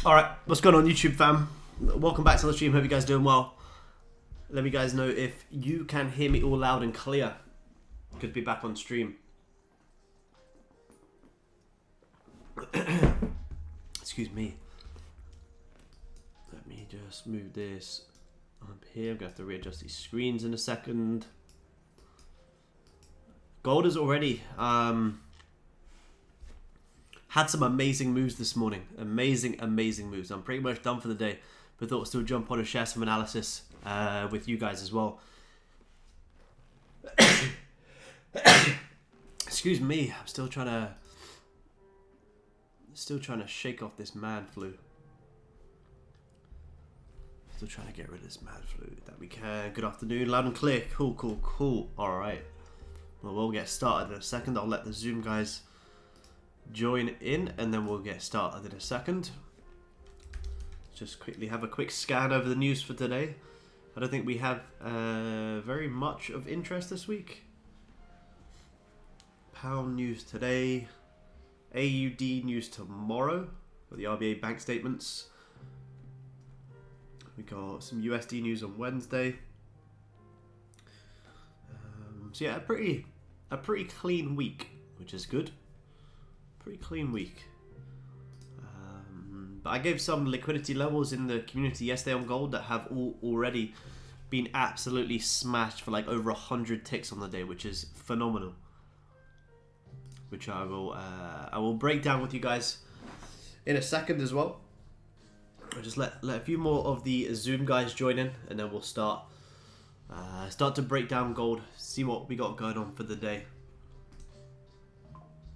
Alright, what's going on YouTube fam? Welcome back to the stream, hope you guys are doing well. Let me guys know if you can hear me all loud and clear. Good to be back on stream. Excuse me. Let me just move this up here. I'm going to have to readjust these screens in a second. Gold has already had some amazing moves this morning. Amazing moves. I'm pretty much done for the day, but thought I'd still jump on and share some analysis with you guys as well. Excuse me. I'm still trying to shake off this man flu. Still trying to get rid of this man flu that we can. Good afternoon, loud and clear. Cool. All right. Well, we'll get started in a second. I'll let the Zoom guys join in and then we'll get started in a second. Just quickly have a quick scan over the news for today. I don't think we have very much of interest this week. Pound news today. AUD news tomorrow. Got the RBA bank statements. We got some USD news on Wednesday. So yeah, a pretty clean week, which is good. Pretty clean week. But I gave some liquidity levels in the community yesterday on gold that have already been absolutely smashed for like over 100 ticks on the day, which is phenomenal. Which I will break down with you guys in a second as well. I'll just let a few more of the Zoom guys join in, and then we'll start to break down gold, see what we got going on for the day,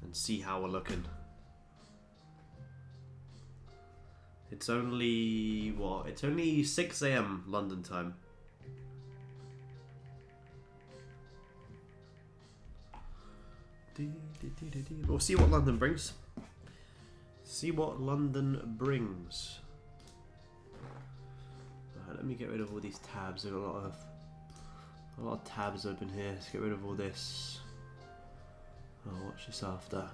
and see how we're looking. It's only what? It's only 6 AM London time. We'll see what London brings. See what London brings. Right, let me get rid of all these tabs. I've got a lot of tabs open here. Let's get rid of all this. I'll watch this after.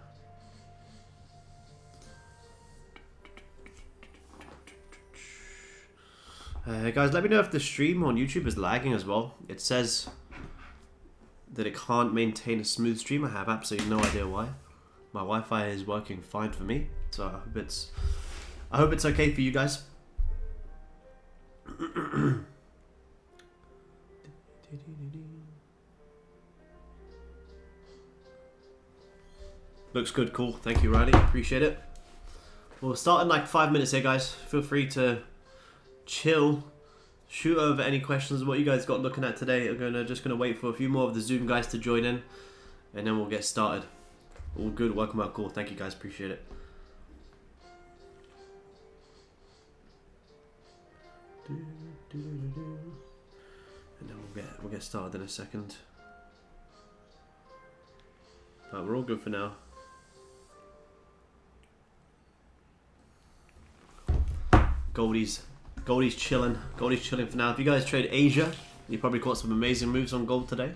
Guys, let me know if the stream on YouTube is lagging as well. It says that it can't maintain a smooth stream. I have absolutely no idea why. My Wi-Fi is working fine for me, so I hope it's okay for you guys. Looks good, cool. Thank you, Riley. Appreciate it. We'll start in like 5 minutes here, guys. Feel free to chill, shoot over any questions what you guys got looking at today. I'm just gonna wait for a few more of the Zoom guys to join in, and then we'll get started. All good. Welcome out, cool. Thank you, guys. Appreciate it. And then we'll get started in a second. But we're all good for now. Goldie's chilling. Goldie's chilling for now. If you guys trade Asia, you probably caught some amazing moves on gold today.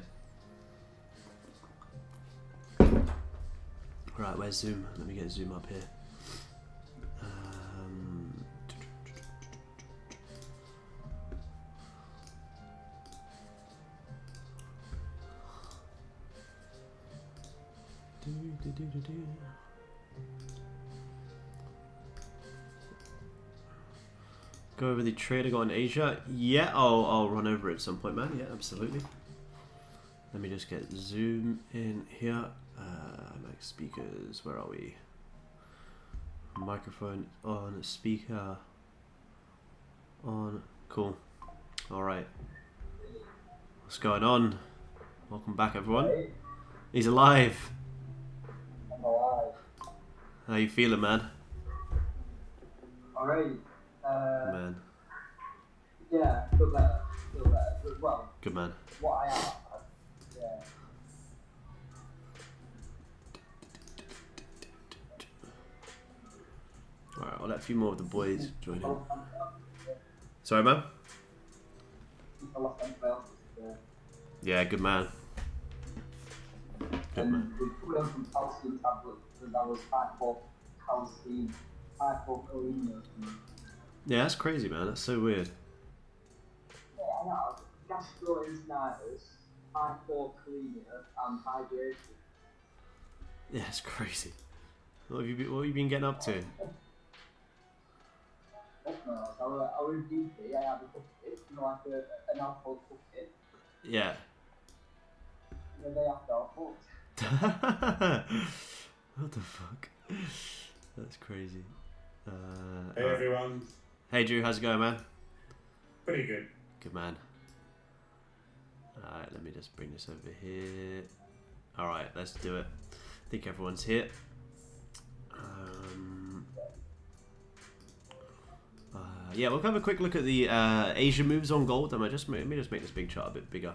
Right, where's Zoom? Let me get Zoom up here. Go over the trade I got in Asia. Yeah, I'll run over it at some point, man. Yeah, absolutely. Let me just get Zoom in here. Like speakers, where are we? Microphone on, speaker on. Cool. All right. What's going on? Welcome back, everyone. He's alive. I'm alive. How you feeling, man? Alright. Man. Yeah, feel better. Well, Good man. what I am. Yeah. Alright, I'll let a few more of the boys join in. Sorry, man? Yeah, good man. Good man. We put on some calcium tablets because I was high for calcium, high for choline. Yeah, that's crazy, man. That's so weird. Yeah, I know. Gastroenteritis, hypokalemia, and hydration. Yeah, it's crazy. What have you been getting up to? Fuck knows. I was GP, I had a bucket, like an alcohol bucket, Yeah. and the day after I was fucked. What the fuck? That's crazy. Hey Alright. everyone, Hey Drew, how's it going, man? pretty good. Good man. Alright, let me just bring this over here. Alright, let's do it. I think everyone's here. Yeah, we'll have a quick look at the Asia moves on gold. Let me just make this big chart a bit bigger.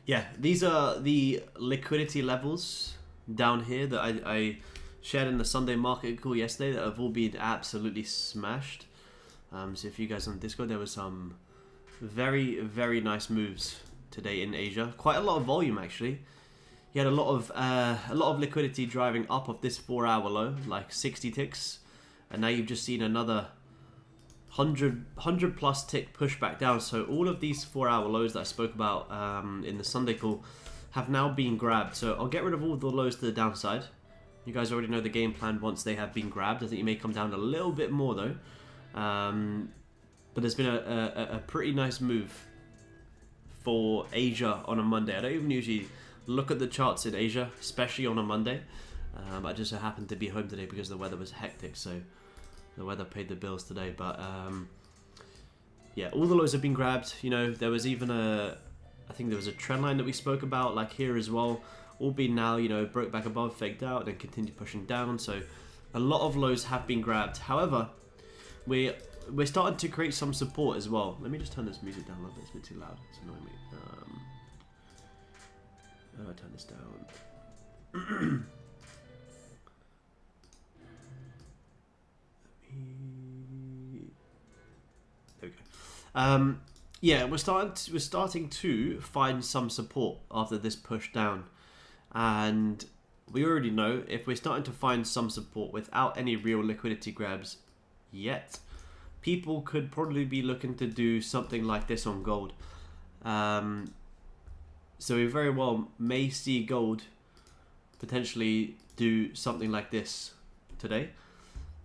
Yeah, these are the liquidity levels down here that I shared in the Sunday market call yesterday that have all been absolutely smashed. So if you guys on Discord, there was some very, very nice moves today in Asia. Quite a lot of volume actually. You had a lot of liquidity driving up of this 4-hour low, like 60 ticks, and now you've just seen another 100 plus tick push back down. So all of these 4-hour lows that I spoke about in the Sunday call have now been grabbed. So I'll get rid of all the lows to the downside. You guys already know the game plan once they have been grabbed. I think you may come down a little bit more though. But there's been a pretty nice move for Asia on a Monday. I don't even usually look at the charts in Asia, especially on a Monday. I just so happened to be home today because the weather was hectic, so the weather paid the bills today. But yeah, all the lows have been grabbed. You know, there was even I think there was a trend line that we spoke about, like here as well. All been now, you know, broke back above, faked out, and then continued pushing down. So a lot of lows have been grabbed. However, we're starting to create some support as well. Let me just turn this music down a little bit. It's a bit too loud. It's annoying me. I'll turn this down. There we go. Yeah, we're starting to find some support after this push down, and we already know if we're starting to find some support without any real liquidity grabs yet, people could probably be looking to do something like this on gold. So we very well may see gold potentially do something like this today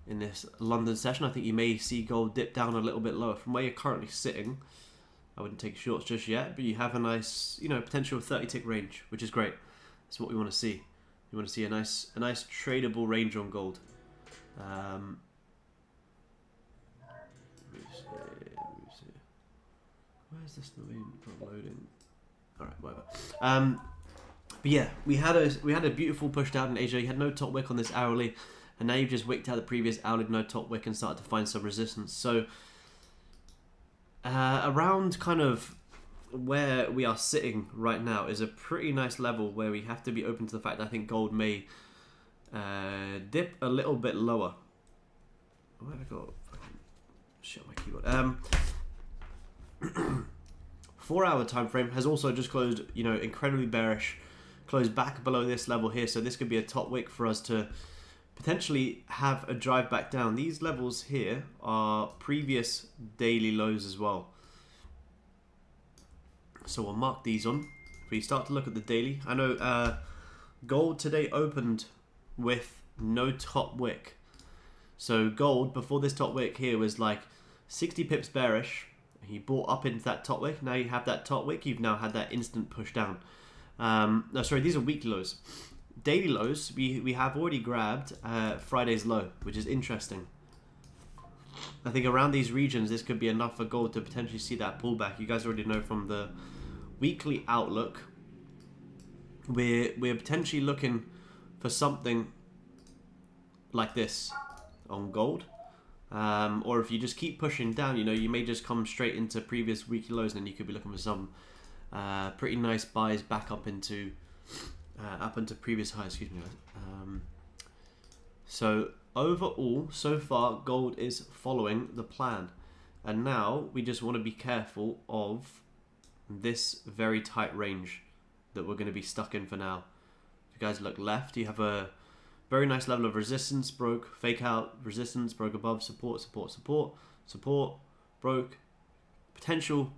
in this London session. I think you may see gold dip down a little bit lower from where you're currently sitting. I wouldn't take shorts just yet, but you have a nice, you know, potential 30 tick range, which is great. That's what we want to see. We want to see a nice tradable range on gold. Let me see. Why is this not loading? All right, whatever. But yeah, we had a beautiful push down in Asia. You had no top wick on this hourly, and now you've just wicked out the previous hourly no top wick and started to find some resistance. So around kind of where we are sitting right now is a pretty nice level where we have to be open to the fact that I think gold may dip a little bit lower. Where have I got? Shit, my keyboard. 4-hour time frame has also just closed, you know, incredibly bearish, closed back below this level here. So this could be a top wick for us to potentially have a drive back down. These levels here are previous daily lows as well. So we'll mark these on. If we start to look at the daily, I know gold today opened with no top wick. So gold before this top wick here was like 60 pips bearish. He bought up into that top wick. Now you have that top wick. You've now had that instant push down. No, sorry, these are weekly lows. Daily lows, we have already grabbed Friday's low, which is interesting. I think around these regions, this could be enough for gold to potentially see that pullback. You guys already know from the weekly outlook, we're potentially looking for something like this on gold. Or if you just keep pushing down, you know, you may just come straight into previous weekly lows, and then you could be looking for some pretty nice buys back up into previous highs. Excuse me, guys. So overall, so far, gold is following the plan, and now we just want to be careful of this very tight range that we're going to be stuck in for now. If you guys look left, you have a Very nice level of resistance, broke, fake out, resistance, broke above, support, support, support, support, broke. Potential,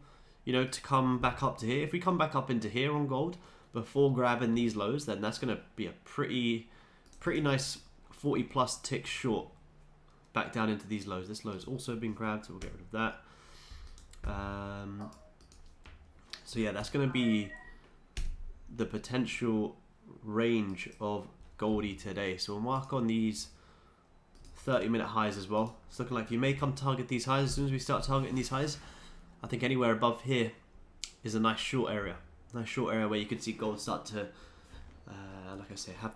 to come back up to here. If we come back up into here on gold before grabbing these lows, then that's going to be a pretty nice 40 plus tick short back down into these lows. This low's also been grabbed, so we'll get rid of that. So yeah, that's going to be the potential range of Goldie today. So we'll mark on these 30-minute highs as well. It's looking like you may come target these highs as soon as we start targeting these highs. I think anywhere above here is a nice short area. Nice short area where you can see gold start to, like I say, have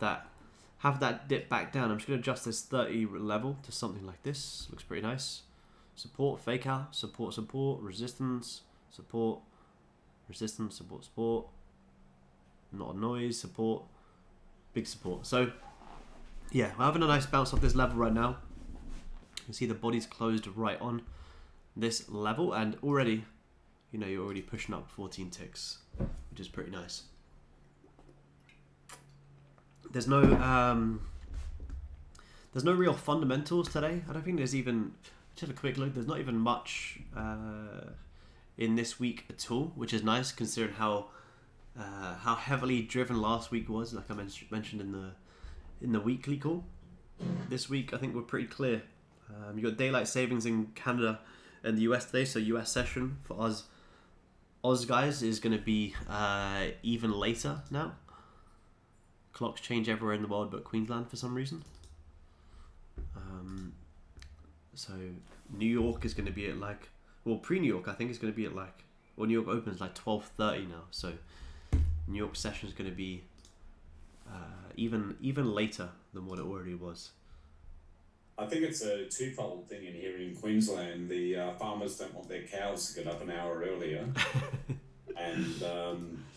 that dip back down. I'm just going to adjust this 30 level to something like this. Looks pretty nice. Support, fake out, support, support, resistance, support, resistance, support, support. Not a noise, support, big support. So yeah, we're having a nice bounce off this level right now. You can see the body's closed right on this level, and already, you're already pushing up 14 ticks, which is pretty nice. There's no real fundamentals today. I don't think there's even, just a quick look, there's not even much in this week at all, which is nice considering how heavily driven last week was, like I mentioned in the weekly call. This week I think we're pretty clear. You got daylight savings in Canada and the US today, so US session for us Oz guys is going to be even later now. Clocks change everywhere in the world but Queensland for some reason. So New York is going to be at pre-New York I think it's going to be at New York opens 12:30 now, so New York session is going to be even later than what it already was. I think it's a twofold thing in here in Queensland. The farmers don't want their cows to get up an hour earlier, and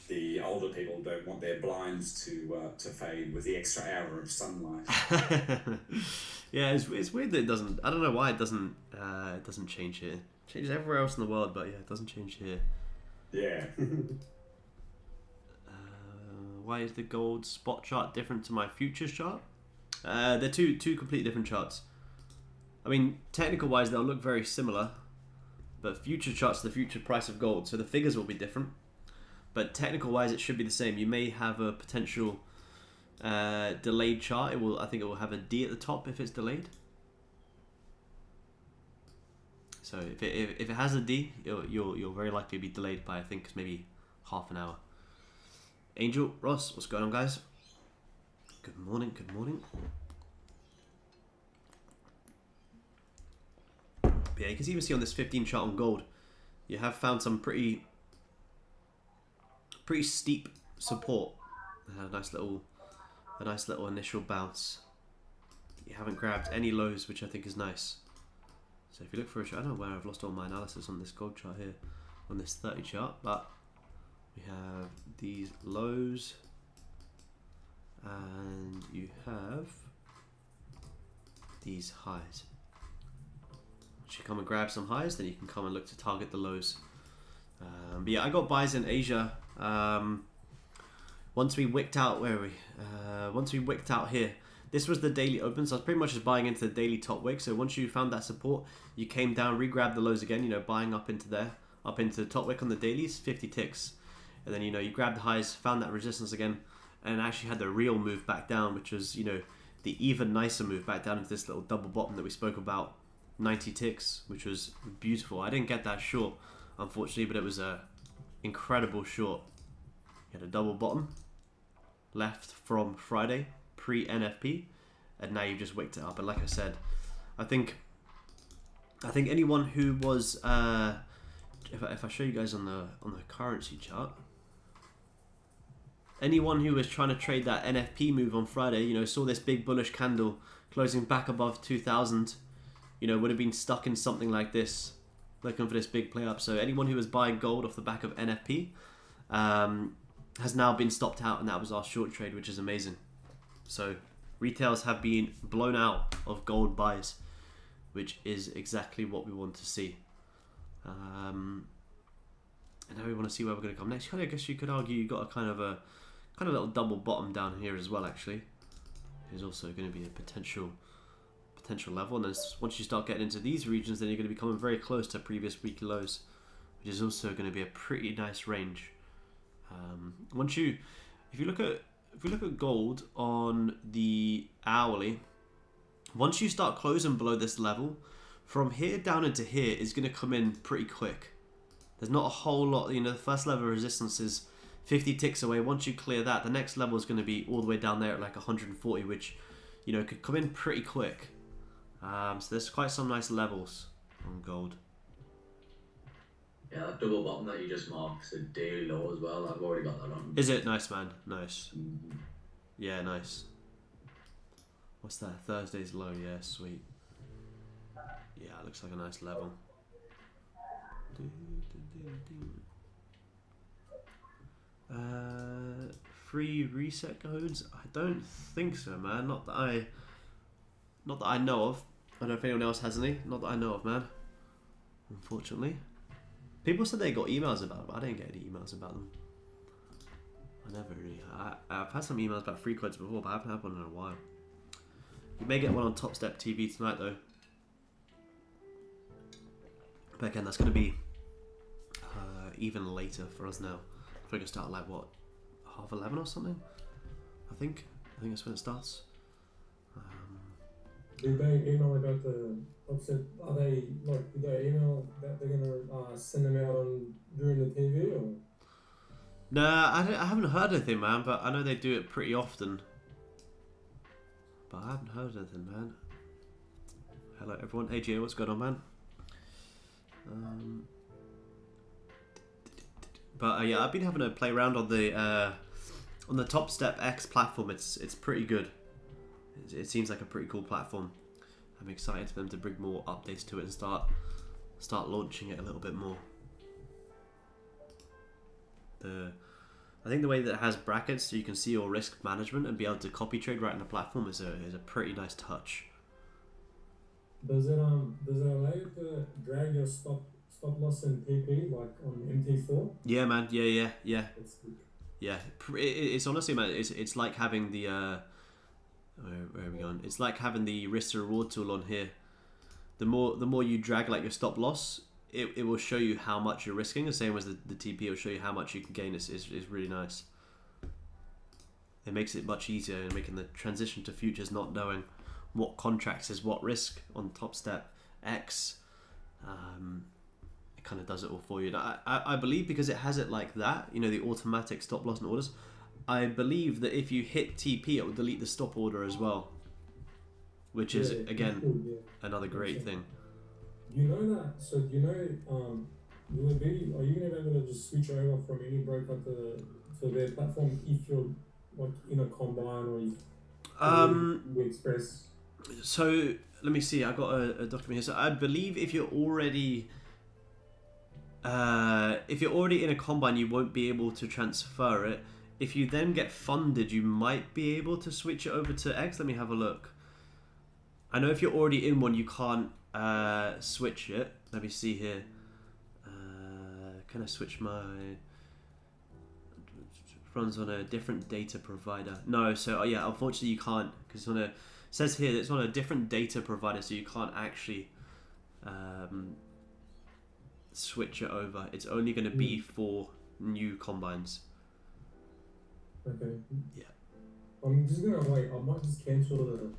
the older people don't want their blinds to fade with the extra hour of sunlight. Yeah, it's weird that it doesn't. I don't know why it doesn't change here. It changes everywhere else in the world, but yeah, it doesn't change here. Yeah. Why is the gold spot chart different to my futures chart? They're two completely different charts. I mean, technical wise, they'll look very similar, but future charts are the future price of gold, so the figures will be different. But technical wise, it should be the same. You may have a potential delayed chart. I think it will have a D at the top if it's delayed. So if it has a D, you'll very likely be delayed by, I think, maybe half an hour. Angel, Ross, what's going on, guys? Good morning, good morning. Yeah, you can even see on this 15 chart on gold, you have found some pretty steep support. A nice little initial bounce. You haven't grabbed any lows, which I think is nice. So if you look for a chart, I don't know where I've lost all my analysis on this gold chart here, on this 30 chart, but we have these lows, and you have these highs. Once you come and grab some highs, then you can come and look to target the lows. But yeah, I got buys in Asia. Once we wicked out, where are we? Once we wicked out here, this was the daily open, so I was pretty much just buying into the daily top wick. So once you found that support, you came down, re-grabbed the lows again, buying up into there, up into the top wick on the dailies, 50 ticks. And then, you grabbed the highs, found that resistance again, and actually had the real move back down, which was, the even nicer move back down into this little double bottom that we spoke about, 90 ticks, which was beautiful. I didn't get that short, unfortunately, but it was a incredible short. You had a double bottom left from Friday, pre-NFP, and now you've just wicked it up. And like I said, I think anyone who was, if I show you guys on the currency chart, anyone who was trying to trade that NFP move on Friday, saw this big bullish candle closing back above 2,000, would have been stuck in something like this, looking for this big play up. So anyone who was buying gold off the back of NFP has now been stopped out, and that was our short trade, which is amazing. So retails have been blown out of gold buys, which is exactly what we want to see. And now we want to see where we're going to come next. I guess you could argue you got a kind of little double bottom down here as well, actually. is also going to be a potential level. And then once you start getting into these regions, then you're going to be coming very close to previous weekly lows, which is also going to be a pretty nice range. If you look at gold on the hourly, once you start closing below this level, from here down into here is going to come in pretty quick. There's not a whole lot, the first level of resistance is 50 ticks away. Once you clear that, the next level is going to be all the way down there at like 140, which, could come in pretty quick. So there's quite some nice levels on gold. Yeah, that double bottom that you just marked is a daily low as well. I've already got that on. Is it? Nice, man. Nice. Mm-hmm. Yeah, nice. What's that? Thursday's low. Yeah, sweet. Yeah, it looks like a nice level. Free reset codes? I don't think so, man. Not that I know of. I don't know if anyone else has any. Not that I know of, man. Unfortunately. People said they got emails about it, but I didn't get any emails about them. I never really... I've had some emails about free codes before, but I haven't had one in a while. You may get one on Top Step TV tonight, though. But again, that's going to be even later for us now. We're going to start at like, what, 11:30 or something? I think that's when it starts. Did they email about the upset? Are they like? Did they email that they're gonna send them out during the TV or? Nah, I haven't heard anything, man. But I know they do it pretty often. But I haven't heard anything, man. Hello, everyone. Hey, Gio, what's going on, man? But yeah, I've been having a play around on the Top Step X platform. It's pretty good. It seems like a pretty cool platform. I'm excited for them to bring more updates to it and start launching it a little bit more. I think the way that it has brackets so you can see your risk management and be able to copy trade right in the platform is a pretty nice touch. Does it allow you to drag your stop loss and TP like on MT4? Yeah, man. Yeah. It's good. Yeah, it's honestly, man. It's like having the where are we going? It's like having the risk to reward tool on here. The more you drag like your stop loss, it will show you how much you're risking. The same as the TP will show you how much you can gain. Is really nice. It makes it much easier in making the transition to futures, not knowing what contracts is what risk on Top Step X. It kind of does it all for you. I believe because it has it like that, the automatic stop loss and orders. I believe that if you hit TP, it will delete the stop order as well, which is again cool, yeah. Another great thing. You know that? So do you know? Are you gonna be able to just switch over from any broker to their platform if you're like in a combine or with Express? So let me see. I got a document here. So I believe if you're already in a combine, you won't be able to transfer it. If you then get funded, you might be able to switch it over to X. Let me have a look. I know if you're already in one, you can't switch it. Let me see here. Can I switch my... runs on a different data provider. No, so yeah, unfortunately you can't, because it says here that it's on a different data provider, so you can't actually switch it over. It's only going to be for new combines. Okay. Yeah. I'm just gonna wait. I might just cancel the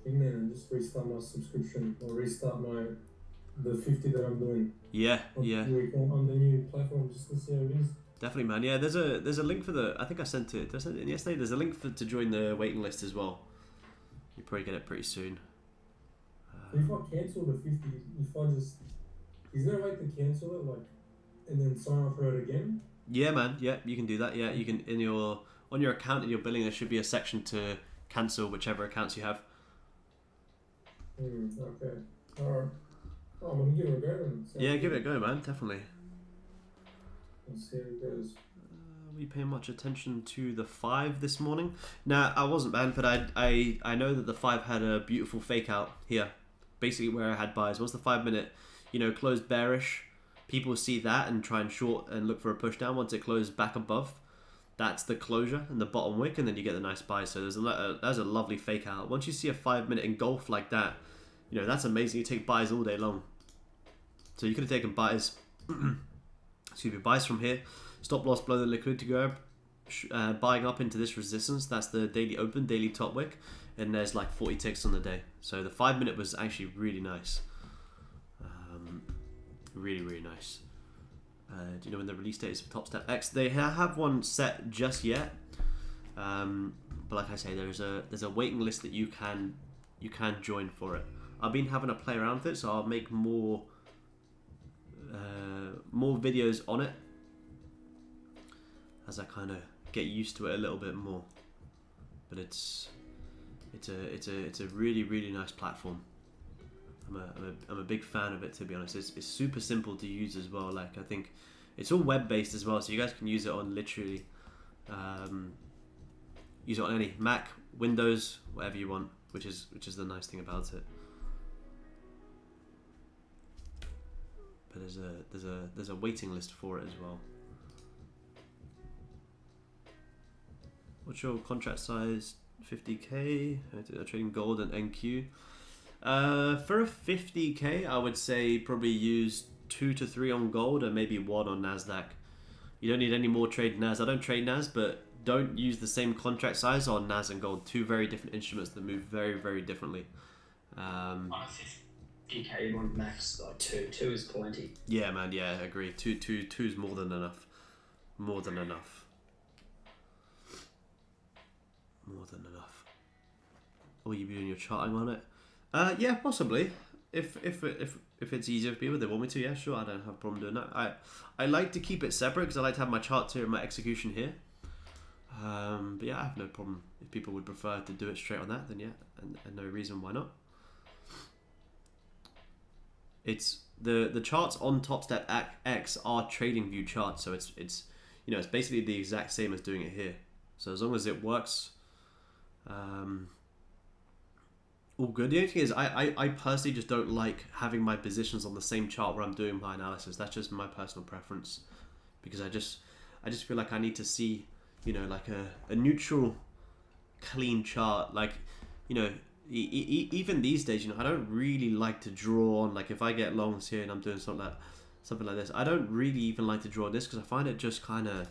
thing then and just restart my subscription or restart the 50 that I'm doing. Yeah. On the new platform just to see how it is. Definitely, man. Yeah, there's a link for the... I think I sent it. Did I send it in yesterday? There's a link to join the waiting list as well. You probably get it pretty soon. If I cancel the 50, is there a way to cancel it and then sign up for it again? Yeah, man. Yeah, you can do that. Yeah, you can on your account in your billing. There should be a section to cancel whichever accounts you have. Okay. Alright. I'm gonna give it a go then. Yeah, give it a go, man. Definitely. Let's see how it goes. Are we paying much attention to the 5 this morning? Nah, I wasn't, man, but I know that the 5 had a beautiful fake out here. Basically where I had buys. Once the 5 minute, closed bearish, people see that and try and short and look for a push down. Once it closed back above, that's the closure and the bottom wick, and then you get the nice buy. So there's a lovely fake out. Once you see a 5 minute engulf like that, you know, that's amazing. You take buys all day long. So you could have taken buys, excuse me, buys from here, stop loss below the liquidity grab, buying up into this resistance. That's the daily open, daily top wick, and there's like 40 ticks on the day. So the 5 minute was actually really nice. Really, really nice. Do you know when the release date is for Top Step X? They have one set just yet, but like I say, there's a waiting list that you can join for it. I've been having a play around with it, so I'll make more videos on it as I kind of get used to it a little bit more. But it's a really, really nice platform. I'm a big fan of it, to be honest. It's super simple to use as well. Like, I think it's all web based as well, so you guys can use it on literally use it on any Mac, Windows, whatever you want, which is the nice thing about it. But there's a waiting list for it as well. What's your contract size? 50k. Trading gold and NQ. For a 50k, I would say probably use 2 to 3 on gold and maybe 1 on Nasdaq. You don't need any more trade NAS. I don't trade NAS, but don't use the same contract size on NAS and gold. Two very different instruments that move very, very differently. On a 50k, you want max like 2. 2 is plenty. Yeah, man. Yeah, I agree. 2 is more than enough. More than enough. More than enough. Will you be doing your charting on it? Yeah, possibly. If it's easier for people, they want me to. Yeah, sure. I don't have a problem doing that. I like to keep it separate because I like to have my charts here and my execution here. But yeah, I have no problem. If people would prefer to do it straight on that, then yeah, and no reason why not. It's the charts on TopStep X are trading view charts, so it's you know, it's basically the exact same as doing it here. So as long as it works, all good. The only thing is, I personally just don't like having my positions on the same chart where I'm doing my analysis. That's just my personal preference, because I just feel like I need to see, you know, like a neutral, clean chart. Like, you know, even these days, you know, I don't really like to draw on, like if I get longs here and I'm doing something like this, I don't really even like to draw this because I find it just kind of,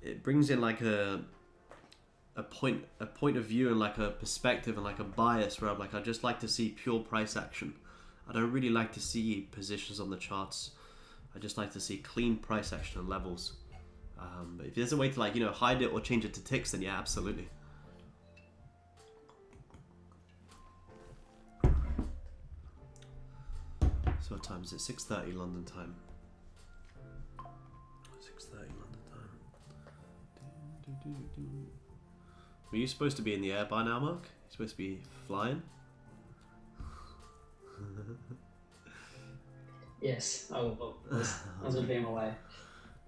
it brings in like a point of view and like a perspective and like a bias where I'm like, I just like to see pure price action. I don't really like to see positions on the charts. I just like to see clean price action and levels. But if there's a way to, like, you know, hide it or change it to ticks, then yeah, absolutely. So what time is it? 6:30 London time. 6:30 London time. Were you supposed to be in the air by now, Mark? You're supposed to be flying? Yes, I was going to be on my way.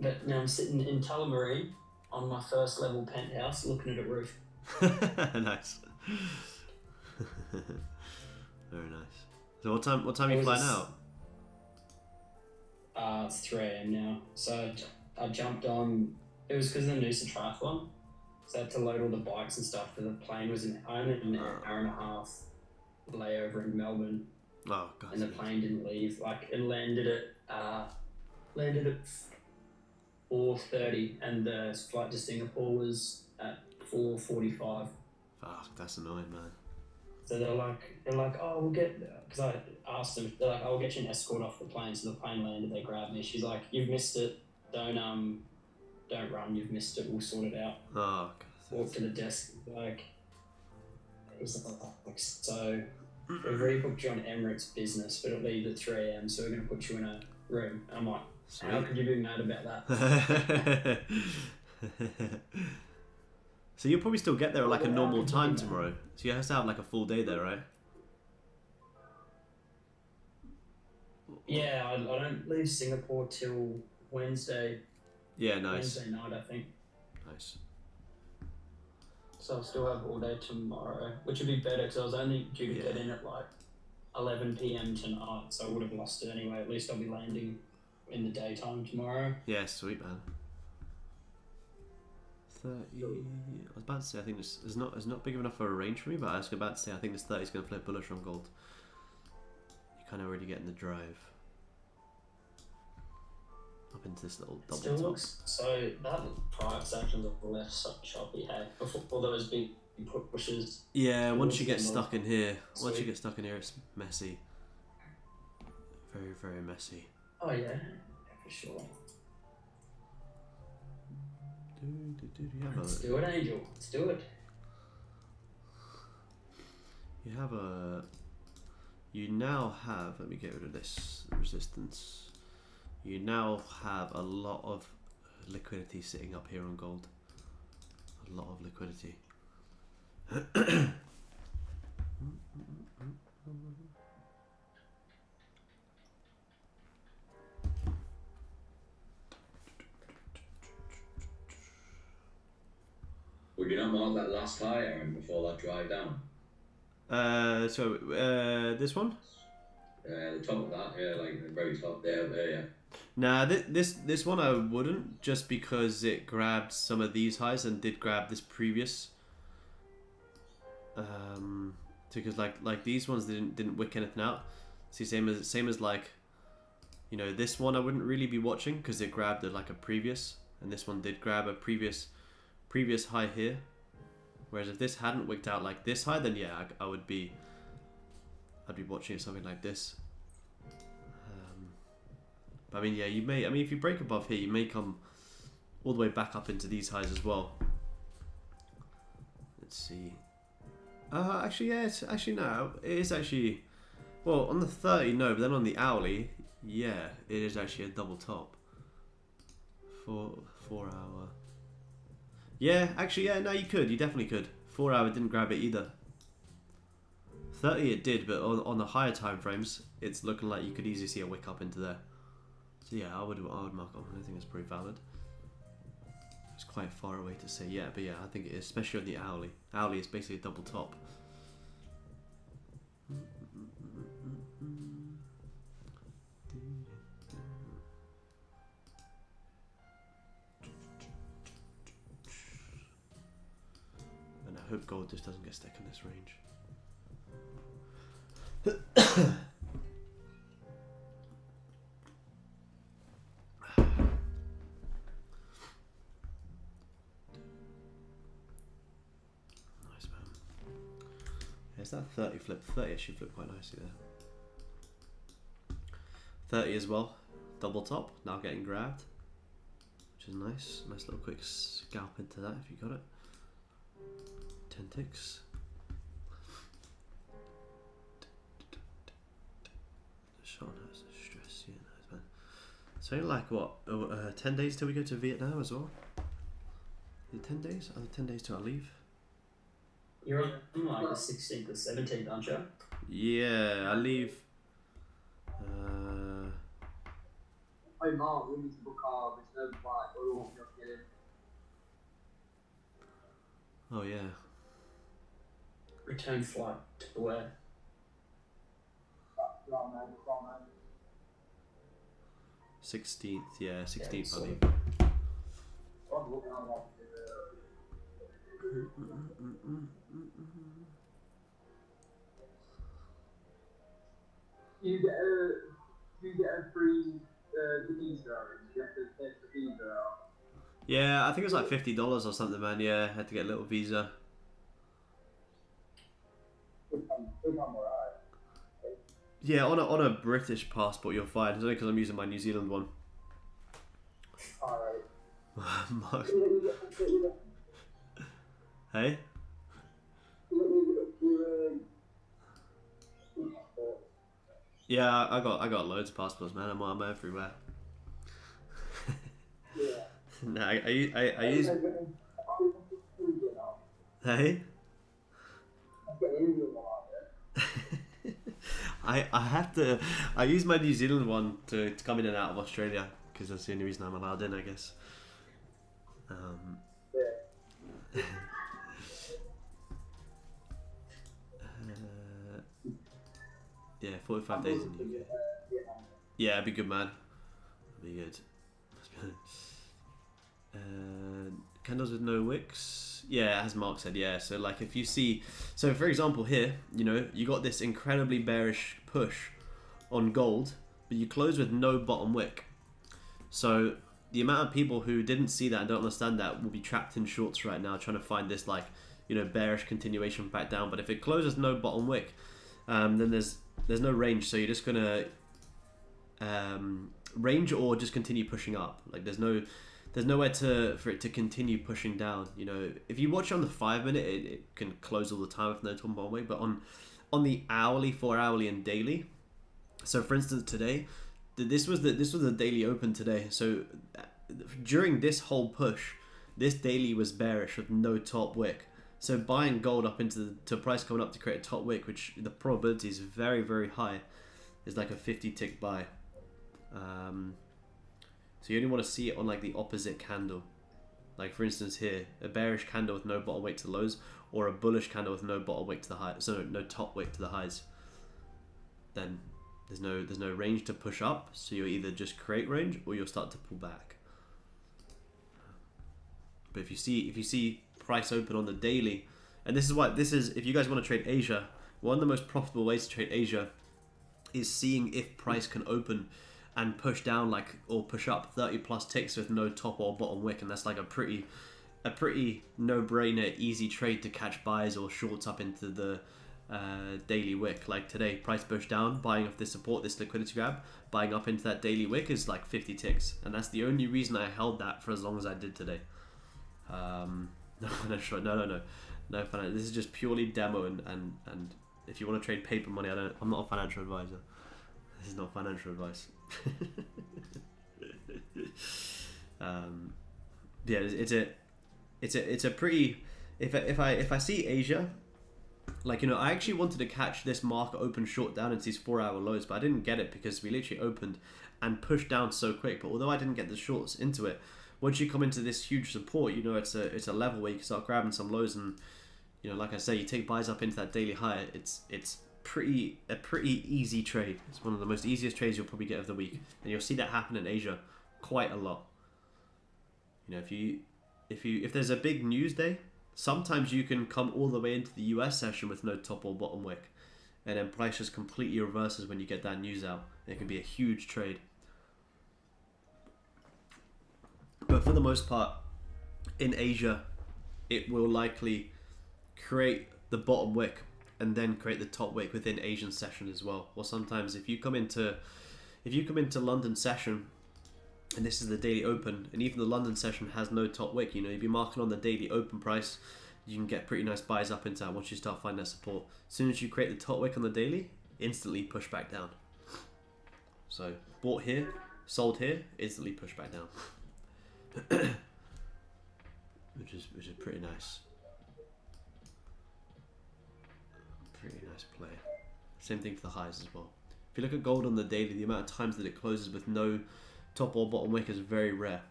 But now I'm sitting in Tullamarine on my first level penthouse looking at a roof. Nice. Very nice. So what time are you flying out? It's 3 AM now. So I jumped on, it was because of the Noosa Triathlon. So I had to load all the bikes and stuff, because the plane was an hour and a half layover in Melbourne. Oh god. And the plane didn't leave. Like, it landed at 4:30, and the flight to Singapore was at 4:45. Fuck, that's annoying, man. So they're like, oh, we'll get, because I asked them, they're like, oh, we'll get you an escort off the plane. So the plane landed, they grabbed me. She's like, you've missed it. Don't run, you've missed it. We'll sort it out. Oh, god. Walk to the desk, like, it was like, so we've rebooked you on Emirates Business, but it'll leave at 3 AM, so we're going to put you in a room. And I'm like, sweet. How could you be mad about that? So you'll probably still get there at like a normal time tomorrow. So you have to have like a full day there, right? Yeah, I don't leave Singapore till Wednesday. Yeah, nice. Wednesday night, I think. Nice. So I'll still have all day tomorrow, which would be better because I was only due to get in at like 11 PM tonight, so I would have lost it anyway. At least I'll be landing in the daytime tomorrow. Yeah, sweet, man. 30. I was about to say I think this is not big enough for a range for me, but I was about to say I think this 30 is going to flip bullish on gold. You're kind of already getting the drive up into this little double Still top. looks so that price actions on the left so choppy. Hey, before there was big pushes. Yeah, once you towards get the stuck in here, Sweet. it's messy. Very, very messy. Oh yeah, for sure. You have Let's do it, Angel. Let's do it. You now have. Let me get rid of this resistance. You now have a lot of liquidity sitting up here on gold. A lot of liquidity. Would you not mark that last high, Aaron, before that drive down? This one? The top of that, yeah, like the very top there, yeah. Nah, this one I wouldn't, just because it grabbed some of these highs and did grab this previous. Because like these ones didn't wick anything out. See, same as like, you know, this one I wouldn't really be watching because it grabbed like a previous, and this one did grab a previous high here. Whereas if this hadn't wicked out like this high, then yeah, I'd be watching something like this. But I mean, yeah, if you break above here, you may come all the way back up into these highs as well. Let's see. Actually, yeah, it is actually, well, on the 30, no, but then on the hourly, yeah, it is actually a double top. 4 hour. Yeah, actually, yeah, no, you definitely could. 4 hour didn't grab it either. 30 it did, but on the higher time frames, it's looking like you could easily see a wick up into there. So yeah, I would mark on. I think it's pretty valid. It's quite far away to say, yeah, but yeah, I think it is, especially on the hourly. Hourly is basically a double top. And I hope gold just doesn't get stuck in this range. Nice, man. Is that 30 flip? 30 actually flipped quite nicely there. 30 as well. Double top, now getting grabbed. Which is nice. Nice little quick scalp into that if you got it. 10 ticks. Sean has the stress, yeah, nice man. So like what, 10 days till we go to Vietnam as well? Is it 10 days? Are 10 days till I leave? You're on like the 16th or 17th, aren't you? Yeah, I leave. Hey Mark, we need to book our reserve flight. We won't be able to get in. Oh yeah. Return flight to where? Wrong man. 16th, yeah, 16th so- I leave. I'm looking on what you get a free visa, or you have to take the visa out. Yeah, I think it was like $50 or something, man. Yeah, had to get a little visa. If I'm alright. Yeah, on a British passport you're fine. It's only because I'm using my New Zealand one. Alright. Mark. Hey? Yeah, I got loads of passports, man. I'm everywhere. Yeah. Nah, I use. Hey? I use my New Zealand one to come in and out of Australia because that's the only reason I'm allowed in, I guess. Yeah, 45 days in the UK. Yeah, it'd be good, man. It'd be good. Candles with no wicks. Yeah, as Mark said, yeah. So like if you see, so for example here, you know, you got this incredibly bearish push on gold, but you close with no bottom wick. So the amount of people who didn't see that and don't understand that will be trapped in shorts right now trying to find this like, you know, bearish continuation back down. But if it closes no bottom wick, then there's no range. So you're just gonna range or just continue pushing up. Like there's nowhere for it to continue pushing down. You know, if you watch on the 5 minute, it can close all the time with no top bottom wick. But on the hourly, 4 hourly, and daily. So for instance, today, this was the daily open today. So during this whole push, this daily was bearish with no top wick. So buying gold up into to price coming up to create a top wick, which the probability is very, very high, is like a 50 tick buy. So you only want to see it on like the opposite candle. Like for instance here, a bearish candle with no bottom wick to the lows, or a bullish candle with no bottom wick to the high, so no top wick to the highs. Then there's no range to push up, so you'll either just create range or you'll start to pull back. But if you see price open on the daily, and this is if you guys want to trade Asia, one of the most profitable ways to trade Asia is seeing if price can open and push down like or push up 30 plus ticks with no top or bottom wick, and that's like a pretty no-brainer easy trade to catch buys or shorts up into the daily wick. Like today, price push down, buying off this support, this liquidity grab, buying up into that daily wick is like 50 ticks, and that's the only reason I held that for as long as I did today. No financial, no financial. This is just purely demo, and if you want to trade paper money, I'm not a financial advisor. This is not financial advice. Yeah, it's a pretty. If I see Asia, like, you know, I actually wanted to catch this market open short down into these 4 hour lows, but I didn't get it because we literally opened and pushed down so quick. But although I didn't get the shorts into it, once you come into this huge support, you know, it's a level where you can start grabbing some lows, and you know, like I say, you take buys up into that daily high. It's a pretty easy trade. It's one of the most easiest trades you'll probably get of the week, and you'll see that happen in Asia quite a lot. You know, if there's a big news day, sometimes you can come all the way into the US session with no top or bottom wick, and then price just completely reverses when you get that news out. It can be a huge trade. But for the most part, in Asia, it will likely create the bottom wick and then create the top wick within Asian session as well. Or sometimes if you come into London session, and this is the daily open, and even the London session has no top wick, you know, if you're marking on the daily open price, you can get pretty nice buys up into that once you start finding that support. As soon as you create the top wick on the daily, instantly push back down. So bought here, sold here, instantly push back down. which is pretty nice. Pretty nice play. Same thing for the highs as well. If you look at gold on the daily, the amount of times that it closes with no top or bottom wick is very rare.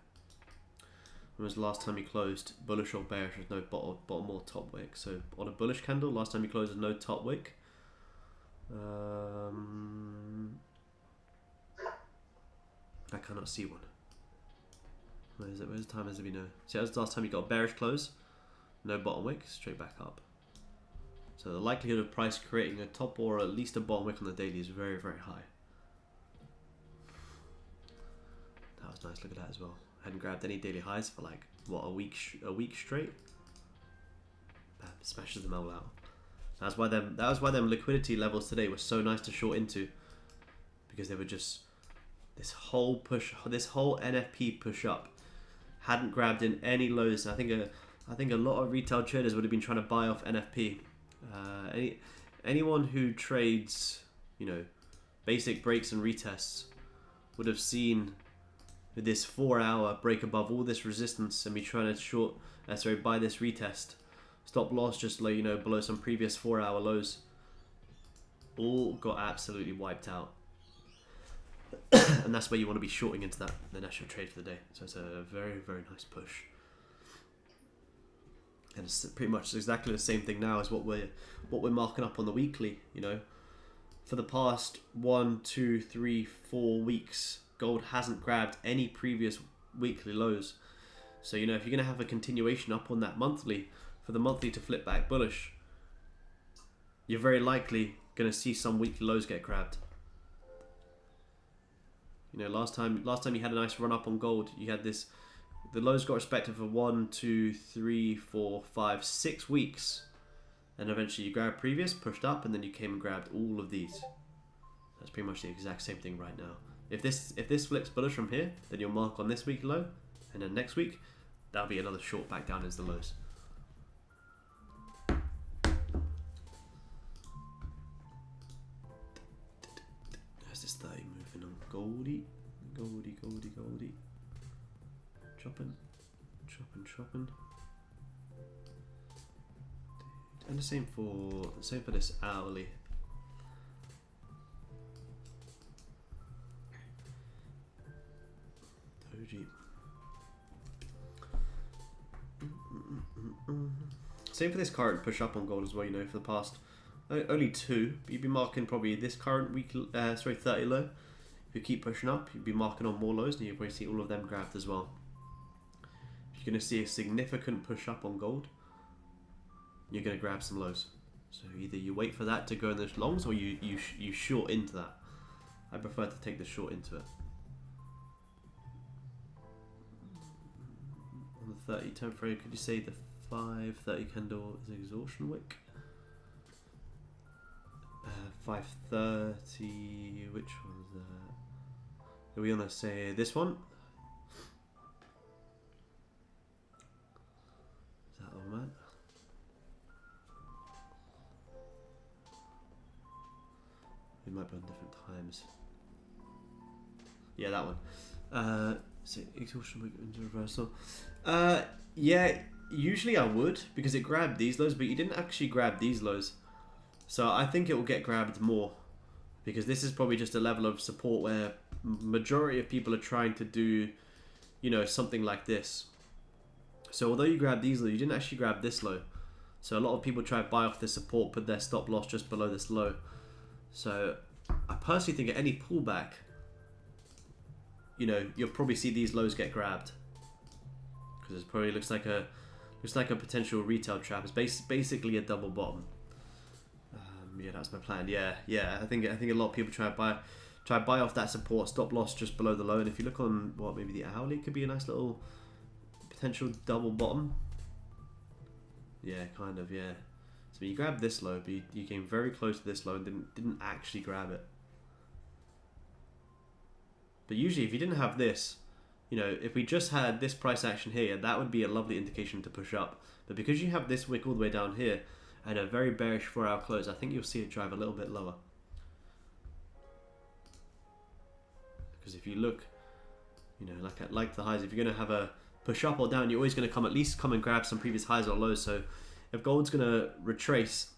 When was the last time you closed bullish or bearish with no bottom or top wick? So on a bullish candle, last time you closed with no top wick, I cannot see one. Where is it? Where's the time has it been? See, that was the last time you got a bearish close, no bottom wick, straight back up. So the likelihood of price creating a top or at least a bottom wick on the daily is very, very high. That was nice. Look at that as well. I hadn't grabbed any daily highs for like what, a week straight. Bam, smashes them all out. That was why them liquidity levels today were so nice to short into, because they were just this whole NFP push up hadn't grabbed in any lows. I think a lot of retail traders would have been trying to buy off NFP. Anyone who trades, you know, basic breaks and retests would have seen this 4 hour break above all this resistance and be trying to buy this retest. Stop loss just like, you know, below some previous 4 hour lows. All got absolutely wiped out. And that's where you want to be shorting into that, the national trade for the day. So it's a very, very nice push. And it's pretty much exactly the same thing now as what we're marking up on the weekly. You know, for the past 1, 2, 3, 4 weeks, gold hasn't grabbed any previous weekly lows. So, you know, if you're going to have a continuation up on that monthly, for the monthly to flip back bullish, you're very likely going to see some weekly lows get grabbed. You know, last time you had a nice run up on gold, you had this, the lows got respected for 1, 2, 3, 4, 5, 6 weeks, and eventually you grabbed previous, pushed up, and then you came and grabbed all of these. That's pretty much the exact same thing right now. If this flips bullish from here, then you'll mark on this weekly low, and then next week that'll be another short back down into the lows. There's this 30 moving on Goldie. Chopping. And the same for this hourly. Doji. Same for this current push up on gold as well. You know, for the past only 2, but you'd be marking probably this current week. 30 low. If you keep pushing up, you'd be marking on more lows, and you'll probably see all of them grabbed as well. If you're going to see a significant push up on gold, you're going to grab some lows. So either you wait for that to go in those longs, or you short into that. I prefer to take the short into it. On the 30 time frame, could you say the 5:30 candle is exhaustion wick? 5:30, which one's that? Are we gonna say this one? Is that all, man? We might be on different times. Yeah, that one. So exhaustion wick into reversal. Yeah, usually I would, because it grabbed these lows, but you didn't actually grab these lows. So I think it will get grabbed more, because this is probably just a level of support where majority of people are trying to do, you know, something like this. So although you grabbed these lows, you didn't actually grab this low. So a lot of people try to buy off this support, put their stop loss just below this low. So I personally think at any pullback, you know, you'll probably see these lows get grabbed, because it probably looks like a potential retail trap. It's basically a double bottom. Yeah, that's my plan. Yeah. I think a lot of people try to buy off that support, stop loss just below the low. And if you look on maybe the hourly, it could be a nice little potential double bottom. Yeah, kind of. Yeah. So you grabbed this low, but you came very close to this low and didn't actually grab it. But usually, if you didn't have this, you know, if we just had this price action here, that would be a lovely indication to push up. But because you have this wick all the way down here, and a very bearish 4-hour close, I think you'll see it drive a little bit lower. Because if you look, you know, like the highs, if you're going to have a push up or down, you're always going to at least come and grab some previous highs or lows. So if gold's going to retrace,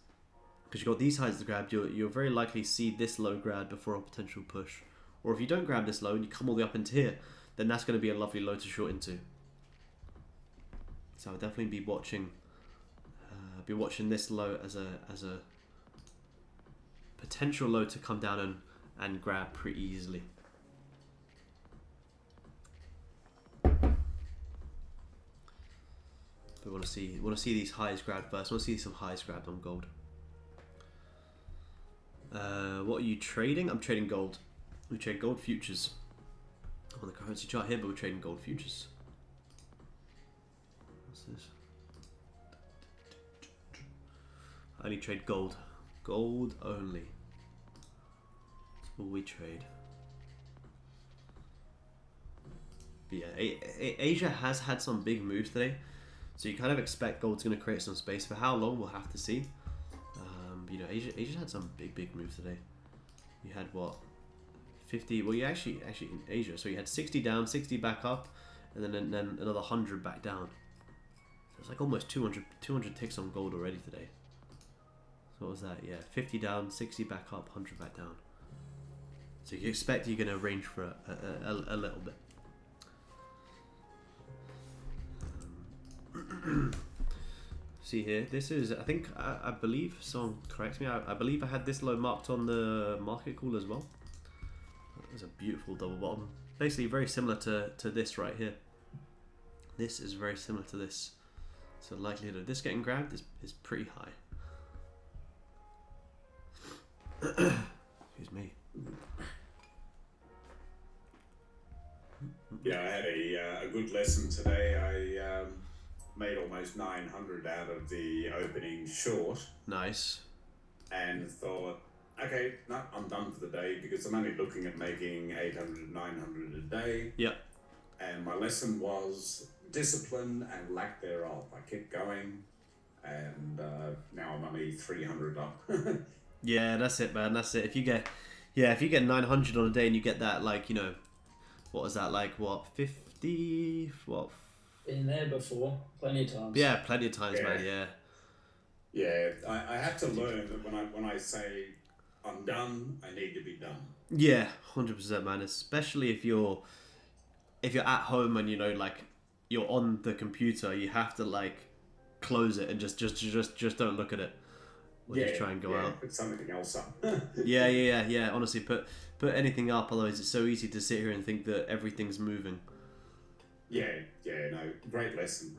because you've got these highs to grab, you'll very likely see this low grab before a potential push. Or if you don't grab this low and you come all the way up into here, then that's going to be a lovely low to short into. So I'll definitely be watching. This low as a potential low to come down and grab pretty easily. But we want to see these highs grabbed first. I want to see some highs grabbed on gold. What are you trading? I'm trading gold. We trade gold futures on the currency chart here, but we're trading gold futures. What's this? I only trade gold. Gold only. That's all we trade. But yeah, Asia has had some big moves today, so you kind of expect gold's going to create some space. For how long, we'll have to see. You know, Asia had some big moves today. You had what? 50. Well, you actually in Asia, so you had 60 down, 60 back up, and then another 100 back down. So it's like almost 200 ticks on gold already today. So what was that? Yeah, 50 down, 60 back up, 100 back down. So you expect you're going to range for a little bit. See here, this is, I think, I believe, someone corrects me, I believe I had this low marked on the market call as well. That was a beautiful double bottom. Basically very similar to this right here. This is very similar to this. So the likelihood of this getting grabbed is pretty high. Excuse me. Yeah, I had a good lesson today. I made almost 900 out of the opening short Nice. and thought, okay, no, I'm done for the day because I'm only looking at making 800, 900 a day. Yep. And my lesson was discipline and lack thereof. I kept going, and now I'm only 300 up. Yeah, that's it, man. That's it. If you get 900 on a day and you get that, like, you know, what was that, like, what, 50, what? Been there before, plenty of times. Yeah, plenty of times, Yeah. man. Yeah. Yeah, I have to learn that when I say I'm done, I need to be done. Yeah, 100%, man. Especially if you're at home and, you know, like, you're on the computer, you have to, like, close it and just don't look at it. Or just try and go out. Put something else up. Yeah. Honestly, put anything up. Otherwise, it's so easy to sit here and think that everything's moving. No, great lesson.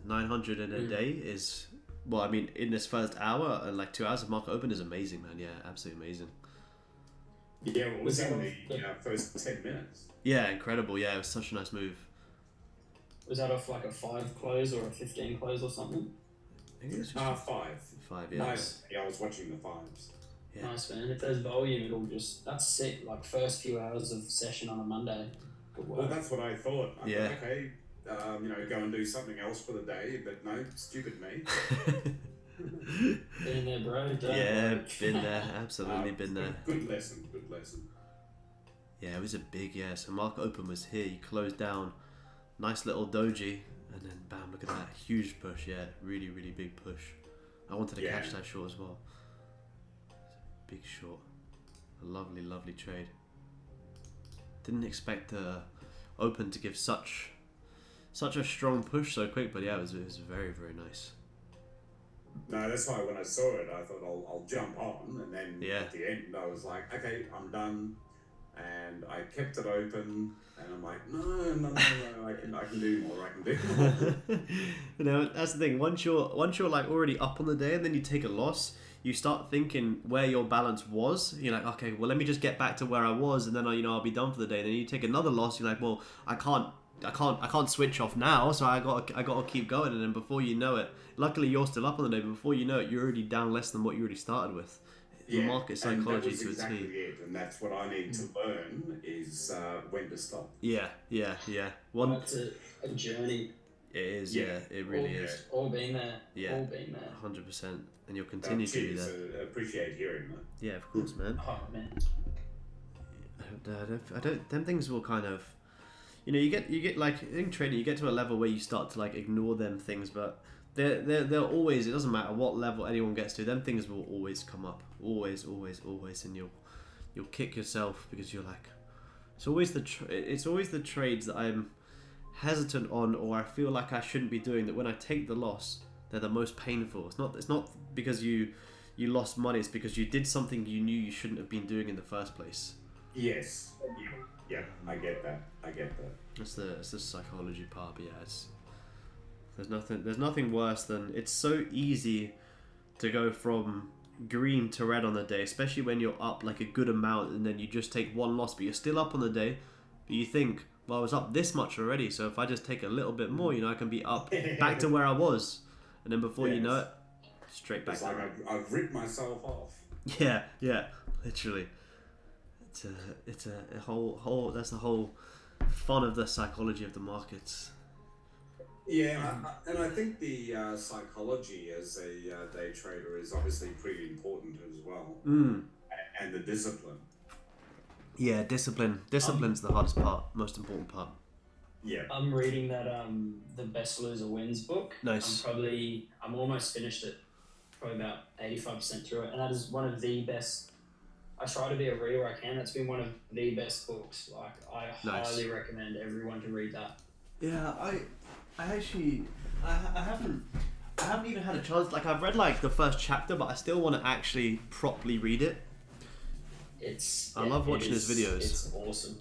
900 in a day is, well, I mean, in this first hour and like 2 hours of market open is amazing, man. Yeah, absolutely amazing. Yeah, well, it was in the first 10 minutes. Yeah, incredible. Yeah, it was such a nice move. Was that off like a 5 close or a 15 close or something? I think it was just 5. 5, yeah. Nice. Yeah, I was watching the 5s. Yeah. Nice, man. If there's volume, it'll just, that's sick. Like first few hours of session on a Monday. Good work. Well, that's what I thought. I Yeah. thought, okay, go and do something else for the day, but no, stupid me. Been there, bro. Don't Yeah, worry. been there. Absolutely been there. Good lesson. Yeah, it was a big, so market open was here. You closed down. Nice little doji. And then bam, look at that. Huge push, yeah. Really, really big push. I wanted to catch that short as well. Big short. A lovely, lovely trade. Didn't expect the open to give such a strong push so quick, but yeah, it was very, very nice. No, that's why when I saw it, I thought I'll jump on, and then at the end, I was like, okay, I'm done, and I kept it open, and I'm like, no, I can do more, You know, that's the thing. Once you're like already up on the day, and then you take a loss, you start thinking where your balance was. You're like, okay, well, let me just get back to where I was, and then I'll be done for the day. Then you take another loss. You're like, well, I can't switch off now, so I got to keep going. And then before you know it, luckily you're still up on the day, but before you know it, you're already down less than what you already started with. Market psychology to a exactly T. it, and that's what I need to learn is when to stop. Yeah. It's a journey. It is, it really is. All been there. Yeah. All been there. 100%, and you'll continue to be there. I appreciate hearing that. Yeah, of course, man. Oh man. I don't. Them things will kind of, you get like in trading, you get to a level where you start to like ignore them things, but they're always. It doesn't matter what level anyone gets to. Them things will always come up, always, and you'll kick yourself because you're like, it's always the trades that I'm hesitant on, or I feel like I shouldn't be doing, that when I take the loss, they're the most painful. It's not because you lost money, it's because you did something you knew you shouldn't have been doing in the first place. Yes. Yeah, I get that. That's the psychology part, but yeah, there's nothing worse than, it's so easy to go from green to red on the day, especially when you're up like a good amount and then you just take one loss, but you're still up on the day, but you think, well, I was up this much already, so if I just take a little bit more, I can be up back to where I was, and then before you know it, straight back. It's like I've ripped myself off. Yeah, literally. It's a whole. That's the whole fun of the psychology of the markets. Yeah, and I think the psychology as a day trader is obviously pretty important as well, and the discipline. Yeah, discipline's the hardest part, most important part. Yeah. I'm reading that the Best Loser Wins book. Nice. I'm almost finished it, probably about 85% through it, and that is one of the best. I try to be a reader I can. That's been one of the best books. Like, I highly recommend everyone to read that. Yeah, I actually I haven't even had a chance. Like, I've read like the first chapter, but I still want to actually properly read it. I love watching his videos. It's awesome.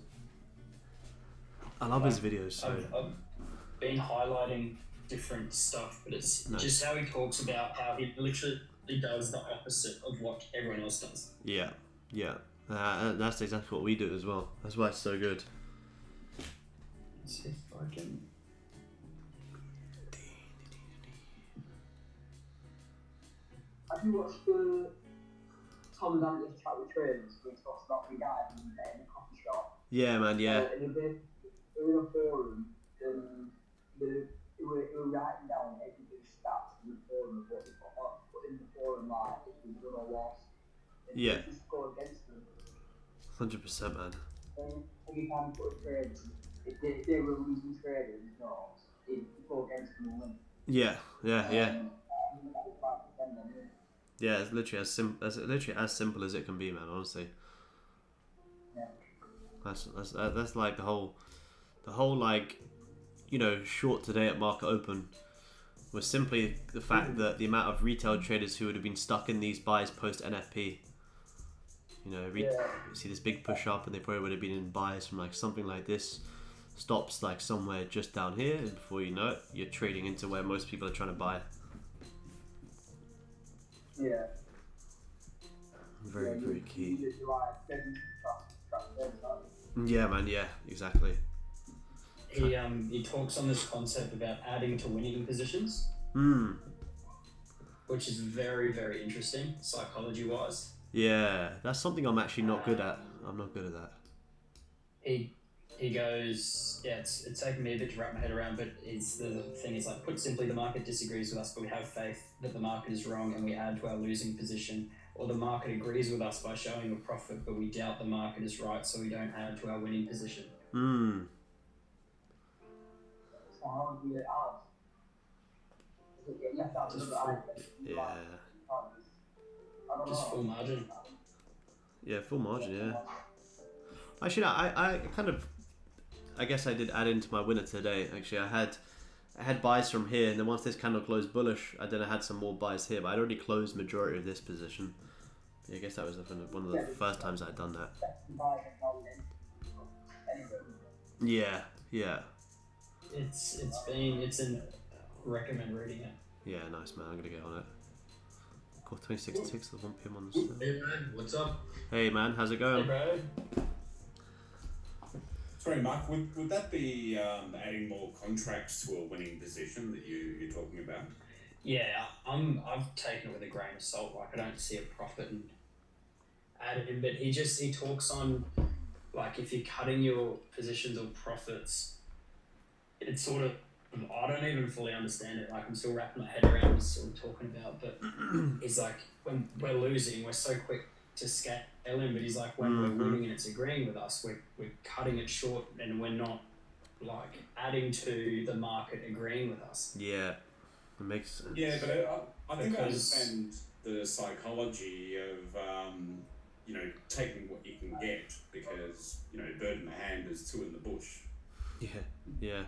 I love his videos. So. been highlighting different stuff, but it's Nice. just how he talks about how he literally does the opposite of what everyone else does. Yeah, yeah. That's exactly what we do as well. That's why it's so good. Let's see if I can. Have you watched the Tom Dante's chat with traders where he talks about the guy in the coffee shop? Yeah, man. Yeah. In they were in a forum and they were writing down everybody's stats in the forum of what they put in the forum, like if they won or lost. And Yeah. they just go against them. 100%, man. Every time you put a trade, if they were losing traders, it'd go against them and win. Yeah, yeah. I think that was 5% then, yeah. Yeah, it's literally as simple as it can be, man. Honestly. Yeah. That's like the whole like, short today at market open was simply the fact that the amount of retail traders who would have been stuck in these buys post NFP. You see this big push up, and they probably would have been in buys from like something like this, stops like somewhere just down here, and before you know it, you're trading into where most people are trying to buy. Yeah. Very, very key. Yeah. Yeah, man. Yeah, exactly. He talks on this concept about adding to winning positions, which is very, very interesting psychology wise. Yeah, that's something I'm actually not good at. I'm not good at that. He goes, it's taken me a bit to wrap my head around, but the thing is like, put simply, the market disagrees with us, but we have faith that the market is wrong and we add to our losing position, or the market agrees with us by showing a profit, but we doubt the market is right, so we don't add to our winning position. So how do you add? You have to add another item. Yeah. I don't Just know. full margin. Yeah, full margin. Yeah. Actually, no, I kind of, I guess I did add into my winner today. Actually, I had buys from here, and then once this candle closed bullish, I then had some more buys here, but I'd already closed majority of this position. Yeah, I guess that was one of the first times I'd done that. Yeah, yeah. It's in recommend reading it. Yeah, nice, man. I'm gonna get on it. Got 26 ticks at 1 p.m. on the side. Hey man, what's up? Hey man, how's it Hey going? bro. Sorry, Mark, would that be adding more contracts to a winning position that you're talking about? Yeah, I've taken it with a grain of salt. Like, I don't see a profit in adding, but he talks on, like, if you're cutting your positions or profits, it's sort of, I don't even fully understand it. Like, I'm still wrapping my head around what he's sort of talking about, but he's like, when we're losing, we're so quick to scale in, but he's like, when we're winning and it's agreeing with us, we're cutting it short, and we're not, like, adding to the market agreeing with us. Yeah, it makes sense. Yeah, but I think I Because- understand the psychology of taking what you can get, because bird in the hand is two in the bush. Yeah, yeah.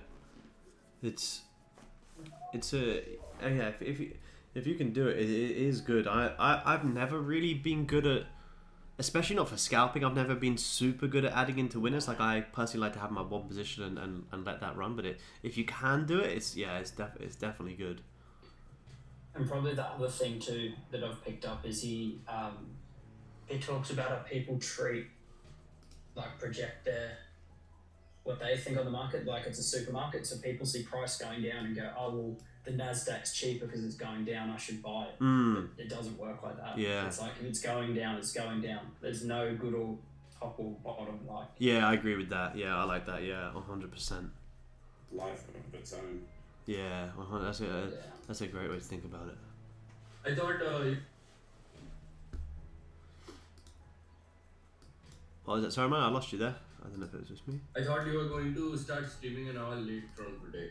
It's a yeah. If you can do it, it is good. I've never really been good at, especially not for scalping. I've never been super good at adding into winners. Like, I personally like to have my one position and let that run. But if you can do it, it's definitely good. And probably the other thing too that I've picked up is he talks about how people project what they think on the market like it's a supermarket. So people see price going down and go, oh well, the Nasdaq's cheaper because it's going down, I should buy it. But it doesn't work like that. Yeah. It's like, if it's going down, it's going down. There's no good or top or bottom. Like, Yeah, I agree with that. Yeah, I like that. Yeah, 100%. Life of its own. Yeah, that's a great way to think about it. I thought What was that? Sorry, man, I lost you there. I don't know if it was just me. you were going to start streaming and all later on today.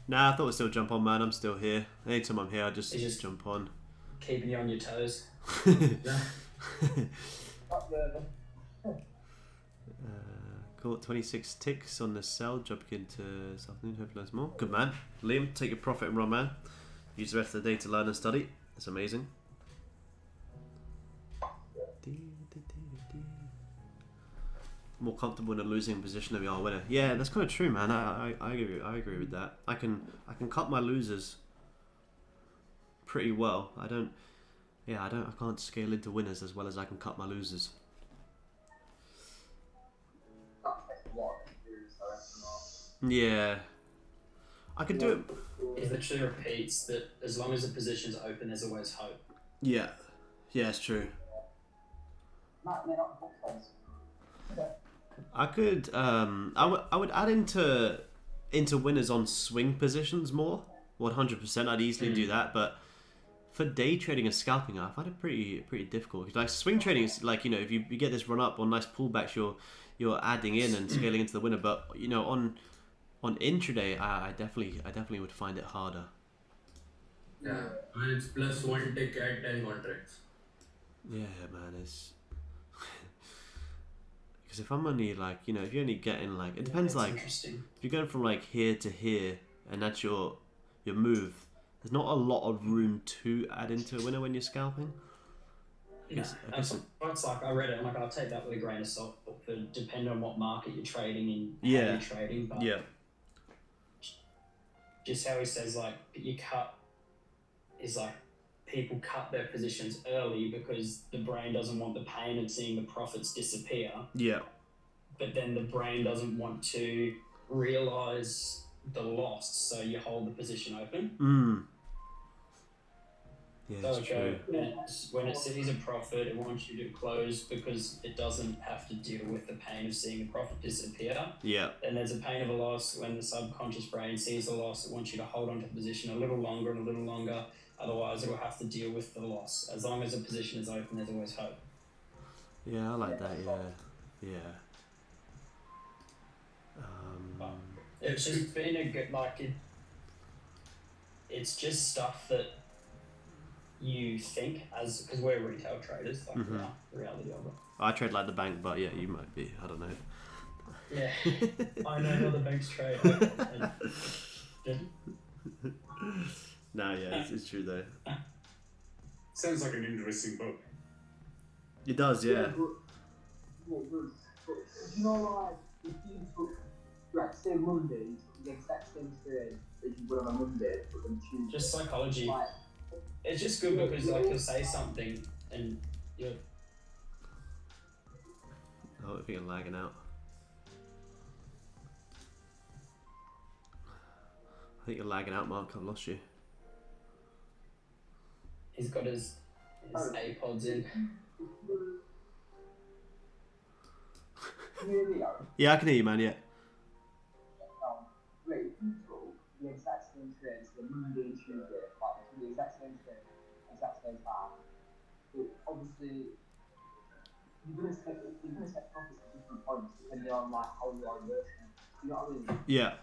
Nah, I thought we'd still jump on, man. I'm still here. Anytime I'm here, I just It's just- jump on. keeping you on your toes. Cool. 26 ticks on the sell. Jumping into this afternoon. Hopefully there's more. Good man. Liam, take your profit and run, man. Use the rest of the day to learn and study. It's amazing. more comfortable in a losing position than we are a winner. Yeah, that's kind of true, man. I agree with that. I can cut my losers pretty well. I can't scale into winners as well as I can cut my losers. Yeah, I could do it. It literally repeats that as long as the position's open, there's always hope. Yeah, it's true. I could I would add into winners on swing positions more. 100%, I'd easily do that, but for day trading and scalping, I find it pretty difficult. Like swing trading is like, you know, if you get this run up or nice pullbacks, you're adding in and scaling into the winner. But you know, on intraday, I definitely would find it harder. Yeah, when it's +1 tick at 10 contracts. Yeah, man, it's because if I'm only like, you know, if you're only getting like, it depends, like if you're going from like here to here and that's your move, there's not a lot of room to add into a winner when you're scalping. It's like I read it and like I'll take that with a grain of salt for depending on what market you're trading in, how you're trading. But just how he says like you cut is like people cut their positions early because the brain doesn't want the pain of seeing the profits disappear. Yeah. But then the brain doesn't want to realize the loss, so you hold the position open. Yeah, that's true. When it sees a profit, it wants you to close because it doesn't have to deal with the pain of seeing the profit disappear. Yeah. Then there's a pain of a loss when the subconscious brain sees the loss. It wants you to hold on to the position a little longer and a little longer. Otherwise, it will have to deal with the loss. As long as the position is open, there's always hope. Yeah, I like that. Yeah. It's just been a good it's just stuff that you think because we're retail traders, like the reality of it. I trade like the bank, but yeah, you might be. I don't know. Yeah, I know how the banks trade. No, yeah, it's true though. Sounds like an interesting book. It does, yeah. You know, like if you took, like, say Monday, you took the exact same trade that you would on a Monday, but then Tuesday. Just psychology. Like, it's just good because like you'll say something and you're. Oh, I think I'm lagging out. I think you're lagging out, Mark. I've lost you. He's got his AirPods in. Yeah, I can hear you, man. Yeah. Wait, if you took the exact same trade, so Monday and Tuesday, like the exact same trade, exact same time, but obviously you're gonna set profits at different points depending on like how you are working. You know what I mean? Yeah.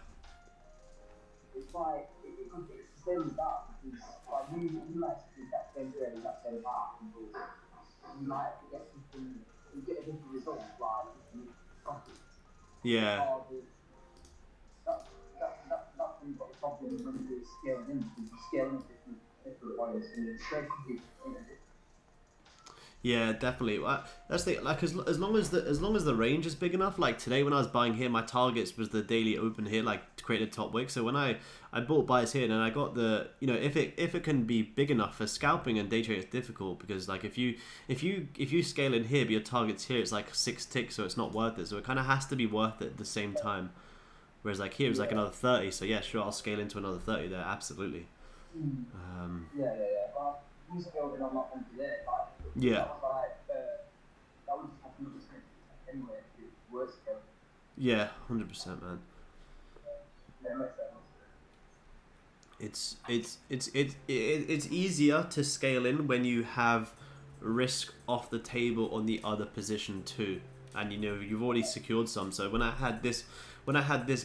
It's like it's the same as that because like you might do that same trade, that same time, but you might get something, you get a different result, like profits. Yeah. That's when you've got the problem when you're scaling in, because you're scaling at different points and your trade could be Yeah, definitely. That's the like as long as the range is big enough. Like today when I was buying here, my targets was the daily open here, like to create a top wick. So when I bought buys here, and I got the, you know, if it can be big enough for scalping and day trading, it's difficult because like if you scale in here but your target's here, it's like 6 ticks, so it's not worth it. So it kind of has to be worth it at the same time. Whereas like here it's like another 30. So yeah, sure, I'll scale into another 30 there. Absolutely. Yeah. Well, you scaled in on that one today, like. Yeah. That was like, that would just have to be anyway if it was scaled. Yeah, 100%, man. Yeah, it makes sense. It's easier to scale in when you have risk off the table on the other position too, and you know you've already secured some. So when I had this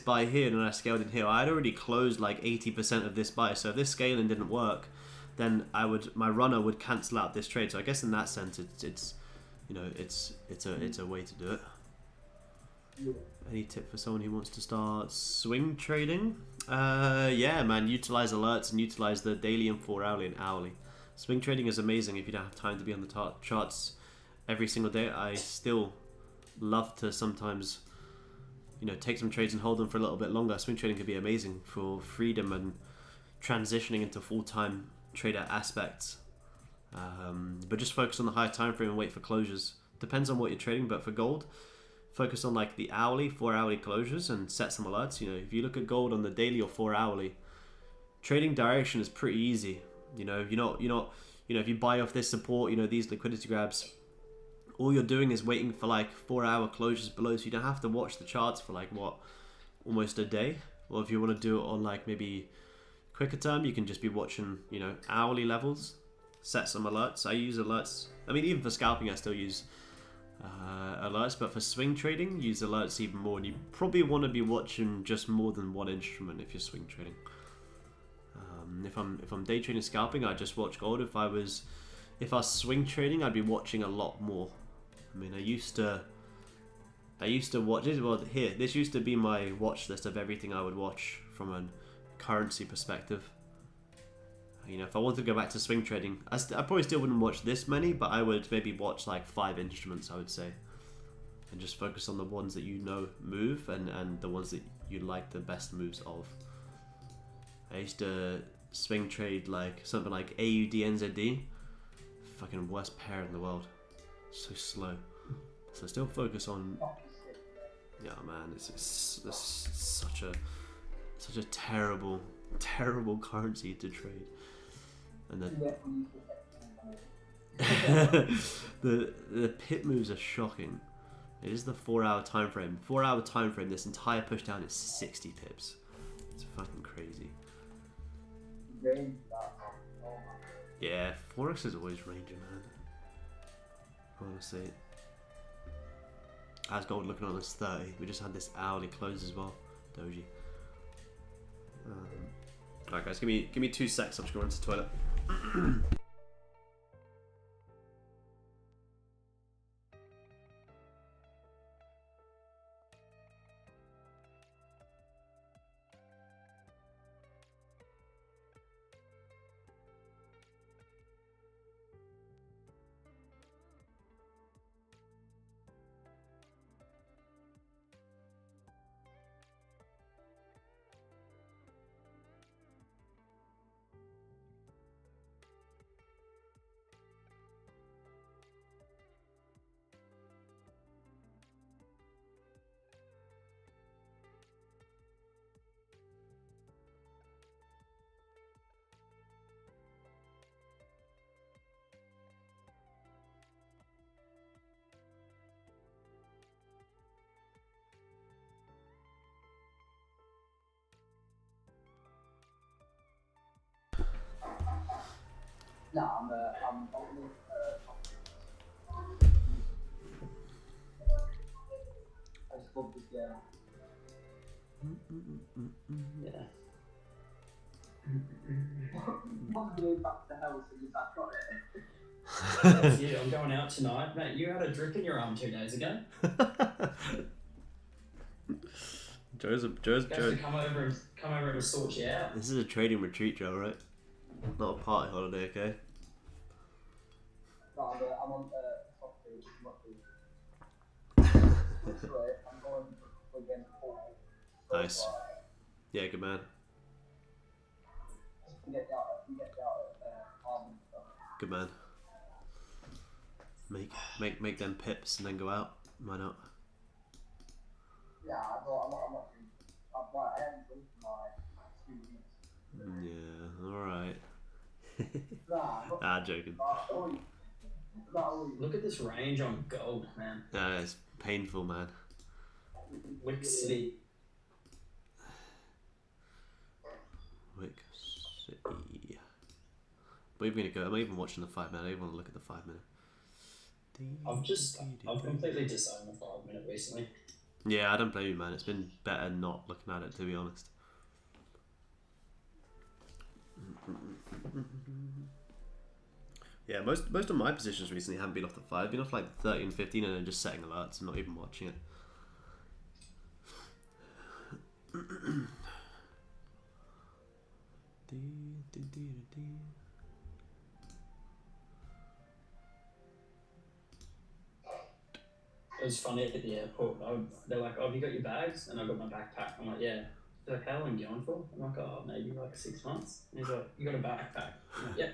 buy here and I scaled in here, I had already closed like 80% of this buy. So if this scaling didn't work, then my runner would cancel out this trade. So I guess in that sense, it's you know it's a way to do it. Yeah. Any tip for someone who wants to start swing trading? Yeah, man, utilize alerts and utilize the daily and 4 hourly and hourly. Swing trading is amazing if you don't have time to be on the charts every single day. I still love to sometimes, you know, take some trades and hold them for a little bit longer, swing trading could be amazing for freedom and transitioning into full-time trader aspects. But just focus on the higher time frame and wait for closures. Depends on what you're trading, but for gold, focus on like the hourly, 4-hourly closures and set some alerts. You know, if you look at gold on the daily or 4-hourly, trading direction is pretty easy. You know, you're not, you know, if you buy off this support, you know, these liquidity grabs, all you're doing is waiting for like 4-hour closures below, so you don't have to watch the charts for like what, almost a day. Or if you want to do it on like maybe quicker term, you can just be watching, you know, hourly levels, set some alerts. I use alerts. I mean, even for scalping, I still use alerts, but for swing trading, use alerts even more. And you probably want to be watching just more than one instrument if you're swing trading. If I'm day trading scalping, I just watch gold. If I was swing trading, I'd be watching a lot more. I mean, I used to watch this. Well, here, this used to be my watch list of everything I would watch from a currency perspective. You know, if I wanted to go back to swing trading, I probably still wouldn't watch this many, but I would maybe watch like 5 instruments, I would say, and just focus on the ones that you know move and the ones that you like the best moves of. I used to swing trade like something like AUD NZD, fucking worst pair in the world, so slow. So still focus on, yeah man, it's such a terrible currency to trade. And the pip moves are shocking. It is the 4-hour time frame. 4-hour time frame. This entire push down is 60 pips. It's fucking crazy. Yeah, Forex is always ranging, man. Honestly. How's gold looking on this 30? We just had this hourly close as well. Doji. Alright guys, give me 2 secs. I'm just going to the toilet. No, I'm only, I just love this game. Yeah. I'm going back to the house and you back on it. Yeah, I'm going out tonight, mate. You had a drip in your arm 2 days ago. Joe's to come over and sort you out. This is a trading retreat, Joe, right? Not a party holiday, okay? No, I'm on top food, I'm going against Paul. Nice. Yeah, good man. Get out Good man. Make them pips and then go out. Why not? Yeah, I'm not I haven't done for 2 weeks. Yeah, alright. Nah, joking. Look at this range on gold, man. Yeah, it's painful, man. Wick City. Wick City. We're gonna go. I'm even watching the 5 minute. I even want to look at the 5 minute. I've completely disowned the 5 minute recently. Yeah, I don't blame you, man. It's been better not looking at it, to be honest. Yeah, most of my positions recently haven't been off the 5, been off like 13, 15, and then just setting alerts and not even watching it. was funny at the airport. They're like, "Oh, have you got your bags?" And I got my backpack. I'm like, "Yeah." They're like, "How long are you going for?" I'm like, "Oh, maybe like 6 months." And he's like, "You got a backpack?" I'm like, "Yep."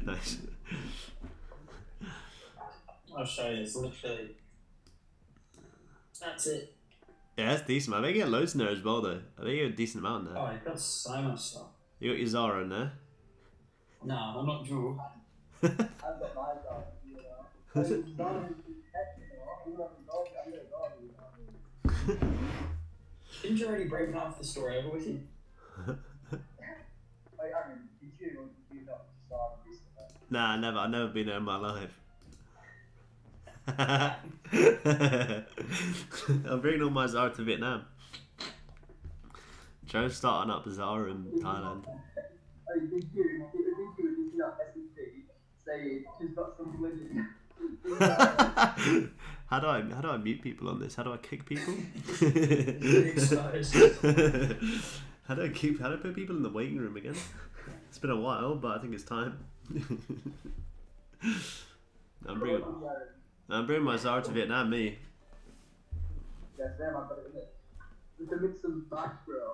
Nice. I'll show you. It's literally. That's it. Yeah, that's decent, man. I think you get loads in there as well, though. I think you get a decent amount in there. Oh, you've got so much stuff. You got your Zara in there. Nah, I'm not Drew. I've got my dog, you know. I mean, dog is protection, you know. I'm gonna dog, you know. Didn't you already break half the story over with you? Like, I mean, did you or did you not just saw this? Nah, never. I've never been there in my life. I'm bringing all my Zara to Vietnam. Trying to start up Zara in Thailand. Oh, did you not SEC say she's got some religion? How do I mute people on this? How do I kick people? How do I put people in the waiting room again? It's been a while, but I think it's time. I'm bringing my Zara to Vietnam, me. Yeah, Sam, I've got it in it. We can mix some bash, bro.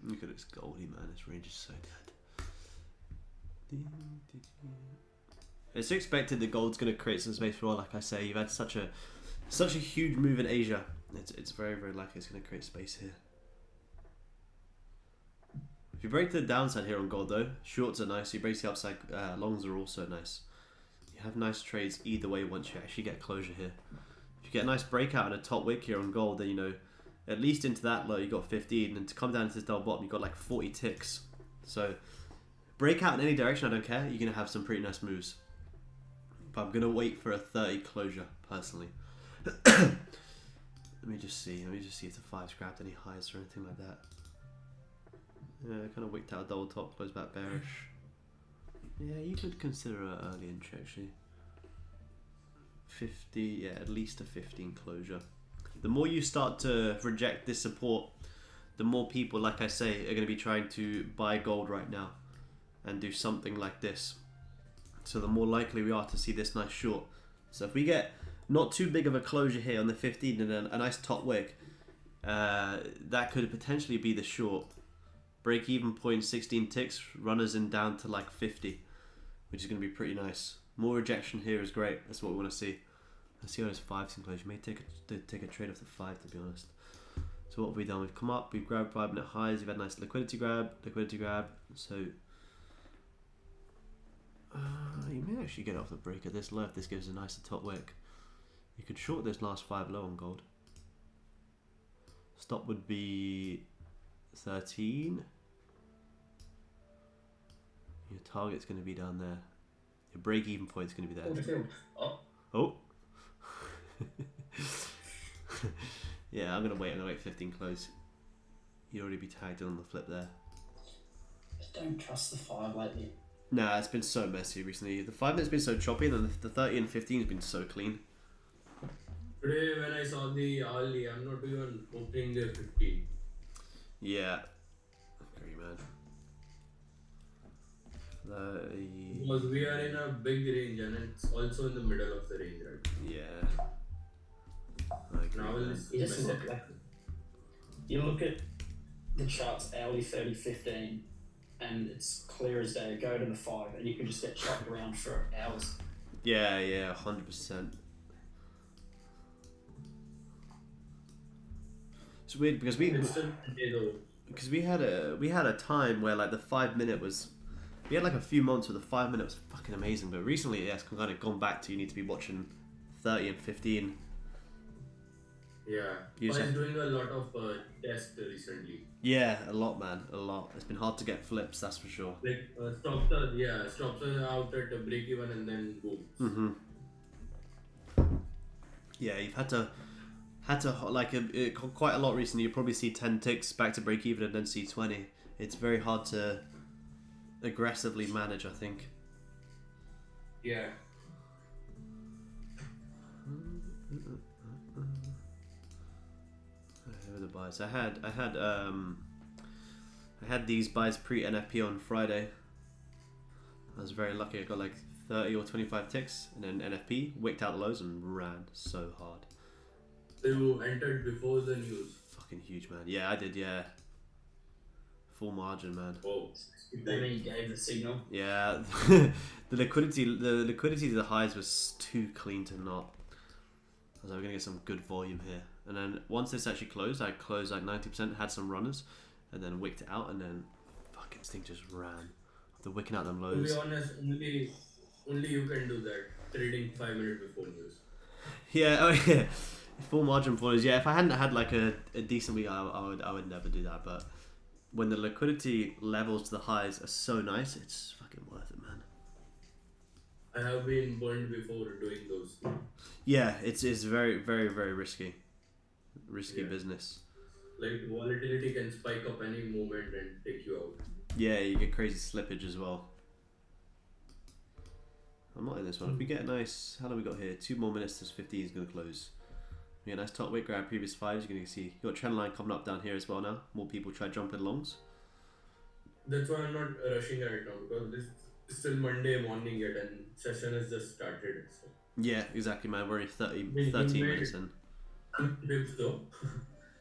Look at this Goldie, man. This range is so dead. It's expected the gold's going to create some space for all. Like I say, you've had such a huge move in Asia. It's very, very likely it's going to create space here. If you break the downside here on gold, though, shorts are nice. You break the upside, longs are also nice. You have nice trades either way once you actually get closure here. If you get a nice breakout and a top wick here on gold, then you know at least into that low you got 15, and to come down to this double bottom you got like 40 ticks. So breakout in any direction, I don't care. You're gonna have some pretty nice moves. But I'm gonna wait for a 30 closure personally. Let me just see if the 5's grabbed any highs or anything like that. Yeah, kind of wicked out a double top, close back bearish. Yeah, you could consider an early entry actually. 50, yeah, at least a 15 closure. The more you start to reject this support, the more people, like I say, are going to be trying to buy gold right now and do something like this. So the more likely we are to see this nice short. So if we get not too big of a closure here on the 15 and a nice top wick, that could potentially be the short. Break even point 16 ticks, runners in down to like 50, which is going to be pretty nice. More rejection here is great. That's what we want to see. Let's see how this 5's in close. You may take a trade off the 5, to be honest. So what have we done? We've come up, we've grabbed 5 minute highs, we've had a nice liquidity grab. So you may actually get off the break at this low if this gives a nicer top wick. You could short this last 5 low on gold. Stop would be 13. Your target's going to be down there. Your break even point's going to be there. Oh. Yeah, I'm gonna wait 15 close. You'd already be tagged in on the flip there. I don't trust the 5 lately. Nah, it's been so messy recently. The 5 minute's been so choppy, and then the 30 and 15 has been so clean. Today when I saw the hourly, I'm not even opening the 15. Yeah. Agree, man. Because we are in a big range and it's also in the middle of the range, right? Yeah. I agree, Now man. You just look at, you look at the charts hourly 30, 15, and it's clear as day. Go to the 5 and you can just get chopped around for hours. Yeah, 100%. It's weird because we had a time where like the 5 minute was. We had like a few months where the 5 minute was fucking amazing, but recently it's kind of gone back to you need to be watching 30 and 15. Yeah, I was doing a lot of tests recently. Yeah, a lot, man, a lot. It's been hard to get flips, that's for sure. Like stops are out at a break even and then boom. Yeah, you've had to like quite a lot recently. You probably see 10 ticks back to break even and then see 20. It's very hard to aggressively manage, I think. Yeah. of buys. I had these buys pre NFP on Friday. I was very lucky. I got like 30 or 25 ticks, and then NFP wicked out the lows and ran so hard. So you entered before the news. Fucking huge, man. Yeah, I did. Yeah, full margin, man. Oh, Then he gave the signal. Yeah, the liquidity to the highs was too clean to not. I was like, we're gonna get some good volume here, and then once this actually closed, I closed like 90%, had some runners, and then wicked it out, and then fucking this thing just ran. After wicking out them to lows. be honest, only you can do that. Trading 5 minutes before news. Yeah, oh yeah, full margin flows. Yeah, if I hadn't had like a decent week, I would never do that. But when the liquidity levels to the highs are so nice, it's fucking worth it, man. I have been burned before doing those. Yeah, it's very very very risky Yeah. business. Like volatility can spike up any moment and take you out. Yeah, you get crazy slippage as well. I'm not in this one. If we get a nice, how long we got here? 2 more minutes to 15 is going to close. We get a nice top wick, grab previous fives. You're going to see you got trend line coming up down here as well now. More people try jumping longs. That's why I'm not rushing right now because this is still Monday morning yet and session has just started. So. Yeah, exactly, man. We're only 13 made minutes in. Dips though.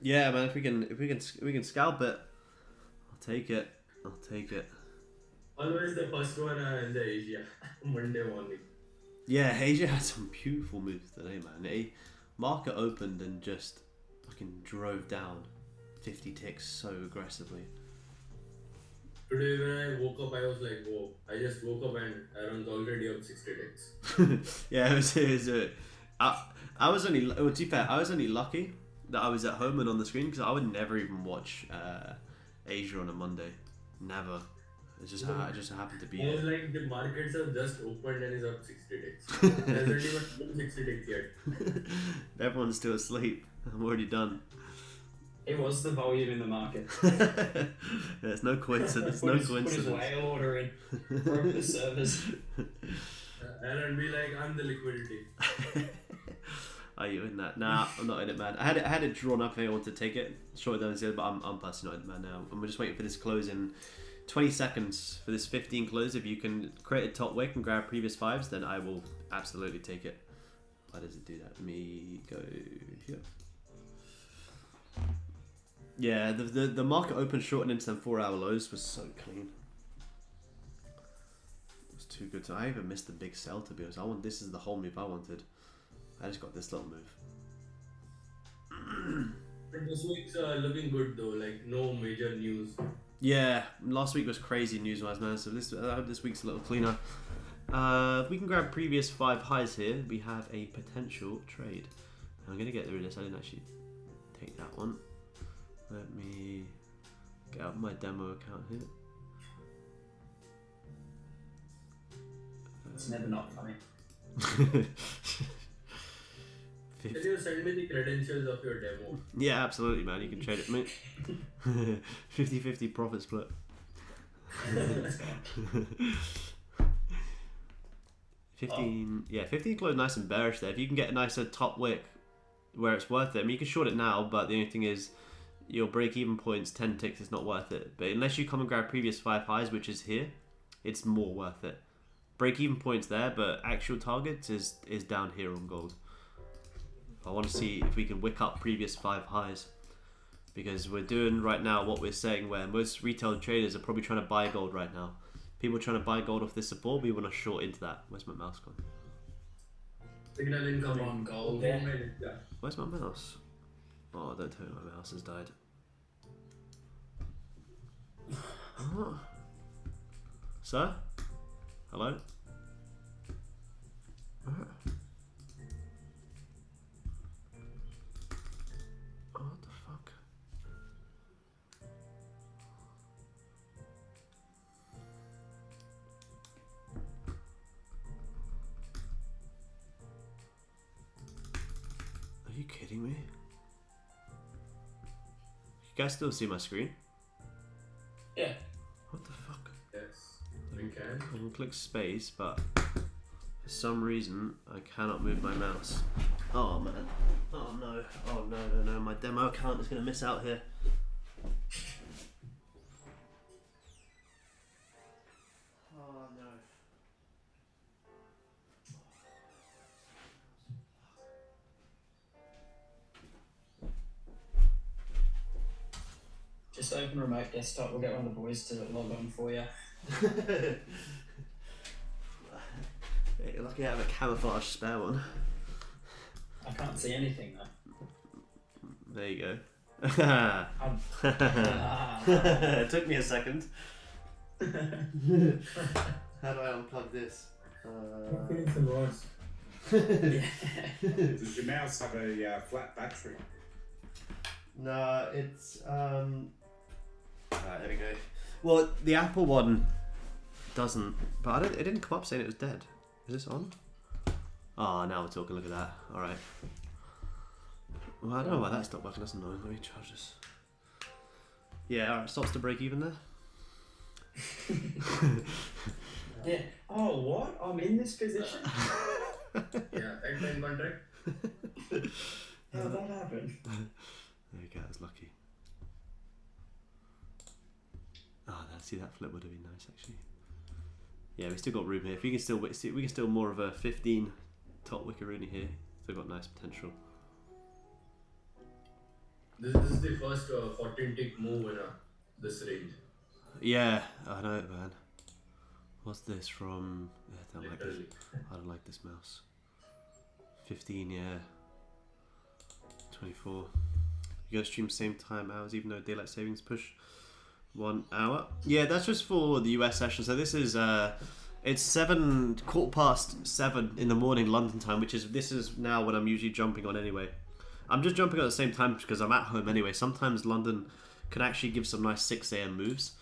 Yeah, man. If we can scalp it, I'll take it. Always the first one in the Asia. Monday morning. Yeah, Asia had some beautiful moves today, man. Market opened and just fucking drove down 50 ticks so aggressively. Today when I woke up, I was like, whoa. I just woke up and Aaron's already up 60 ticks. Yeah, it was I was only, well, to be fair, I was only lucky that I was at home and on the screen because I would never even watch Asia on a Monday. Never. It just happened to be I was like, the markets have just opened and is up 60 ticks. Hasn't even done 60 ticks yet. Everyone's still asleep. I'm already done. It was the volume in the market. There's no coincidence. Put his whale order in. Broke the servers. Aaron be like, I'm the liquidity. Are you in that? Nah, I'm not in it, man. I had it drawn up if I wanted to take it, short it down instead, but I'm personally not in it, man. Now I'm just waiting for this close in 20 seconds for this 15 close. If you can create a top wick and grab previous fives, then I will absolutely take it. Why does it do that? Let me go here. Yeah, the market open short and into them 4-hour lows was so clean. It was too good. So I even missed the big sell, to be honest. This is the whole move I wanted. I just got this little move. But this week's looking good though, like no major news. Yeah, last week was crazy news-wise, man. So I hope this week's a little cleaner. If we can grab previous 5 highs here, we have a potential trade. I'm gonna get rid of this. I didn't actually take that one. Let me get out my demo account here. It's never not funny. Can you send me the credentials of your demo? Yeah, absolutely, man. You can trade it for me. 50-50 profit split. 15, yeah, 15 closed nice and bearish there. If you can get a nicer top wick where it's worth it, I mean, you can short it now, but the only thing is your break-even points, 10 ticks, is not worth it. But unless you come and grab previous 5 highs, which is here, it's more worth it. Break-even points there, but actual targets is down here on gold. I want to see if we can wick up previous 5 highs, because we're doing right now what we're saying where most retail traders are probably trying to buy gold right now. People are trying to buy gold off this support, we want to short into that. Where's my mouse gone? Signal incoming. On gold, 10 minutes, yeah. Where's my mouse? Oh, don't tell me my mouse has died. Oh. Sir? Hello? What the fuck? Are you kidding me? You guys still see my screen? Yeah. What the fuck? Yes, we can. I can click space, but for some reason I cannot move my mouse. Oh man. Oh no. Oh no, my demo account is going to miss out here. Oh no. Just open remote desktop, we'll get one of the boys to log on for you. You're lucky I have a camouflage spare one. I can't see anything though. There you go. It took me a second. How do I unplug this? I'm feeling some rice. Does your mouse have a flat battery? No, it's Alright, there we go. Well, the Apple one doesn't, but it didn't come up saying it was dead. Is this on? Oh, now we're talking. Look at that. All right. Well, I don't know why that stopped working. That's annoying. Let me charge this. Yeah, all right. Stops to break even there. Yeah. Oh, what? I'm in this position? Yeah, end contract. How did that happen? There you go. I was lucky. Oh, see that flip would have been nice actually. Yeah, we still got room here. If we can still more of a 15 top wickeroony here. Still got nice potential. This is the first 14 tick move in this range. Yeah, I know it, man. What's this from? I don't like this. Literally. I don't like this mouse. 15, yeah. 24. You gotta stream same time hours, even though daylight savings push 1 hour. Yeah, that's just for the US session. So this is it's 7:15 in the morning London time, this is now when I'm usually jumping on anyway. I'm just jumping at the same time because I'm at home anyway. Sometimes London can actually give some nice 6 AM moves.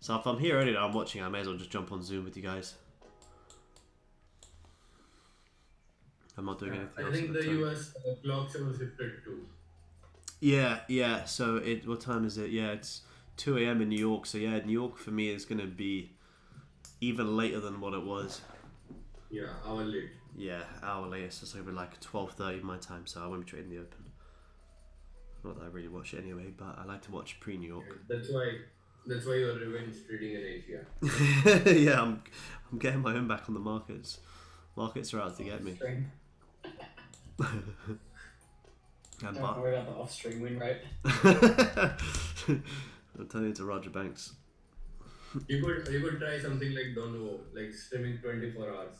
So if I'm here early and I'm watching, I may as well just jump on Zoom with you guys. I'm not doing anything else. I think at the time. US clocks have shifted too. Yeah. So what time is it? Yeah, it's 2 AM in New York. So yeah, New York for me is gonna be even later than what it was. Yeah, hour late. Yeah, hour later. So it's gonna be like 12:30 my time. So I won't be trading the Open. Not that I really watch it anyway, but I like to watch pre-New York. That's why you're revenge trading in Asia. Yeah, I'm getting my own back on the markets. Markets are out to get me. Don't worry about the off-stream win rate. I'm telling you to Roger Banks. You could try something like Dono, like streaming 24 hours.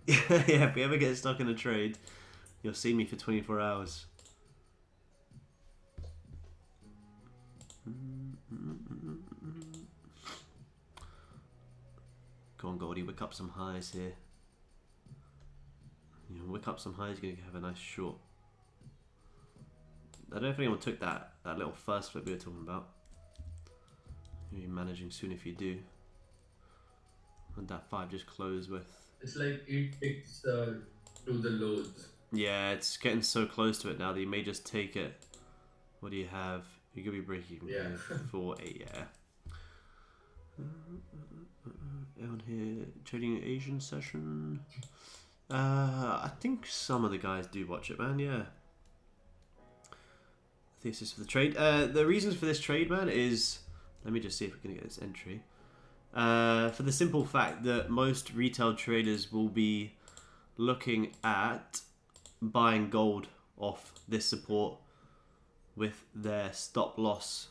Yeah, if we ever get stuck in a trade, you'll see me for 24 hours. Go on, Goldie, wick up some highs here. You know, wick up some highs, you're going to have a nice short. I don't know if anyone took that little first flip we were talking about. You'll be managing soon if you do. And that 5 just closed with. It's like it ticks to the lows. Yeah, it's getting so close to it now that you may just take it. What do you have? You're going to be breaking Yeah. 4-8, yeah. Down here, trading Asian session. I think some of the guys do watch it, man, yeah. Thesis for the trade. The reasons for this trade, man, is... Let me just see if we can get this entry. For the simple fact that most retail traders will be looking at buying gold off this support with their stop loss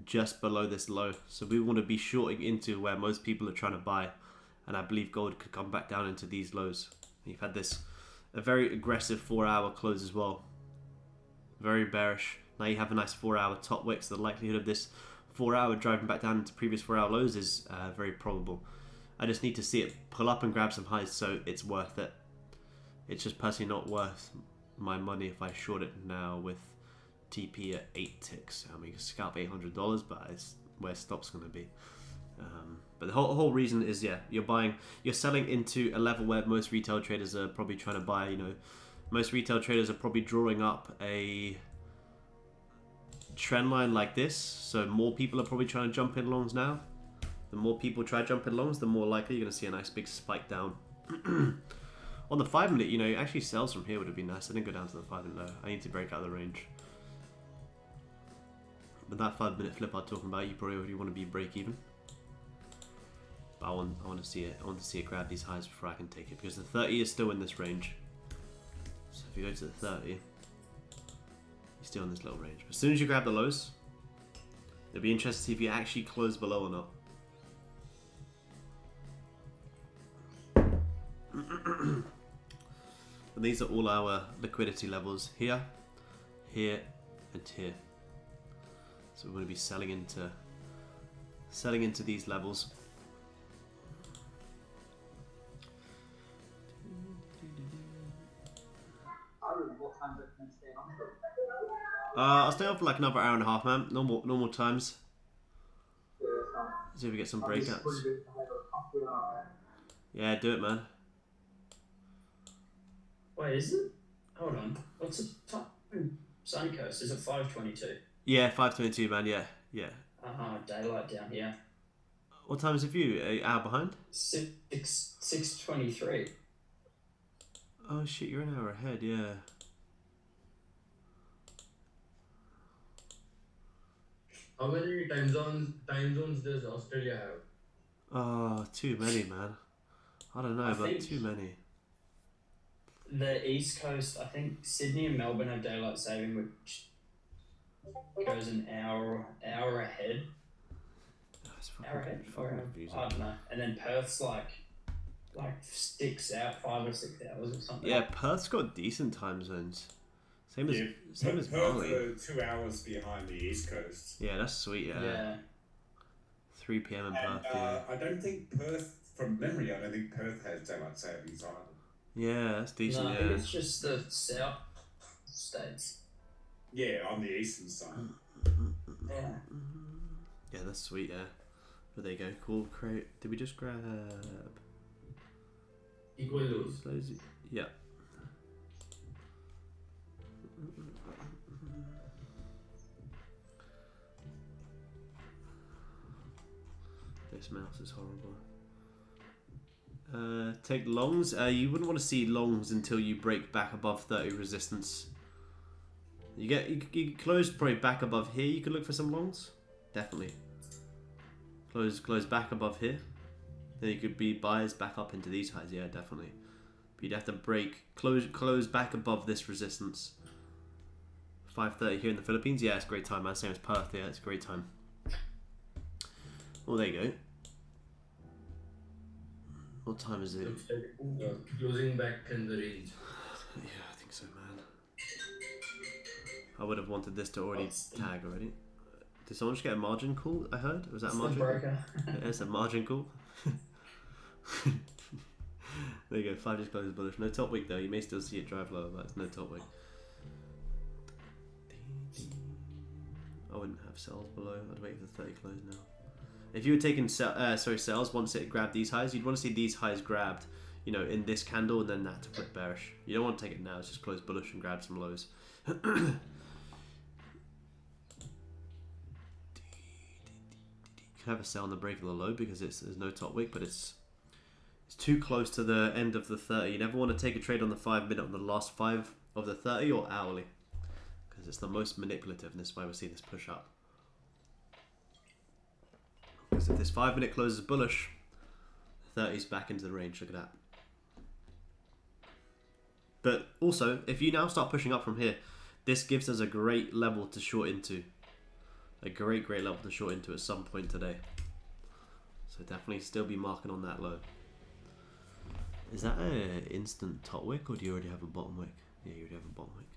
just below this low. So we want to be shorting into where most people are trying to buy, and I believe gold could come back down into these lows. You've had a very aggressive 4-hour close as well. Very bearish. Now you have a nice 4-hour top wick, so the likelihood of this 4-hour driving back down into previous 4-hour lows is very probable. I just need to see it pull up and grab some highs so it's worth it. It's just personally not worth my money if I short it now with TP at 8 ticks. I mean, you can scalp $800, but it's where stop's going to be. But the whole reason is, yeah, you're selling into a level where most retail traders are probably trying to buy. You know, most retail traders are probably drawing up a trend line like this, so more people are probably trying to jump in longs now. The more people try to jump in longs, the more likely you're going to see a nice big spike down. On On the 5 minute, you know, actually sells from here would have been nice. I didn't go down to the 5 minute low. I need to break out of the range. But that 5 minute flip I'm talking about, you probably already want to be break even. But I want to see it. I want to see it grab these highs before I can take it, because the 30 is still in this range. So if you go to the 30, you're still in this little range. But as soon as you grab the lows, it'll be interesting to see if you actually close below or not. And these are all our liquidity levels here, here, and here. So we're going to be selling into these levels. What time do you stay on for? I'll stay on for like another hour and a half, man. Normal times. See if we get some breakouts. Yeah, do it, man. Wait, is it? Hold on. What's the time? Suncoast, is it 5:22? Yeah, 5:22, man. Yeah. Daylight down here. What time is it for you? An hour behind? 6:23. Oh shit, you're an hour ahead. Yeah. How many time zones does Australia have? Oh, too many, man. I don't know, but too many. The East Coast, I think Sydney and Melbourne have daylight saving, which goes an hour ahead. That's fucking, Hour ahead? fucking confusing. I don't know. And then Perth's like 5 or 6 hours or something. Yeah, Perth's got decent time zones. Same as Perth Bali. are 2 hours behind the East Coast. Yeah, that's sweet. Yeah. 3 p.m. in Perth. Yeah. I don't think Perth, from memory, I don't think Perth has daylight savings either. Yeah, that's decent. No, I yeah. think it's just the south states. Yeah, on the eastern side. Yeah. Yeah, that's sweet. Yeah. But there you go. Cool. Did we just grab? Equal lows. Yeah. This mouse is horrible. Take longs. You wouldn't want to see longs until you break back above 30 resistance. You close probably back above here. You could look for some longs. Definitely. Close back above here. Then you could be buyers back up into these highs. Yeah, definitely. But you'd have to close back above this resistance. 5:30 here in the Philippines. Yeah, it's a great time, man. Same as Perth. Yeah, it's a great time. Well, there you go. What time is it? Closing back in the range. Yeah, I think so, man. I would have wanted this to already tag already. Did someone just get a margin call? I heard. Was that a margin? Broker. Yeah, it's a margin call. There you go. 5 just closes bullish. No top wick though. You may still see it drive lower, but it's no top wick. I wouldn't have sells below. I'd wait for the 30 close now. If you were taking sells once it grabbed these highs, you'd want to see these highs grabbed, you know, in this candle and then that to flip bearish. You don't want to take it now. It's just close bullish and grab some lows. You can have a sell on the break of the low because there's no top wick, but it's too close to the end of the 30. You never want to take a trade on the 5 minute on the last 5 of the 30 or hourly, because it's the most manipulative, and this is why we're seeing this push up. Because if this 5 minute closes bullish, 30's back into the range. Look at that. But also, if you now start pushing up from here, this gives us a great level to short into. A great level to short into at some point today. So definitely still be marking on that low. Is that an instant top wick, or do you already have a bottom wick? Yeah, you already have a bottom wick.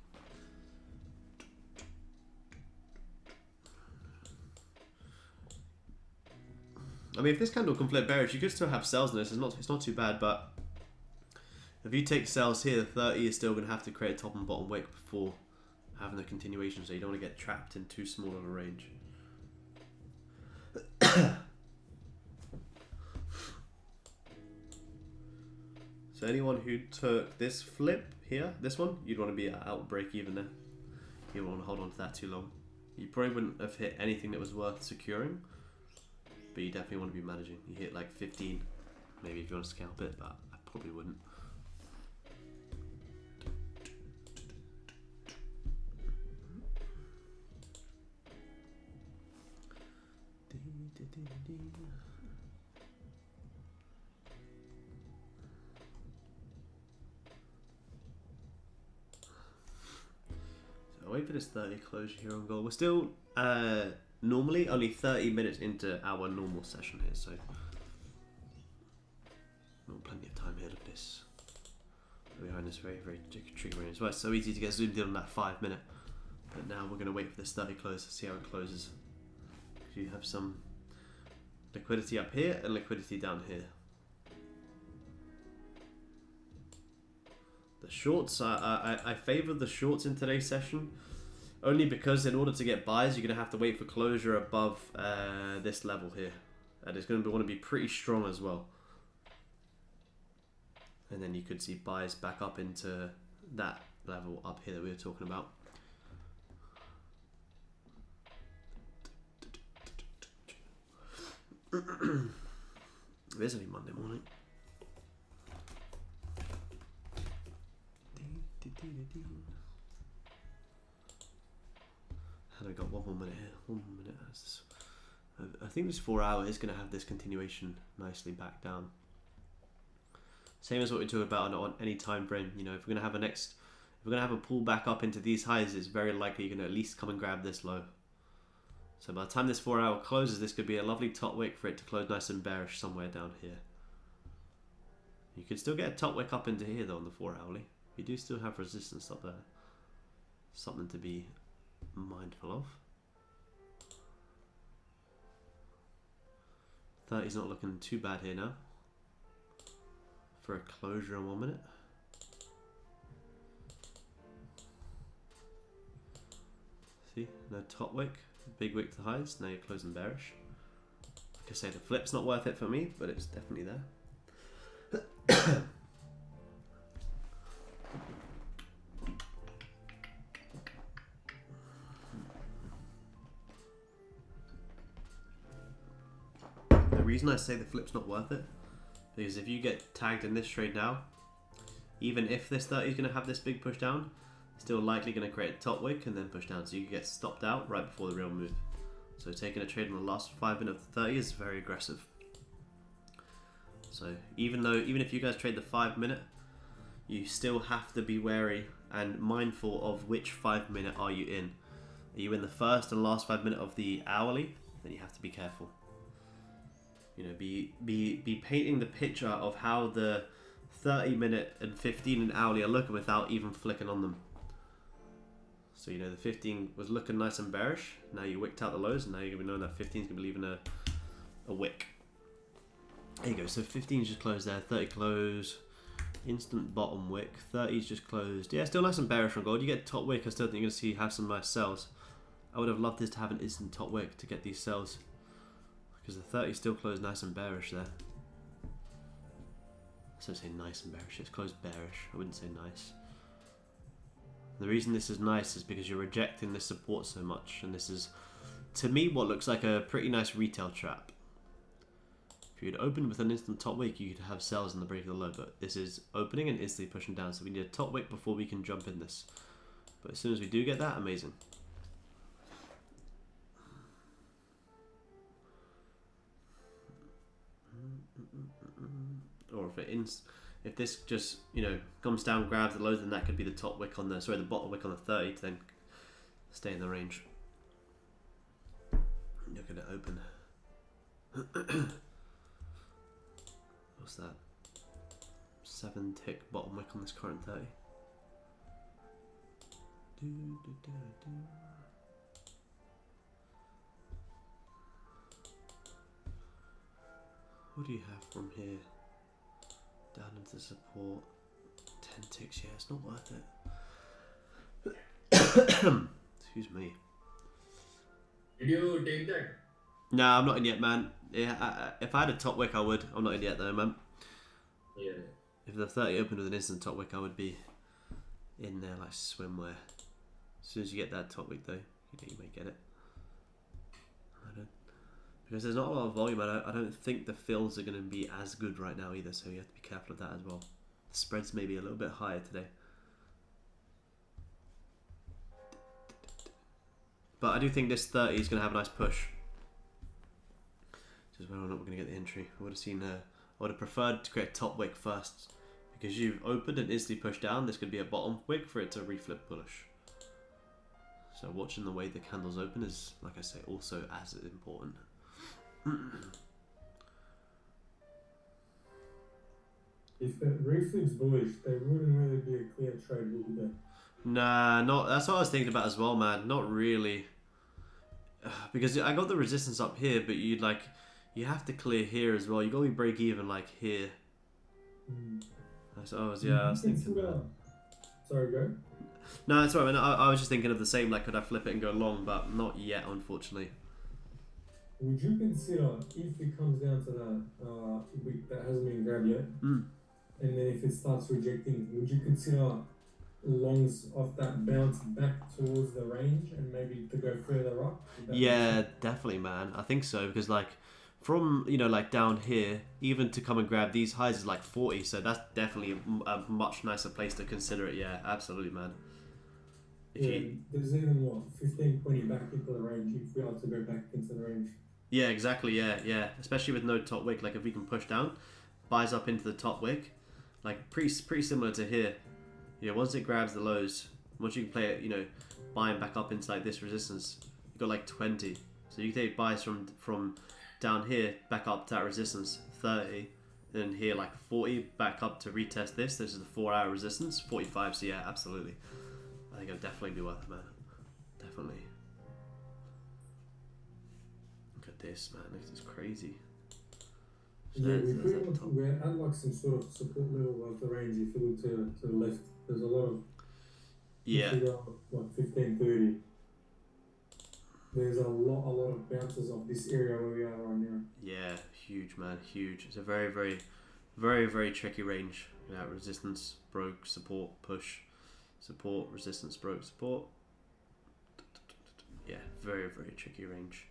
I mean, if this candle can flip bearish, you could still have sells in this. It's not too bad, but if you take sells here, the 30 is still going to have to create a top and bottom wick before having the continuation, so you don't want to get trapped in too small of a range. So anyone who took this flip here, this one, you'd want to be out break even there. You don't want to hold on to that too long. You probably wouldn't have hit anything that was worth securing, but you definitely want to be managing. You hit like 15, maybe if you want to scalp it, but I probably wouldn't. So wait for this 30 closure here on gold. We're still normally only 30 minutes into our normal session here, so we've plenty of time here. Look at this. We are in this very, very tricky range. Well, it's so easy to get zoomed in on that 5 minute. But now we're going to wait for this 30 close to see how it closes. You have some liquidity up here and liquidity down here. The shorts, I favour the shorts in today's session. Only because in order to get buys, you're going to have to wait for closure above this level here. And it's going to want to be pretty strong as well. And then you could see buys back up into that level up here that we were talking about. It is only Monday morning. And I got one more minute here. 1 more minute. I think this 4 hour is going to have this continuation nicely back down. Same as what we talked about on any time frame. You know, if we're going to have if we're going to have a pull back up into these highs, it's very likely you're going to at least come and grab this low. So by the time this 4 hour closes, this could be a lovely top wick for it to close nice and bearish somewhere down here. You could still get a top wick up into here though on the 4 hourly. You do still have resistance up there. Something to be mindful of. 30's not looking too bad here now. For a closure in 1 minute. See, no top wick, big wick to highs, now you're closing bearish. Like I say, the flip's not worth it for me, but it's definitely there. The reason I say the flip's not worth it, because if you get tagged in this trade now, even if this 30 is going to have this big push down, it's still likely going to create a top wick and then push down, so you can get stopped out right before the real move. So taking a trade on the last 5 minutes of the 30 is very aggressive. So even if you guys trade the 5 minute, you still have to be wary and mindful of which 5 minute are you in. Are you in the first and last 5 minute of the hourly? Then you have to be careful. You know, be painting the picture of how the 30 minute and 15 and hourly are looking without even flicking on them. So you know the 15 was looking nice and bearish. Now you wicked out the lows, and now you're gonna be knowing that 15 is gonna be leaving a wick. There you go. So 15's just closed there. 30 close. Instant bottom wick. 30's just closed. Yeah, still nice and bearish on gold. You get top wick. I still think you're gonna have some nice sells. I would have loved this to have an instant top wick to get these sells. Because the 30 still closed nice and bearish there. So say nice and bearish. It's closed bearish. I wouldn't say nice. The reason this is nice is because you're rejecting this support so much. And this is, to me, what looks like a pretty nice retail trap. If you'd opened with an instant top wick, you could have sells in the break of the low. But this is opening and instantly pushing down. So we need a top wick before we can jump in this. But as soon as we do get that, amazing. Or if this just, you know, comes down, grabs the lows, then that could be the top wick on the, sorry, the bottom wick on the 30 to then stay in the range. You're going to open. What's that? 7 tick bottom wick on this current 30. What do you have from here? Down into support. 10 ticks, yeah, it's not worth it. Excuse me. Did you take that? Nah, I'm not in yet, man. Yeah, if I had a top wick, I would. I'm not in yet, though, man. Yeah. If the 30 opened with an instant top wick, I would be in there like swimwear. As soon as you get that top wick, though, you may get it. Because there's not a lot of volume, I don't think the fills are going to be as good right now either, so you have to be careful of that as well. The spreads may be a little bit higher today. But I do think this 30 is going to have a nice push. which is whether or not we're going to get the entry. I would have seen I would have preferred to create a top wick first, because you've opened and instantly pushed down. This could be a bottom wick for it to reflip bullish. So watching the way the candles open is, like I say, also as important. If it reflips bullish, they wouldn't really be a clear trade, would they? Nah, not. That's what I was thinking about as well, man. Not really, because I got the resistance up here, but you have to clear here as well. You got to be break even like here. I was thinking. Sorry, go. No, that's right. Man. I was just thinking of the same. Like, could I flip it and go long? But not yet, unfortunately. Would you consider, if it comes down to that wick that hasn't been grabbed yet, and then if it starts rejecting, would you consider longs off that bounce back towards the range and maybe to go further up? Yeah, definitely, man. I think so, because like from like down here, even to come and grab these highs is like 40, so that's definitely a much nicer place to consider it. Yeah, absolutely, man. There's even 15, 20 back into the range if we are to go back into the range. Yeah, exactly. Yeah. Especially with no top wick, like if we can push down, buys up into the top wick, like pretty similar to here. Yeah, once it grabs the lows, once you can play it, buying back up into like this resistance, you got like 20. So you can take buys from down here back up to that resistance 30, and here like 40 back up to retest this. This is the 4-hour resistance, 45. So yeah, absolutely. I think it'll definitely be worth it, man. Definitely. Look at this, man. This is crazy. So we're at like some sort of support level of the range. If you look to the left, there's a lot of like 15, 30. There's a lot of bounces off this area where we are right now. Yeah, huge, man, huge. It's a very, very, very, very tricky range. Yeah, resistance, broke, support, push, support, resistance, broke, support. Yeah, very, very tricky range.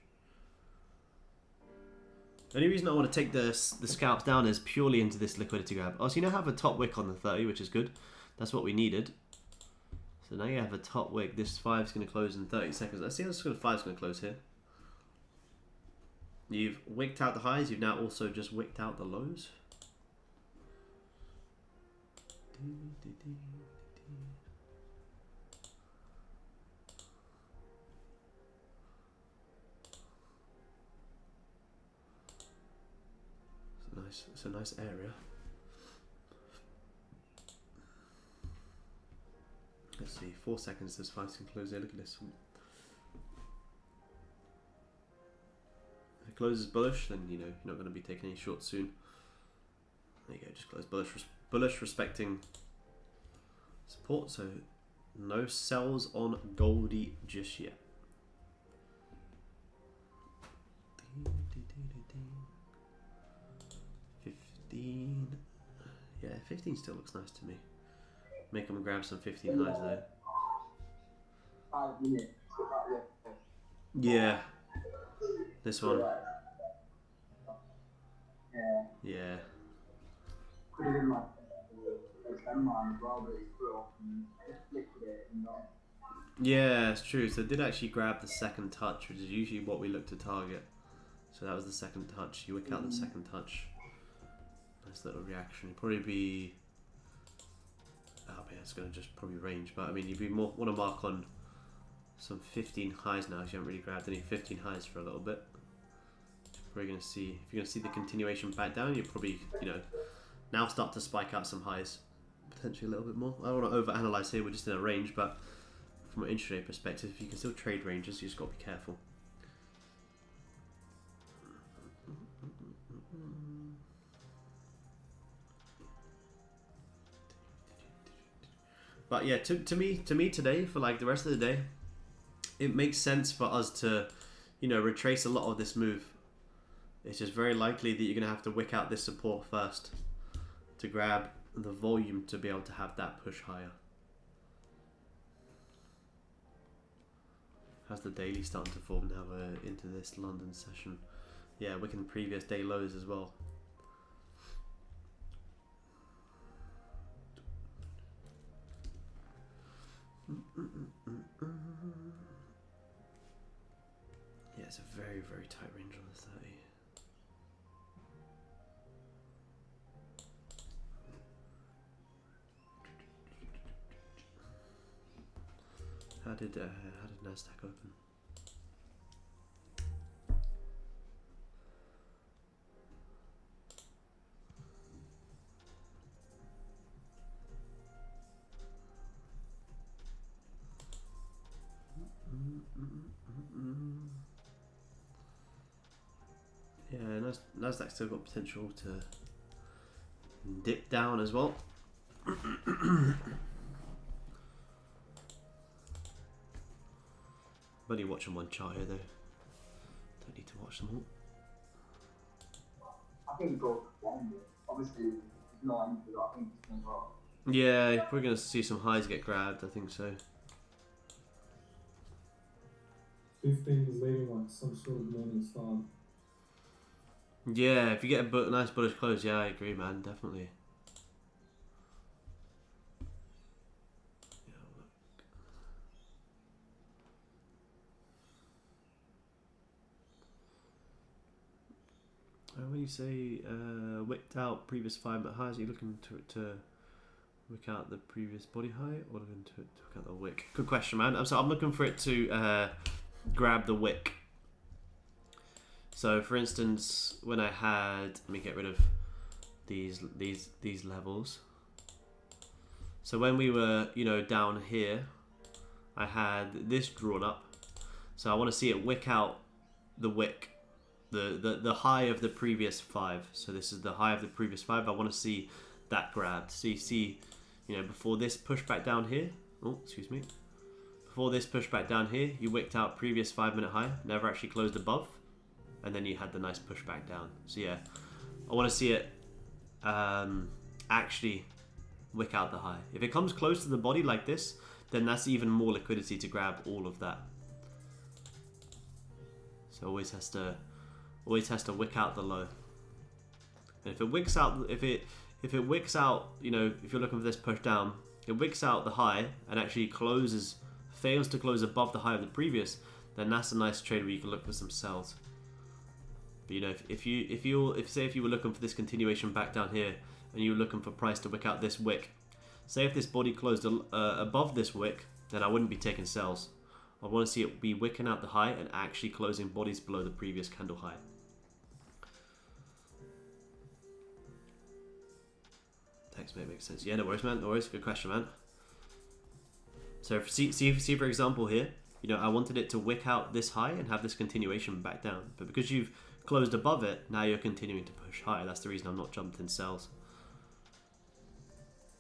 The only reason I want to take the scalps down is purely into this liquidity grab. Oh, so you now have a top wick on the 30, which is good. That's what we needed. So now you have a top wick. This 5 is going to close in 30 seconds. Let's see how this 5 is going to close here. You've wicked out the highs. You've now also just wicked out the lows. It's a nice area. Let's see, 4 seconds, this 5 can close there. Look at this. If it closes bullish, then you're not going to be taking any shorts soon. There you go, just close bullish respecting support, so no sells on Goldie just yet. Yeah, 15 still looks nice to me. Make them grab some 15 highs though. 5 minutes. Yeah. This one. Yeah. Yeah. Could have been like a mine as well, but it's still just liquidate and not. Yeah, it's true. So it did actually grab the second touch, which is usually what we look to target. So that was the second touch. You wick out the second touch. Nice little reaction. It'd probably be. Oh man, it's gonna just probably range. But I mean, you'd want to mark on some 15 highs now. If you haven't really grabbed any 15 highs for a little bit. Probably gonna see if you're gonna see the continuation back down. You're probably now start to spike out some highs, potentially a little bit more. I don't want to overanalyze here. We're just in a range, but from an intraday perspective, you can still trade ranges. You just got to be careful. But yeah, to me today, for like the rest of the day, it makes sense for us to, retrace a lot of this move. It's just very likely that you're going to have to wick out this support first to grab the volume to be able to have that push higher. How's the daily starting to form now into this London session? Yeah, wicking previous day lows as well. Yeah, it's a very, very tight range on the 30. did Nasdaq open? Yeah, Nasdaq's still got potential to dip down as well. I'm only watching one chart here though. Don't need to watch them all. I think gold obviously there's no end to it. I think it's going to go. Yeah, we're going to see some highs get grabbed, I think so. 15 is leaving like some sort of morning star. Yeah, if you get a nice bullish close, yeah, I agree, man, definitely. When you say wicked out previous 5-minute highs, are you looking to wick out the previous body high or looking to wick out the wick? Good question, man. I'm looking for it to grab the wick. So, for instance, when I had, let me get rid of these levels. So when we were, down here, I had this drawn up. So I want to see it wick out the wick. The high of the previous 5. So this is the high of the previous 5. I want to see that grabbed. So you see, before this pushback down here. Oh, excuse me. Before this pushback down here, you wicked out previous 5-minute high. Never actually closed above, and then you had the nice pushback down. So yeah, I want to see it actually wick out the high. If it comes close to the body like this, then that's even more liquidity to grab all of that. So always has to wick out the low. And if it wicks out, if it wicks out, if you're looking for this push down, it wicks out the high and actually fails to close above the high of the previous, then that's a nice trade where you can look for some sells. But if you were looking for this continuation back down here and you were looking for price to wick out this wick, say if this body closed above this wick, then I wouldn't be taking sells. I want to see it be wicking out the high and actually closing bodies below the previous candle high. Thanks, mate. Makes sense. Yeah, no worries, man. No worries. Good question, man. So see for example here, I wanted it to wick out this high and have this continuation back down, but because you've closed above it, now you're continuing to push higher. That's the reason I'm not jumped in sells.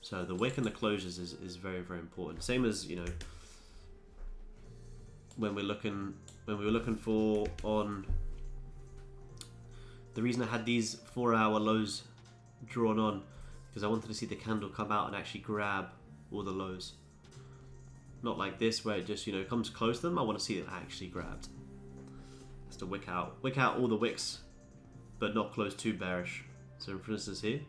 So the wick and the closures is very, very important. Same as when we were looking for on the reason I had these 4-hour lows drawn on, because I wanted to see the candle come out and actually grab all the lows. Not like this where it just comes close to them. I want to see it actually grabbed. That's to wick out all the wicks, but not close too bearish. So for instance here,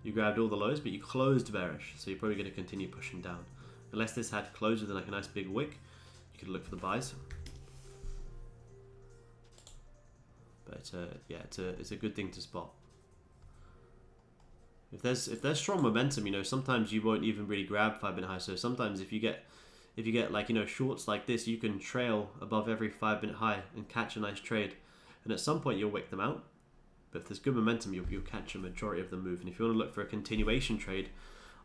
you grabbed all the lows, but you closed bearish, so you're probably going to continue pushing down. Unless this had closed with like a nice big wick, you could look for the buys. But yeah, it's a good thing to spot. If there's strong momentum, sometimes you won't even really grab 5-minute high. So sometimes if you get like shorts like this, you can trail above every 5-minute high and catch a nice trade, and at some point you'll wick them out. But if there's good momentum, you'll catch a majority of the move. And if you want to look for a continuation trade,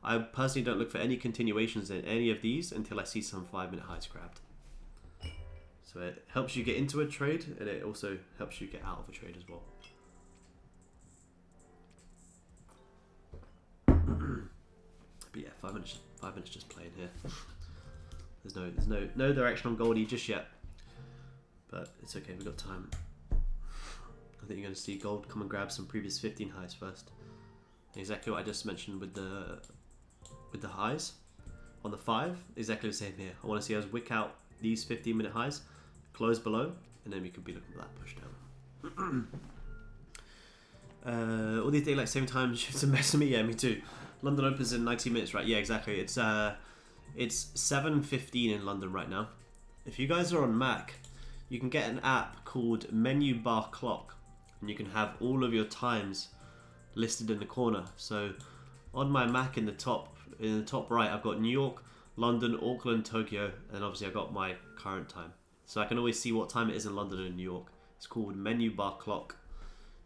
I personally don't look for any continuations in any of these until I see some 5-minute highs grabbed. So it helps you get into a trade, and it also helps you get out of a trade as well. But yeah, 5 minutes just playing here. There's no direction on Goldie just yet, but it's okay. We've got time. I think you're going to see gold come and grab some previous 15 highs first. Exactly what I just mentioned with the highs on the 5. Exactly the same here. I want to see us wick out these 15-minute highs, close below, and then we could be looking for that push down. All these daylight saving time shifts are messing me. Yeah, me too. London opens in 90 minutes, right? Yeah, exactly. It's 7:15 in London right now. If you guys are on Mac, you can get an app called Menu Bar Clock, and you can have all of your times listed in the corner. So on my Mac in the top right, I've got New York, London, Auckland, Tokyo, and obviously I got my current time. So I can always see what time it is in London and New York. It's called Menu Bar Clock.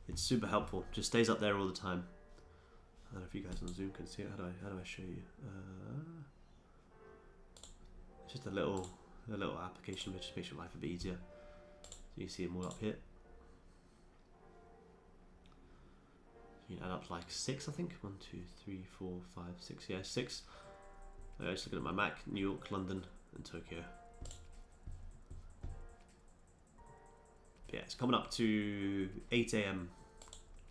It's super helpful. Just stays up there all the time. I don't know if you guys on Zoom can see it. How do I show you? It's just a little application which just makes your life a bit easier. So you see them all up here. You can add up to like 6, I think. 1, 2, 3, 4, 5, 6. Yeah, 6. I'm just looking at my Mac. New York, London, and Tokyo. Yeah, it's coming up to 8 AM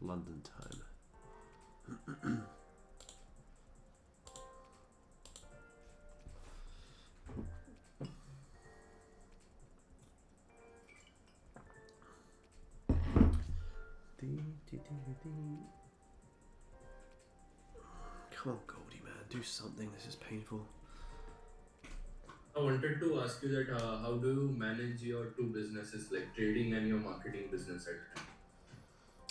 London time. Come on, Goldie, man, do something. This is painful. I wanted to ask you that how do you manage your two businesses, like trading and your marketing business at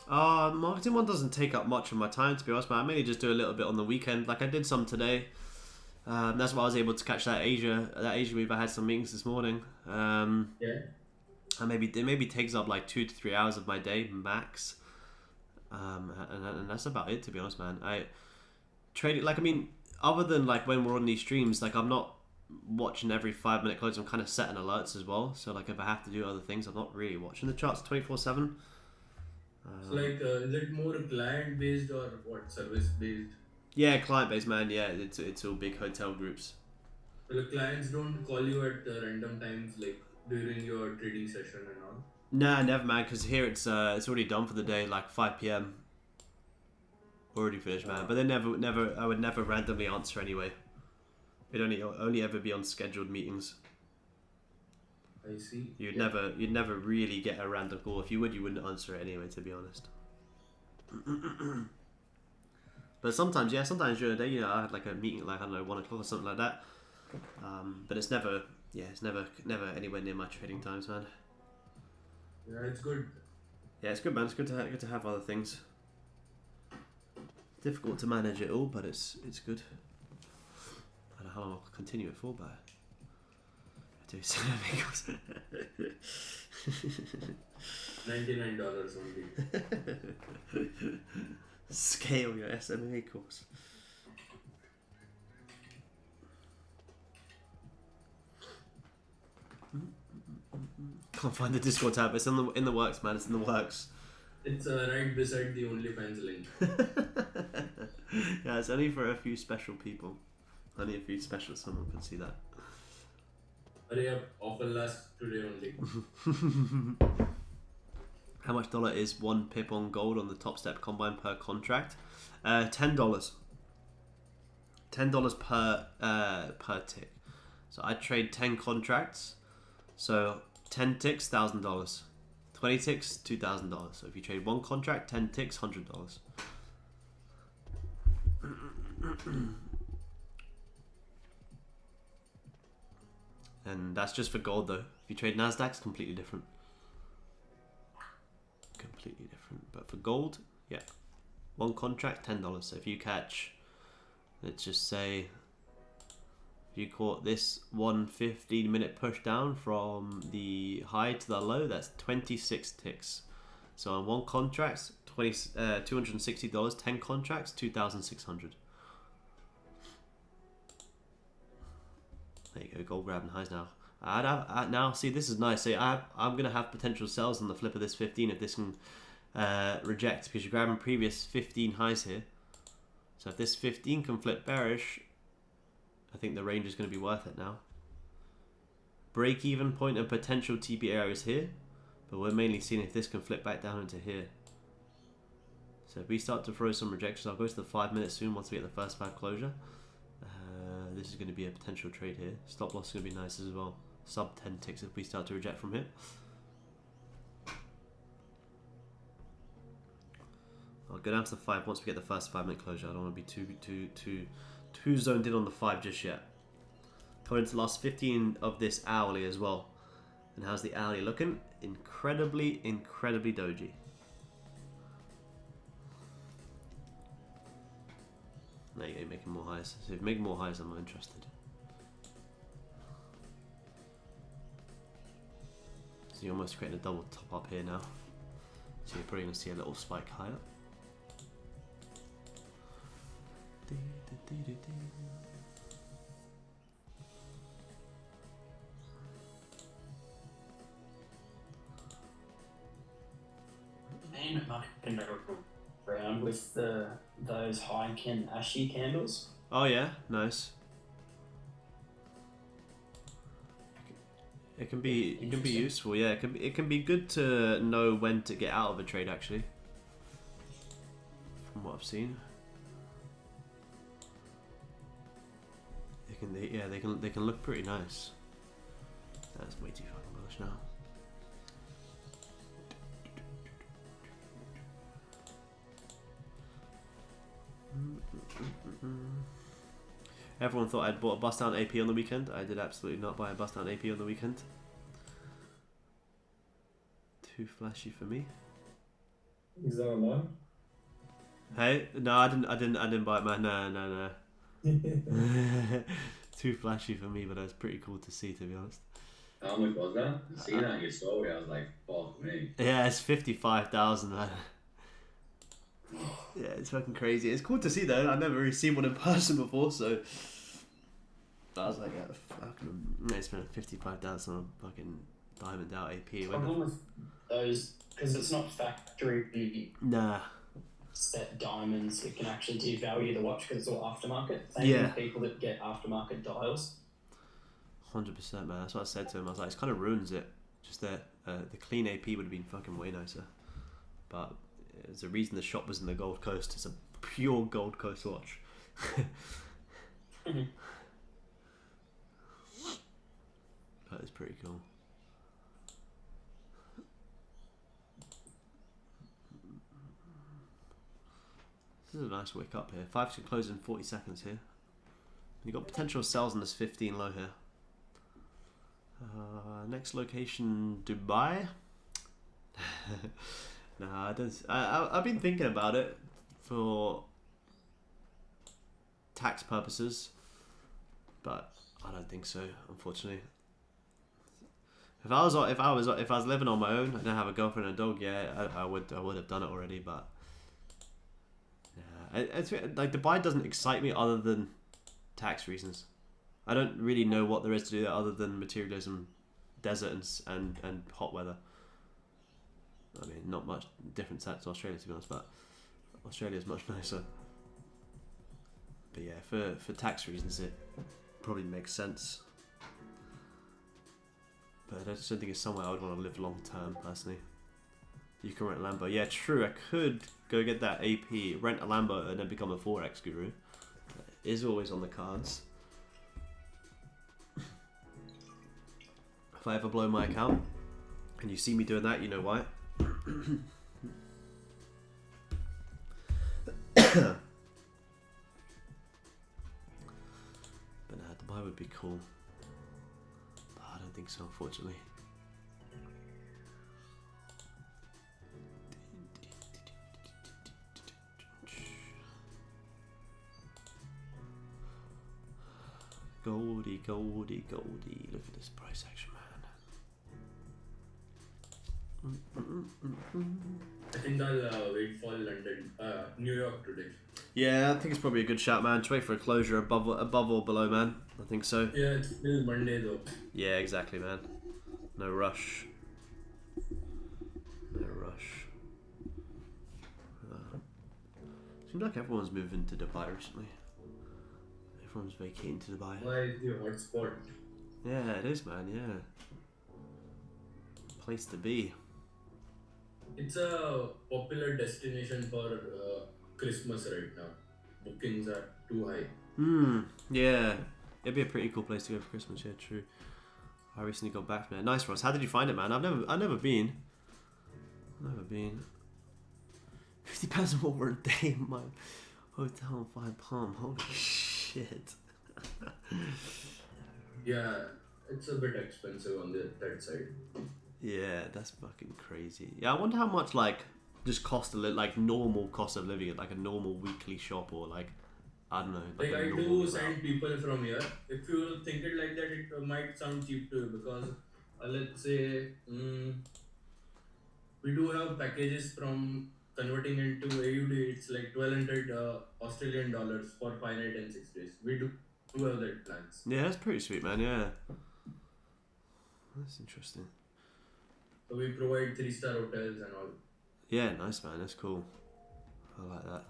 time? Marketing one doesn't take up much of my time, to be honest, but I mainly just do a little bit on the weekend. Like I did some today. That's why I was able to catch that Asia move. I had some meetings this morning. Yeah. And it maybe takes up like 2 to 3 hours of my day max. And that's about it, to be honest, man. I trade it, like, I mean, other than like when we're on these streams, like I'm not watching every 5-minute close. I'm kind of setting alerts as well. So like if I have to do other things, I'm not really watching the charts 24/7. So like, is it more client based or what, service based? Yeah, client based, man. Yeah, it's all big hotel groups. So the clients don't call you at random times, like during your trading session and all. Nah, never, man. Because here it's already done for the day, like 5 PM. Already finished, man. But they never. I would never randomly answer anyway. It'd only ever be on scheduled meetings. I see. You'd never really get a random call. If you would, you wouldn't answer it anyway, to be honest. But sometimes during the day, I had like a meeting at like, I don't know, 1 o'clock or something like that. But it's never anywhere near my trading times, man. Yeah, it's good. Yeah, it's good, man. It's good to have other things. Difficult to manage it all, but it's good. I don't know how long I'll continue it for, but I do $99 only. Scale your SMA course. Can't find the Discord tab. It's in the works, man. It's in the works. It's right beside the OnlyFans link. Yeah, it's only for a few special people. Only a few special. Someone can see that. Hurry up, offer lasts today only. How much dollar is 1 pip on gold on the top step combine per contract? $10. $10 per tick. So I trade 10 contracts. So 10 ticks, $1,000. 20 ticks, $2,000. So if you trade 1 contract, 10 ticks, $100. And that's just for gold, though. If you trade Nasdaq, it's completely different. Completely different. But for gold, yeah, 1 contract, $10. So if you catch, let's just say, if you caught this 1 15-minute push down from the high to the low, that's 26 ticks. So on 1 contract, $260. 10 contracts, $2,600. There you go, gold grabbing highs now. Now, see, this is nice. See, I'm gonna have potential sells on the flip of this 15 if this can reject, because you're grabbing previous 15 highs here. So if this 15 can flip bearish, I think the range is going to be worth it now. Break even point and potential TP areas here, but we're mainly seeing if this can flip back down into here. So if we start to throw some rejections, I'll go to the 5 minutes soon once we get the first 5 closure. This is going to be a potential trade here. Stop loss is going to be nice as well. Sub 10 ticks if we start to reject from here. I'll go down to the 5 once we get the first 5-minute closure. I don't want to be too zoned in on the 5 just yet. Coming into the last 15 of this hourly as well. And how's the hourly looking? Incredibly doji. There you go, making more highs. So if you make more highs, I'm not interested. So you're almost creating a double top up here now. So you're probably going to see a little spike higher. And marketing around with those high-ken ashy candles. Oh yeah, nice. It can be useful, yeah. It can be good to know when to get out of a trade actually. From what I've seen. They can look pretty nice. That's way too fucking bullish now. Everyone thought I'd bought a bust down AP on the weekend. I did absolutely not buy a bust down AP on the weekend. Too flashy for me. Is that a lie? Hey, no, I didn't buy it, man. No. Too flashy for me, but it was pretty cool to see, to be honest. How much was that? Seeing that in your story, I was like, fuck me. Yeah, it's 55,000, man. Yeah, it's fucking crazy. It's cool to see though. I've never really seen one in person before, so I was like, yeah, fucking, I spent 55,000 on a fucking diamond out AP. Problem with those, because it's not factory Nah. set diamonds, it can actually devalue the watch because it's all aftermarket. Same Yeah. with people that get aftermarket dials. 100%, man. That's what I said to him. I was like, it kind of ruins it. Just that the clean AP would have been fucking way nicer. But there's a reason the shop was in the Gold Coast. It's a pure Gold Coast watch. That is pretty cool. This is a nice wick up here. 5 should close in 40 seconds here. You got potential sells in this 15 low here. Next location, Dubai. Nah, I've been thinking about it for tax purposes, but I don't think so, unfortunately. If I was living on my own, I didn't have a girlfriend and a dog, yeah, I would have done it already, but yeah, it's like Dubai doesn't excite me other than tax reasons. I don't really know what there is to do there other than materialism, desert and hot weather. I mean, not much different to Australia, to be honest, but Australia is much nicer. But yeah, for tax reasons, it probably makes sense. But I just don't think it's somewhere I would want to live long term, personally. You can rent a Lambo. Yeah, true, I could go get that AP, rent a Lambo, and then become a Forex guru. That is always on the cards. If I ever blow my account, and you see me doing that, you know why. But nah, Dubai would be cool. But I don't think so, unfortunately. Goldie, goldie, goldie. Look at this price action, man. I think I'll wait for London, New York today. Yeah, I think it's probably a good shout, man. Just wait for a closure above or below, man. I think so. Yeah, it's still Monday though. Yeah, exactly, man. No rush. No rush. Seems like everyone's moving to Dubai recently. Everyone's vacating to Dubai. Why is the hotspot? Yeah, it is, man. Yeah. Place to be. It's a popular destination for Christmas right now. Bookings are too high. Yeah. It'd be a pretty cool place to go for Christmas. Yeah, true. I recently got back from there. Nice, Ross. How did you find it, man? I've never been. Never been. £50 more a day in my hotel in 5 Palm. Holy shit. Yeah, it's a bit expensive on that side. Yeah, that's fucking crazy. Yeah, I wonder how much just normal cost of living at like a normal weekly shop or like I don't know. Like I do send people from here. If you think it like that, it might sound cheap to you because let's say we do have packages from converting into AUD. It's like 1,200 Australian dollars for 5 nights and 6 days. We do have that plans. Yeah, that's pretty sweet, man. Yeah, that's interesting. So we provide 3-star hotels and all. Yeah, nice, man. That's cool. I like that.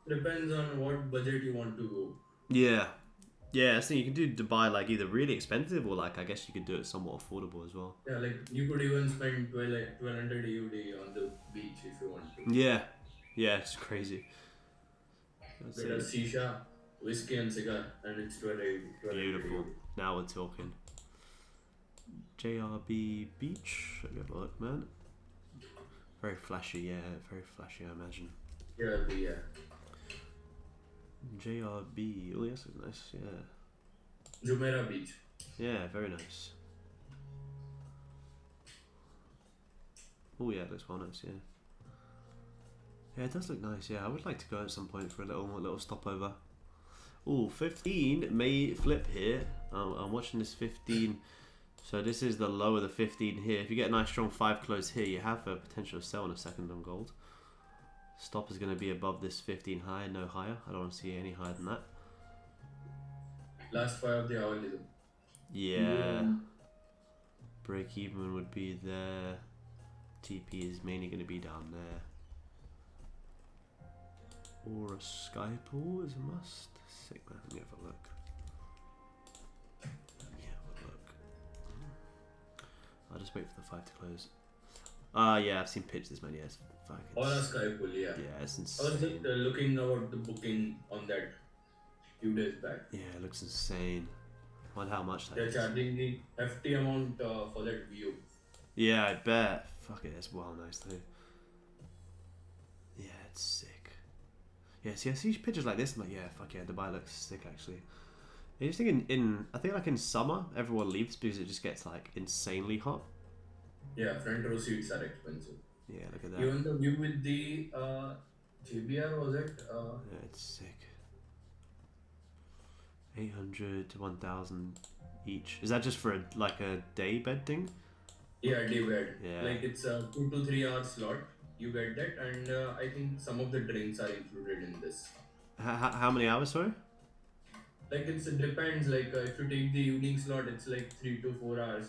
Depends on what budget you want to go. Yeah. Yeah, I think you can do Dubai like either really expensive or like I guess you could do it somewhat affordable as well. Yeah, like you could even spend 1,200 AUD on the beach if you want to. Yeah. Yeah, it's crazy. Get a shisha, whiskey and cigar, and it's 12 AUD. Beautiful. Now we're talking. JRB Beach. Let me have a look, man. Very flashy, yeah. Very flashy, I imagine. Yeah. JRB. Oh, yes, it's nice, yeah. Jumeirah Beach. Yeah, very nice. Oh, yeah, it looks well nice, yeah. Yeah, it does look nice, yeah. I would like to go at some point for a little stopover. Oh, 15 may flip here. I'm watching this 15. So this is the low of the 15 here. If you get a nice strong 5 close here, you have a potential sell on a second on gold. Stop is going to be above this 15 high, no higher. I don't want to see any higher than that. Last 5 of the hourly. Yeah. Break even would be there. TP is mainly going to be down there. Or a sky pool is a must. Sick, man. Let me have a look. I'll just wait for the 5 to close. Yeah, I've seen pitches, man. Yeah, it's fucking. Or a sky pool, yeah. Yeah, it's I was insane. just looking about the booking on that few days back. Yeah, it looks insane. Wonder how much that They're is. charging the hefty amount for that view. Yeah, I bet. Fuck it, it's well nice though. Yeah, it's sick. Yeah, see, I see pictures like this. I'm like, yeah, fuck yeah, Dubai looks sick actually. I just think I think like in summer everyone leaves because it just gets like insanely hot. Yeah, front row seats are expensive. Yeah, look at that. Even the view with the JBR, was it? Yeah, it's sick. 800 to 1,000 each. Is that just for a day bed thing? Yeah, day bed. Yeah. Like it's a 2 to 3 hour slot. You get that, and I think some of the drinks are included in this. How many hours, sorry? Like it depends. Like if you take the evening slot, it's like 3 to 4 hours.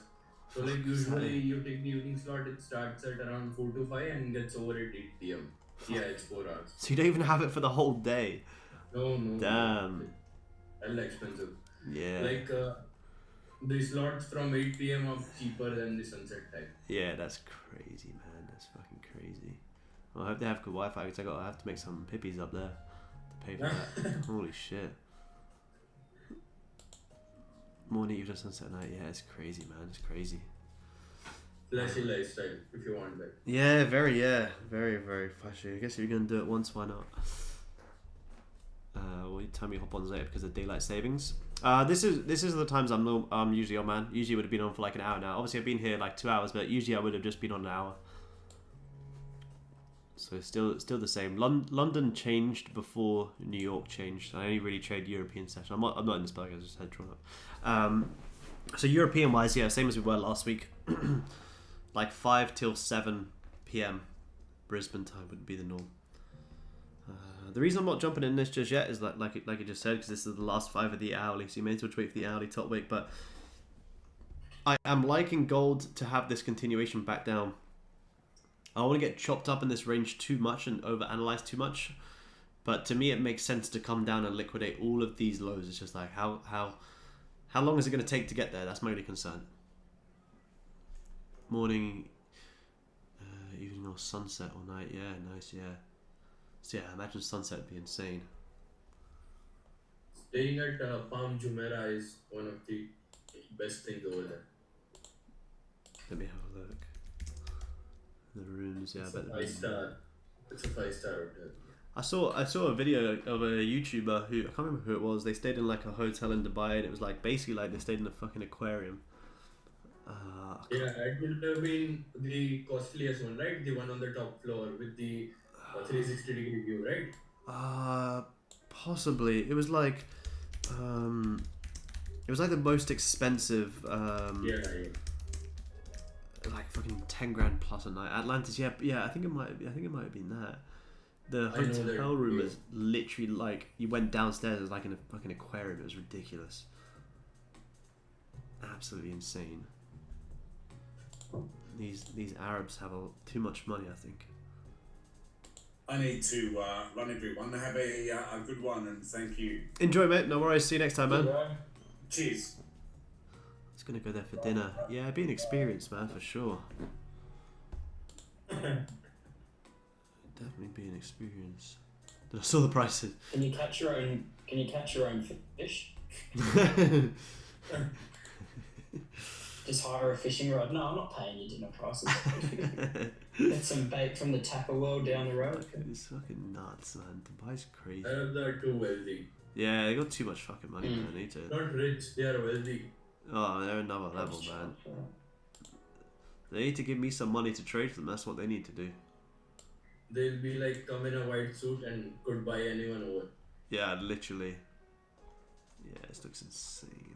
So like usually you take the evening slot, it starts at around 4 to 5 and gets over at 8 p.m. Yeah, it's 4 hours. So you don't even have it for the whole day? No. Damn. Hell expensive. Yeah. Like the slots from 8 p.m. are cheaper than the sunset time. Yeah, that's crazy, man. That's fucking crazy. Well, I hope they have good Wi-Fi because I have to make some pippies up there to pay for that. Holy shit. Morning, evening, sunset, night. Yeah, it's crazy, man. It's crazy. Flashy lifestyle, if you want that. Yeah, very, very flashy. I guess if you're gonna do it once, why not? Well, you tell me hop on later because of daylight savings. This is the times I'm usually on, man. Usually would have been on for like an hour now. Obviously, I've been here like 2 hours, but usually I would have just been on an hour. So still the same. London changed before New York changed. I only really trade European session. I'm not in this bag. I just had drawn up. So European wise, yeah, same as we were last week. Like 5 till 7 p.m. Brisbane time would be the norm. The reason I'm not jumping in this just yet is that, like I just said, because this is the last 5 of the hourly, so you may as well wait for the hourly top wick. But I am liking gold to have this continuation back down. I don't want to get chopped up in this range too much and overanalyze too much. But to me, it makes sense to come down and liquidate all of these lows. It's just like, how long is it going to take to get there? That's my only concern. Morning, evening or sunset or night. Yeah, nice, yeah. So yeah, imagine sunset would be insane. Staying at Palm Jumeirah is one of the best things over there. Let me have a look. The rooms, yeah. It's a 5-star. It's a 5-star hotel. I saw a video of a YouTuber who, I can't remember who it was. They stayed in like a hotel in Dubai, and it was like basically like they stayed in a fucking aquarium. Yeah, it would have been the costliest one, right? The one on the top floor with the 360-degree view, right? Possibly. It was like the most expensive. Yeah. like fucking 10 grand plus a night. Atlantis, yeah. I think it might have been that. The I know that. hotel room is literally like you went downstairs. It was like in a fucking aquarium. It was ridiculous. Absolutely insane. These Arabs have too much money, I think. I need to run, everyone. Have a good one, and thank you. Enjoy, mate. No worries. See you next time, man. Cheers. Just gonna go there for dinner. Yeah, it'd be an experience, man, for sure. Definitely be an experience. I saw the prices. Can you catch your own fish? Just hire a fishing rod. No, I'm not paying you dinner prices. Get some bait from the tapper world down the road. It's fucking nuts, man. Dubai's crazy. Arabs are too wealthy. Yeah, they got too much fucking money, man. They need to. Not rich, they are wealthy. Oh, they're another level, man. They need to give me some money to trade for them. That's what they need to do. They'll be like, come in a white suit and could buy anyone over. Yeah, literally. Yeah, this looks insane.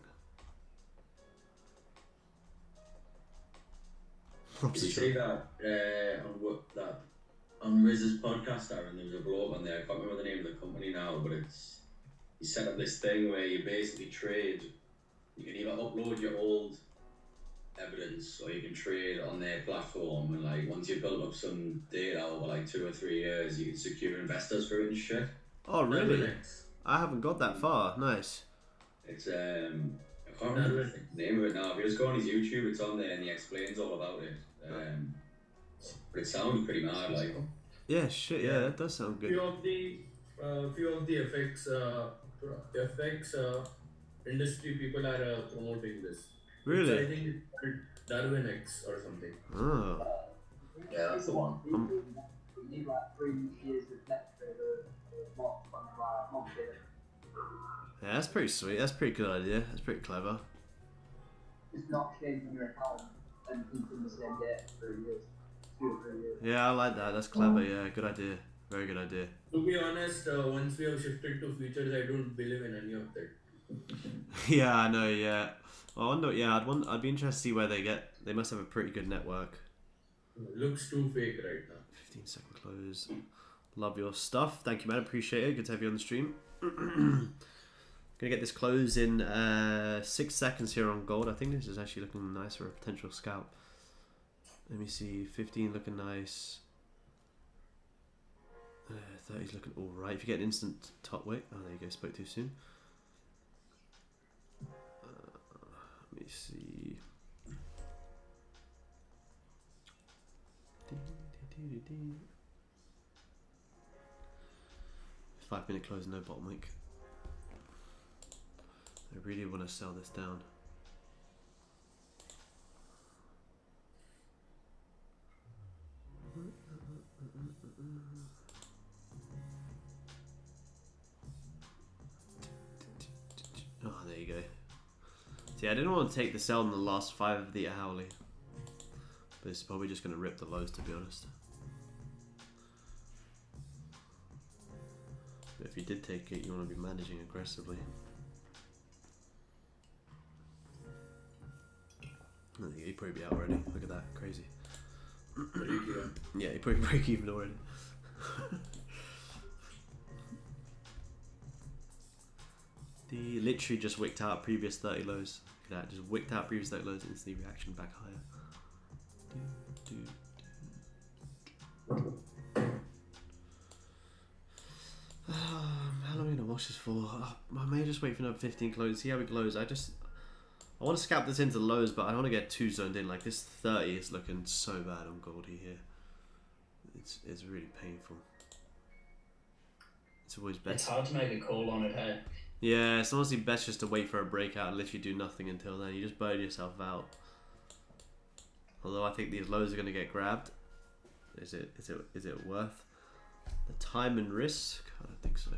Did you see that on Riz's podcast, Aaron? There was a bloke on there. I can't remember the name of the company now, but he set up this thing where you basically trade. You can either upload your old evidence, or you can trade on their platform. And like once you've built up some data over like 2 or 3 years, you can secure investors for it and shit. Oh, really? I haven't got that far. Nice. It's I can't remember the name of it now. If you just go on his YouTube, it's on there, and he explains all about it. But it sounds pretty mad, like. Yeah, shit. Yeah, that does sound good. Few of the FX industry people are promoting this. Really? So I think it's called Darwin X or something. Oh. Yeah, that's the one. You need like 3 years of net trader month. Yeah, that's pretty sweet. That's a pretty good idea. That's pretty clever. It's not changing your account and keeping the same data for 3 years. 2 or 3 years. Yeah, I like that. That's clever. Yeah, good idea. Very good idea. To be honest, once we have shifted to futures, I don't believe in any of that. Yeah, I know. Yeah. I wonder. Yeah, I'd be interested to see where they get. They must have a pretty good network. Looks too fake right now. 15-second close. Love your stuff. Thank you, man. Appreciate it. Good to have you on the stream. Gonna get this close in 6 seconds here on gold. I think this is actually looking nice for a potential scalp. Let me see. 15 looking nice. 30's looking alright. If you get an instant top wick. Oh, there you go. Spoke too soon. Let me see. 5 minute close, no bottom wick. I really want to sell this down. Oh, there you go. See, I didn't want to take the sell in the last 5 of the hourly. But it's probably just going to rip the lows, to be honest. But if you did take it, you want to be managing aggressively. I think he'd probably be out already. Look at that, crazy. Yeah, he'd probably break even already. He literally just wicked out previous 30 lows. Look at that, just wicked out previous 30 lows and instantly reaction back higher. How long are we gonna watch this for? I may just wait for another 15 close, see how we close. I want to scalp this into the lows, but I don't want to get too zoned in. Like this 30 is looking so bad on Goldie here. It's really painful. It's always best. It's hard to make a call on it, hey? Yeah, it's honestly best just to wait for a breakout and literally do nothing until then. You just burn yourself out. Although I think these lows are going to get grabbed. Is it worth the time and risk? I don't think so.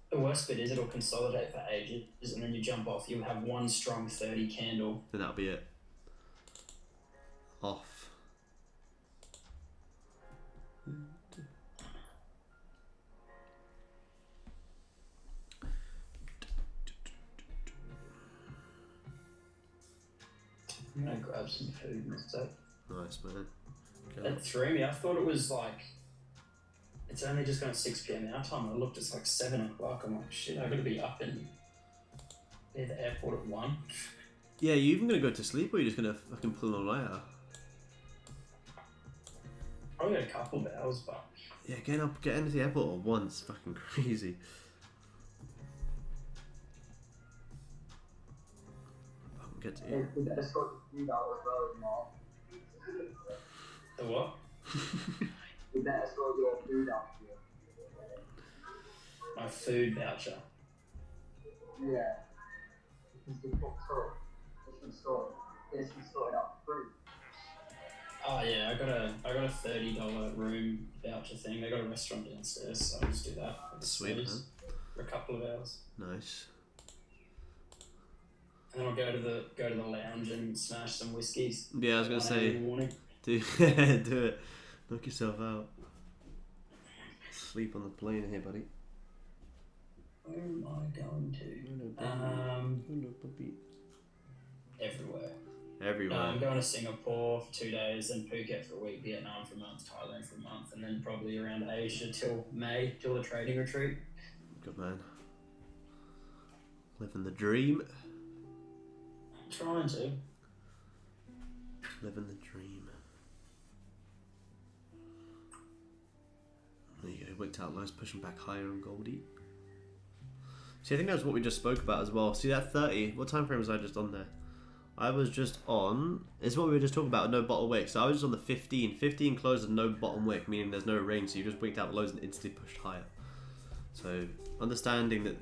The worst bit is it'll consolidate for ages, and then you jump off. You'll have one strong 30 candle. Then that'll be it. Off. grab some food and stuff. Nice, man. Okay. That threw me. I thought it was like, it's only just gone 6 p.m. our time. I looked, it's like 7 o'clock. I'm like, shit, I gotta be up and be at the airport at 1. Yeah, you even gonna go to sleep or you just gonna fucking pull all night out? Probably got a couple of hours, but Yeah, getting to the airport at 1 is fucking crazy. Fucking get to you. With the escort food out as well, Mark. the what? With that escort your food out here. My food voucher. Yeah. Because the book store, it's been sorted out free. Oh yeah, I got a $30 room voucher thing. They got a restaurant downstairs, so I'll just do that. Sweet, man. For a couple of hours. Nice. And then I'll go to the lounge and smash some whiskeys. Yeah, I was gonna 1 a.m. in say, the morning. do it. Knock yourself out. Sleep on the plane here, buddy. Where am I going to? Everywhere. Everywhere. No, I'm going to Singapore for 2 days, then Phuket for a week, Vietnam for a month, Thailand for a month, and then probably around Asia till May, till the trading retreat. Good man. Living the dream. Trying to. Living the dream. There you go. Wicked out lows, pushing back higher on Goldie. See, I think that's what we just spoke about as well. See that 30? What time frame was I just on there? I was just on. It's what we were just talking about. No bottom wick. So I was just on the 15. 15 closed and no bottom wick, meaning there's no range. So you just wicked out lows and instantly pushed higher. So understanding that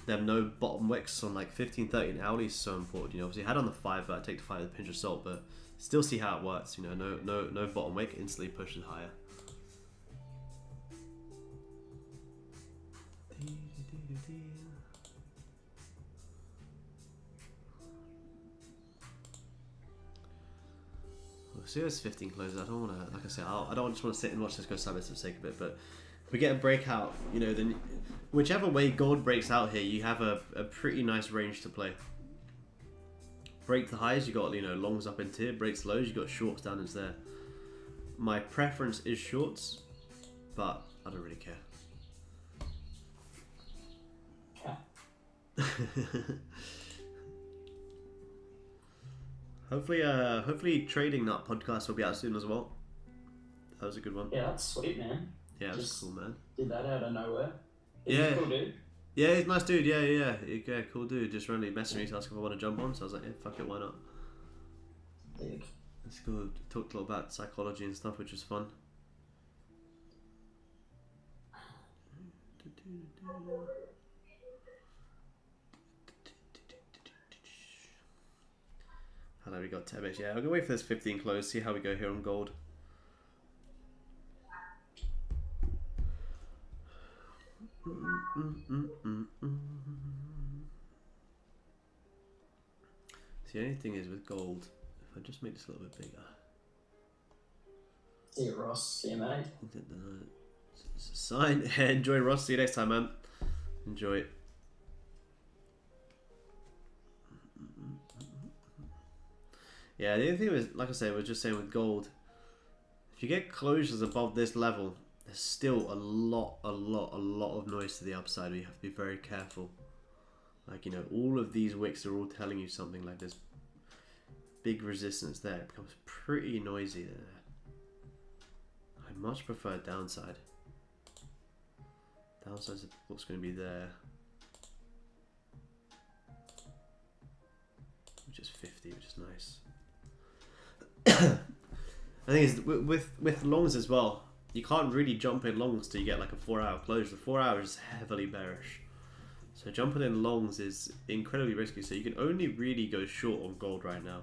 there are no bottom wicks on like 15, 30 and hourly is so important. You know, obviously I had on the 5, but I take the 5 with a pinch of salt. But still see how it works. You know, no bottom wick instantly pushes higher. See, it's 15 closes. I don't want to, like I said, I don't just want to sit and watch this go sideways for the sake of it. But if we get a breakout, you know, then whichever way gold breaks out here, you have a pretty nice range to play. Break the highs, you got, you know, longs up into here. Breaks lows, you got shorts down into there. My preference is shorts, but I don't really care. Hopefully Trading Nut podcast will be out soon as well. That was a good one. Yeah, that's sweet, man. Yeah, that's Just cool, man. Did that out of nowhere. Yeah. Cool dude. Yeah, he's a nice dude. Yeah, cool dude. Just randomly messaged me to ask if I want to jump on, so I was like, yeah, fuck it, why not? Big. It's cool. Talked a lot about psychology and stuff, which was fun. How long we got? 10 minutes. Yeah, I'm gonna wait for this 15 close. See how we go here on gold. See, the only thing is with gold, if I just make this a little bit bigger. See you, Ross. See you, mate. It's a sign. Enjoy, Ross. See you next time, man. Enjoy. Yeah, the other thing was, like I said, was just saying with gold, if you get closures above this level, there's still a lot of noise to the upside. You have to be very careful. Like, you know, all of these wicks are all telling you something. Like, there's big resistance there. It becomes pretty noisy there. I much prefer downside. Downside's what's going to be there. Which is 50, which is nice. I think is with longs as well, you can't really jump in longs till you get like a 4-hour close. The 4 hours is heavily bearish, so jumping in longs is incredibly risky. So you can only really go short on gold right now.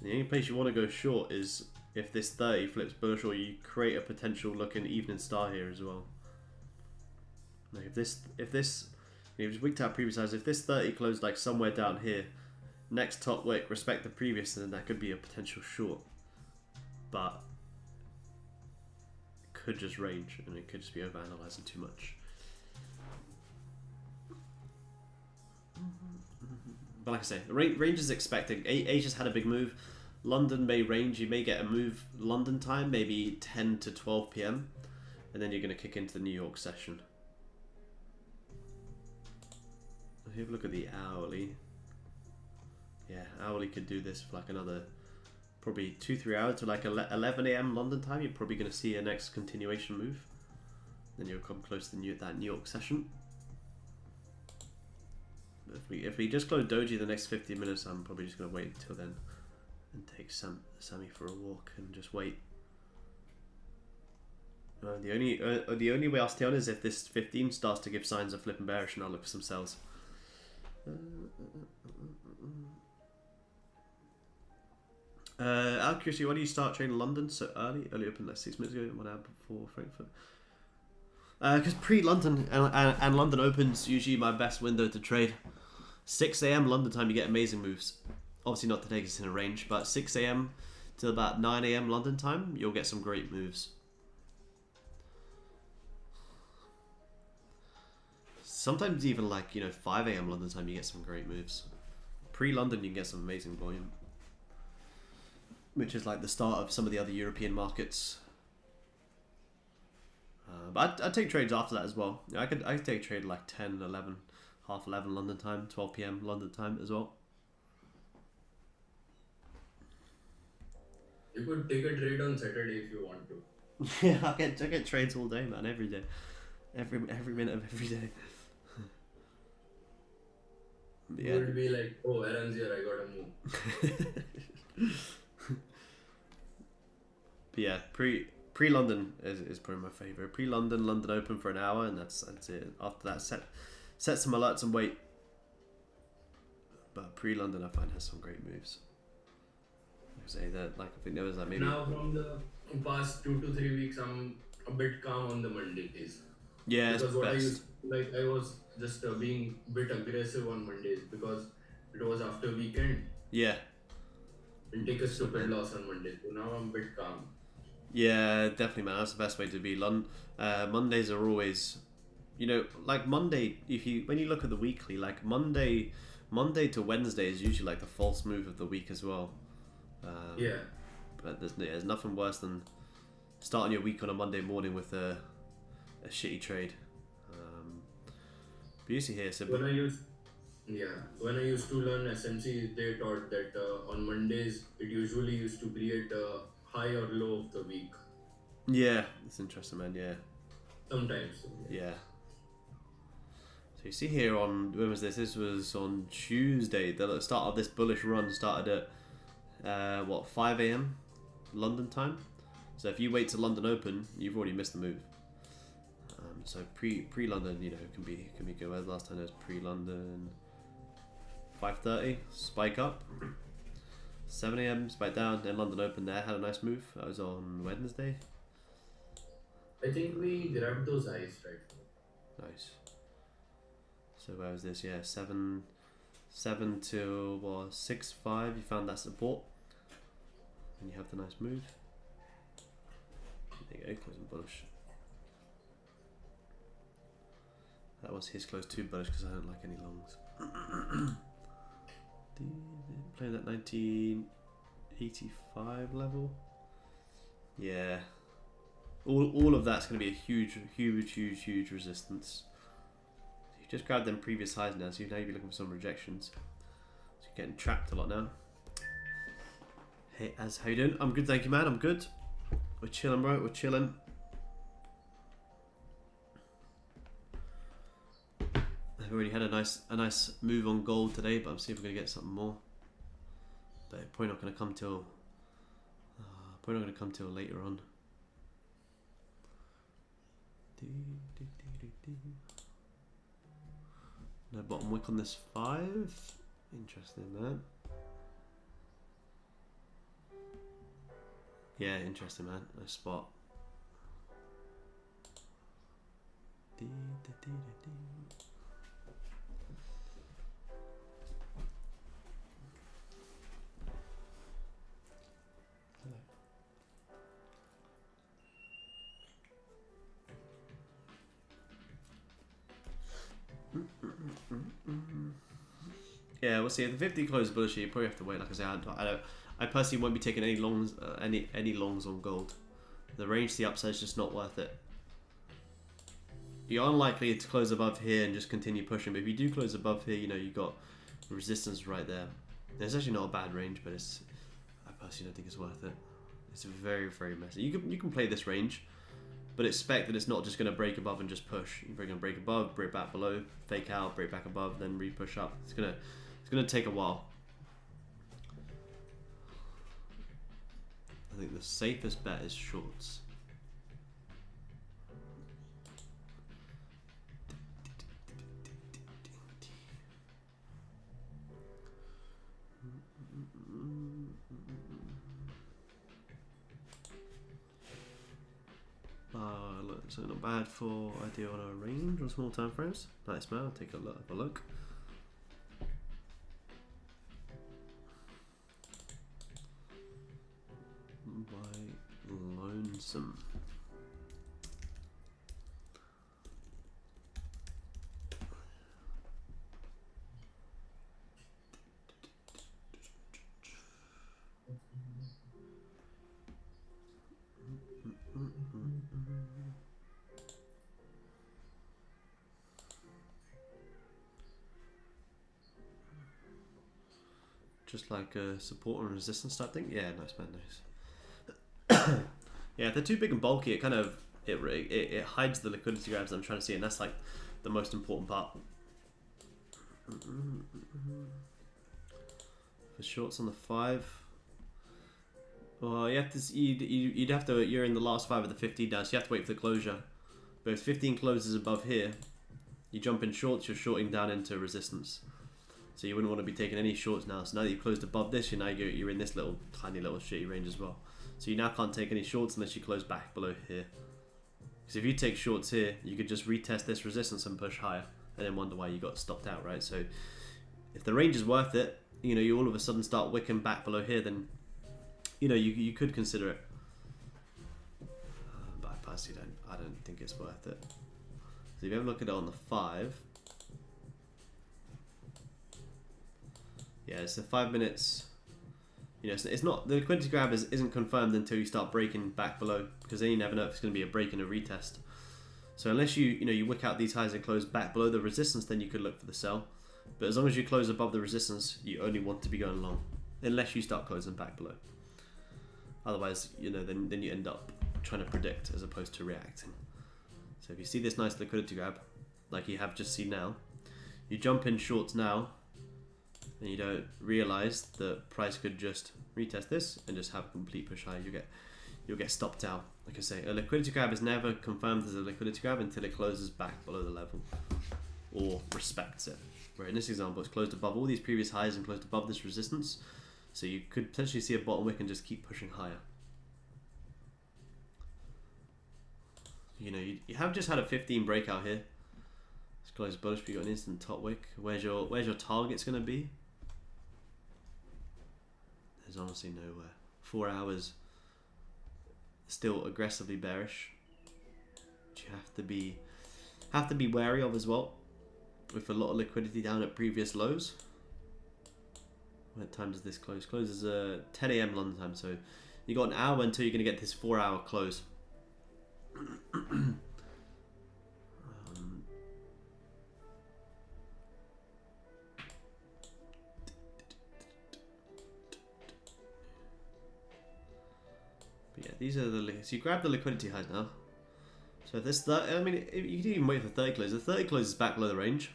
And the only place you want to go short is if this 30 flips bullish, or you create a potential looking evening star here as well. Like if this you know, just wicked out previous highs. If this 30 closed like somewhere down here, next top wick, respect the previous, and then that could be a potential short. But it could just range, and it could just be overanalyzing too much. But like I say, range is expecting. Asia's had a big move. London may range. You may get a move London time, maybe 10 to 12 p.m. And then you're going to kick into the New York session. Have a look at the hourly. Yeah, hourly could do this for like another probably 2-3 hours to like 11 a.m. London time. You're probably going to see a next continuation move. Then you'll come close to that New York session. If we just close Doji the next 15 minutes, I'm probably just going to wait until then and take Sammy for a walk and just wait. The only way I'll stay on is if this 15 starts to give signs of flipping bearish, and I'll look for some sells. Out of curiosity, why do you start trading London so early? Early open like 6 minutes ago, 1 hour before Frankfurt. Because pre-London and London Open's usually my best window to trade. 6 a.m. London time, you get amazing moves. Obviously not today because it's in a range, but 6 a.m. till about 9 a.m. London time, you'll get some great moves. Sometimes even like, 5 a.m. London time, you get some great moves. Pre-London, you can get some amazing volume. Which is like the start of some of the other European markets. But I'd take trades after that as well. I could take a trade like 10, 11, half 11 London time, 12 p.m. London time as well. You could take a trade on Saturday if you want to. Yeah, I get trades all day, man, every day. Every minute of every day. Yeah. You would be like, oh, Aaron's here, I gotta move. But yeah, pre-London is probably my favourite. Pre-London, London Open for an hour, and that's it. After that, set some alerts and wait. But pre-London, I find has some great moves. Like I say that, like I think there was like maybe. Now from the past 2 to 3 weeks, I'm a bit calm on the Mondays. Yeah, because best. I was just being a bit aggressive on Mondays because it was after weekend. Yeah. And take a stupid loss on Monday. So now I'm a bit calm. Yeah, definitely, man. That's the best way to be. Mondays are always, like Monday. When you look at the weekly, like Monday to Wednesday is usually like the false move of the week as well. Yeah. But there's nothing worse than starting your week on a Monday morning with a shitty trade. But you see here, so when I used to learn SMC, they taught that on Mondays it usually used to create a high or low of the week. Yeah, it's interesting, man. Yeah. Sometimes. Yeah. So you see here on when was this? This was on Tuesday. The start of this bullish run started at 5 a.m. London time. So if you wait to London Open, you've already missed the move. So pre-London, can be good. Whereas last time it was pre-London 5:30 spike up, 7 a.m. spike down, then London Open there had a nice move. That was on Wednesday. I think we grabbed those highs, right? Nice. So where was this? Yeah, 7 till 6-5. You found that support, and you have the nice move. There you go, closing bullish. That was his close too bullish because I don't like any longs. Playing at 1985 level. Yeah. All of that's going to be a huge resistance. So you've just grabbed them previous highs now, so now you'll be looking for some rejections. So you're getting trapped a lot now. Hey, how you doing? I'm good, thank you, man. I'm good. We're chilling, bro. We're chilling. I've already had a nice move on gold today, but I'm seeing if we're gonna get something more. But probably not gonna come till later on. No bottom wick on this 5. Interesting, man. Yeah, interesting, man. Nice spot. Yeah, we'll see. If the 50 closes bullish, you probably have to wait. Like I say, I personally won't be taking any longs, any longs on gold. The range to the upside is just not worth it. You're unlikely to close above here and just continue pushing, but if you do close above here, you know, you got resistance right there. It's actually not a bad range, but I personally don't think it's worth it. It's very, very messy. You can play this range, but expect that it's not just going to break above and just push. You're going to break above, break back below, fake out, break back above, then re-push up. It's gonna take a while. I think the safest bet is shorts. Look, so not bad for idea on a range or small time frames. Nice man, I'll take a look. By lonesome. Just like a support and resistance type thing. Yeah, nice man, nice. Yeah, if they're too big and bulky, it kind of it hides the liquidity grabs that I'm trying to see, and that's like the most important part. For shorts on the 5, well, you have to you'd have to, you're in the last 5 of the 15 down, so you have to wait for the closure. But if 15 closes above here, you jump in shorts, you're shorting down into resistance. So you wouldn't want to be taking any shorts now. So now that you've closed above this, you're in this little tiny little shitty range as well. So you now can't take any shorts unless you close back below here. Because if you take shorts here, you could just retest this resistance and push higher, and then wonder why you got stopped out, right? So if the range is worth it, you know, you all of a sudden start wicking back below here, then you know you could consider it. But I personally don't think it's worth it. So if you have a look at it on the 5. Yeah, so 5 minutes. You know, it's not, the liquidity grab isn't confirmed until you start breaking back below, because then you never know if it's going to be a break and a retest. So unless you wick out these highs and close back below the resistance, then you could look for the sell. But as long as you close above the resistance, you only want to be going long, unless you start closing back below. Otherwise, you know, then you end up trying to predict as opposed to reacting. So if you see this nice liquidity grab, like you have just seen now, you jump in shorts now, and you don't realize that price could just retest this and just have a complete push high. You'll get stopped out. Like I say, a liquidity grab is never confirmed as a liquidity grab until it closes back below the level or respects it. Where in this example, it's closed above all these previous highs and closed above this resistance, so you could potentially see a bottom wick and just keep pushing higher. You know, you have just had a 15 breakout here. It's closed bullish, but you got an instant top wick. Where's your target's going to be? There's honestly nowhere. 4 hours, still aggressively bearish, which you have to be wary of as well. With a lot of liquidity down at previous lows. What time does this close? Closes 10 AM London time, so you got an hour until you're going to get this 4 hour close. But yeah, these are the, so you grab the liquidity highs now. So if this, I mean, you could even wait for 30 close. The 30 close is back below the range.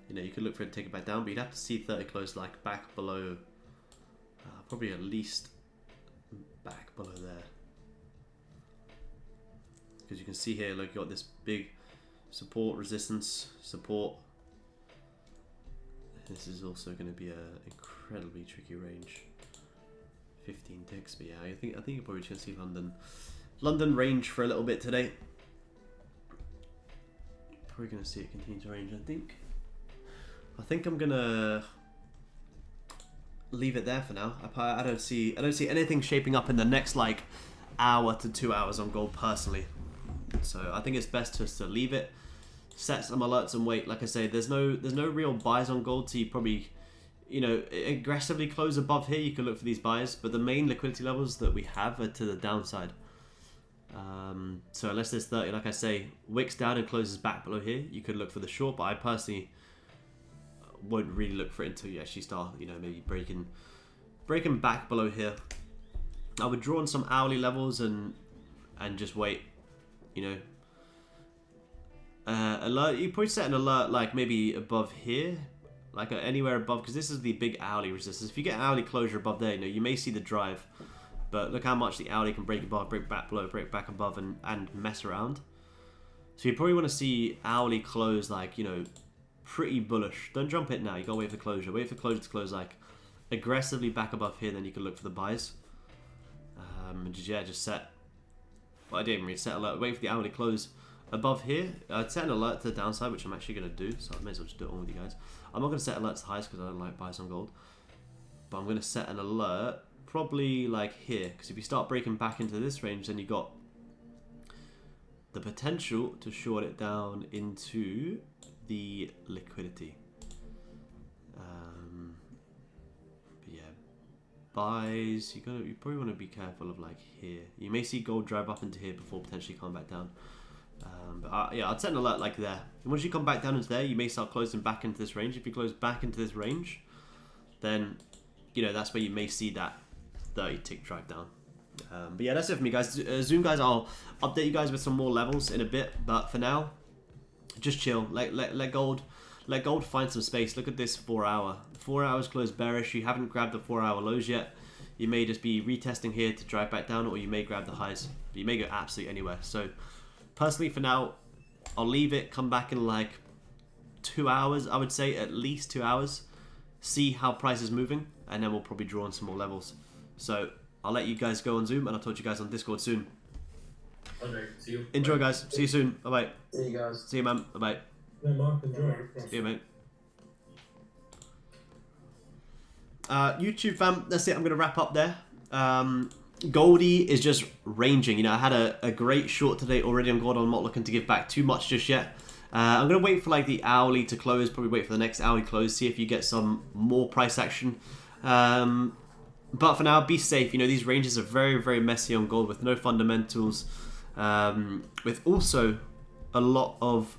You know, you could look for it to take it back down, but you'd have to see 30 close like back below, probably at least back below there. Because you can see here, like, you got this big support, resistance, support. This is also going to be an incredibly tricky range. 15 ticks, but yeah, I think you're probably just going to see London range for a little bit today. Probably going to see it continue to range. I think I'm gonna leave it there for now. I don't see anything shaping up in the next like hour to 2 hours on gold personally. So I think it's best just to leave it, set some alerts and wait. Like I say, there's no real buys on gold. So you probably, you know, aggressively close above here, you can look for these buys. But the main liquidity levels that we have are to the downside. So unless there's 30, like I say, wicks down and closes back below here, you could look for the short. But I personally won't really look for it until you actually start, you know, maybe breaking back below here. I would draw on some hourly levels and just wait, you know. Alert, you probably set an alert like maybe above here, like anywhere above, because this is the big hourly resistance. If you get hourly closure above there, you know, you may see the drive, but look how much the hourly can break above, break back below, break back above, and mess around. So you probably want to see hourly close like, you know, pretty bullish. Don't jump it now, you gotta wait for closure. Wait for closure to close like aggressively back above here, then you can look for the buys. Just set, well, I didn't really set alert, wait for the hourly close above here. I'd set an alert to the downside, which I'm actually going to do, so I may as well just do it on with you guys. I'm not going to set alerts to highs because I don't like buys on gold, but I'm going to set an alert probably like here, because if you start breaking back into this range, then you got the potential to short it down into the liquidity. But yeah, buys, you probably want to be careful of like here. You may see gold drive up into here before potentially coming back down. Yeah, I'd set an alert like there. And once you come back down into there, you may start closing back into this range. If you close back into this range, then, you know, that's where you may see that 30 tick drive down. But yeah, that's it for me, guys. Zoom guys, I'll update you guys with some more levels in a bit. But for now, just chill. Let gold find some space. Look at this 4 hour. 4 hours closed bearish. You haven't grabbed the 4 hour lows yet. You may just be retesting here to drive back down, or you may grab the highs. You may go absolutely anywhere. So personally, for now, I'll leave it, come back in like 2 hours, I would say, at least 2 hours. See how price is moving, and then we'll probably draw on some more levels. So I'll let you guys go on Zoom, and I'll talk to you guys on Discord soon. Alright, see you. Enjoy, guys. See you soon. Bye-bye. See you guys. See you, man. Bye-bye. No, Mark, enjoy. See you, mate. YouTube fam, that's it. I'm going to wrap up there. Goldie is just ranging. You know, I had a great short today already on gold. I'm not looking to give back too much just yet. I'm going to wait for like the hourly to close, probably wait for the next hourly close, see if you get some more price action. But for now, be safe. You know, these ranges are very, very messy on gold with no fundamentals, with also a lot of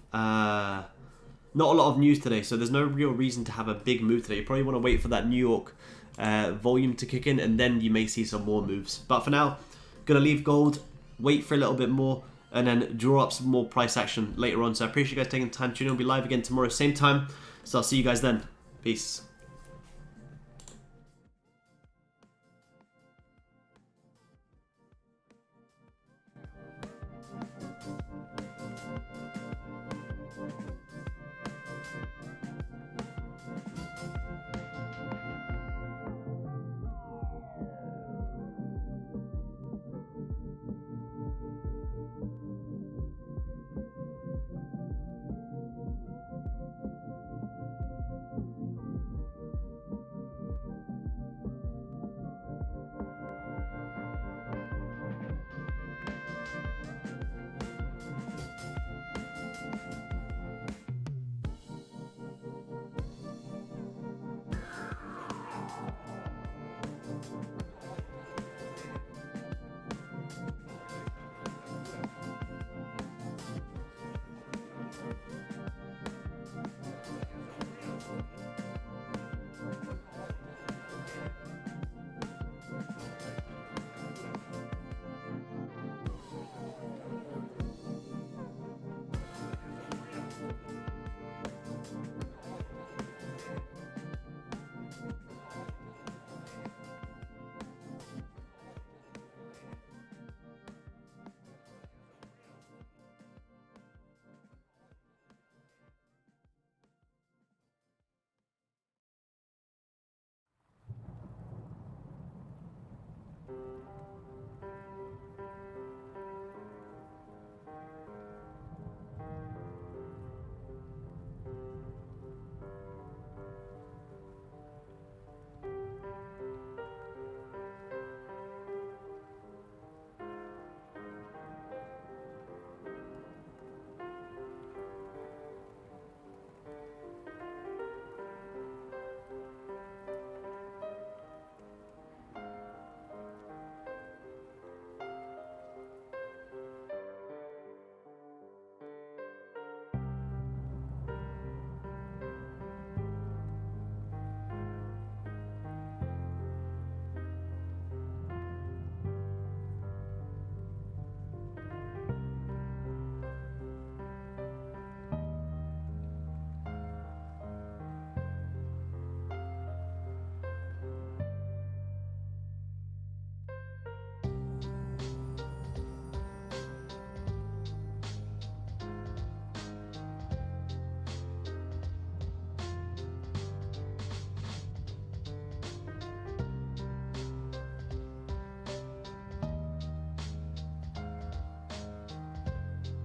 not a lot of news today, so there's no real reason to have a big move today. You probably want to wait for that New York volume to kick in, and then you may see some more moves. But for now, gonna leave gold, wait for a little bit more, and then draw up some more price action later on. So I appreciate you guys taking the time to tune in. We'll be live again tomorrow, same time. So I'll see you guys then. Peace.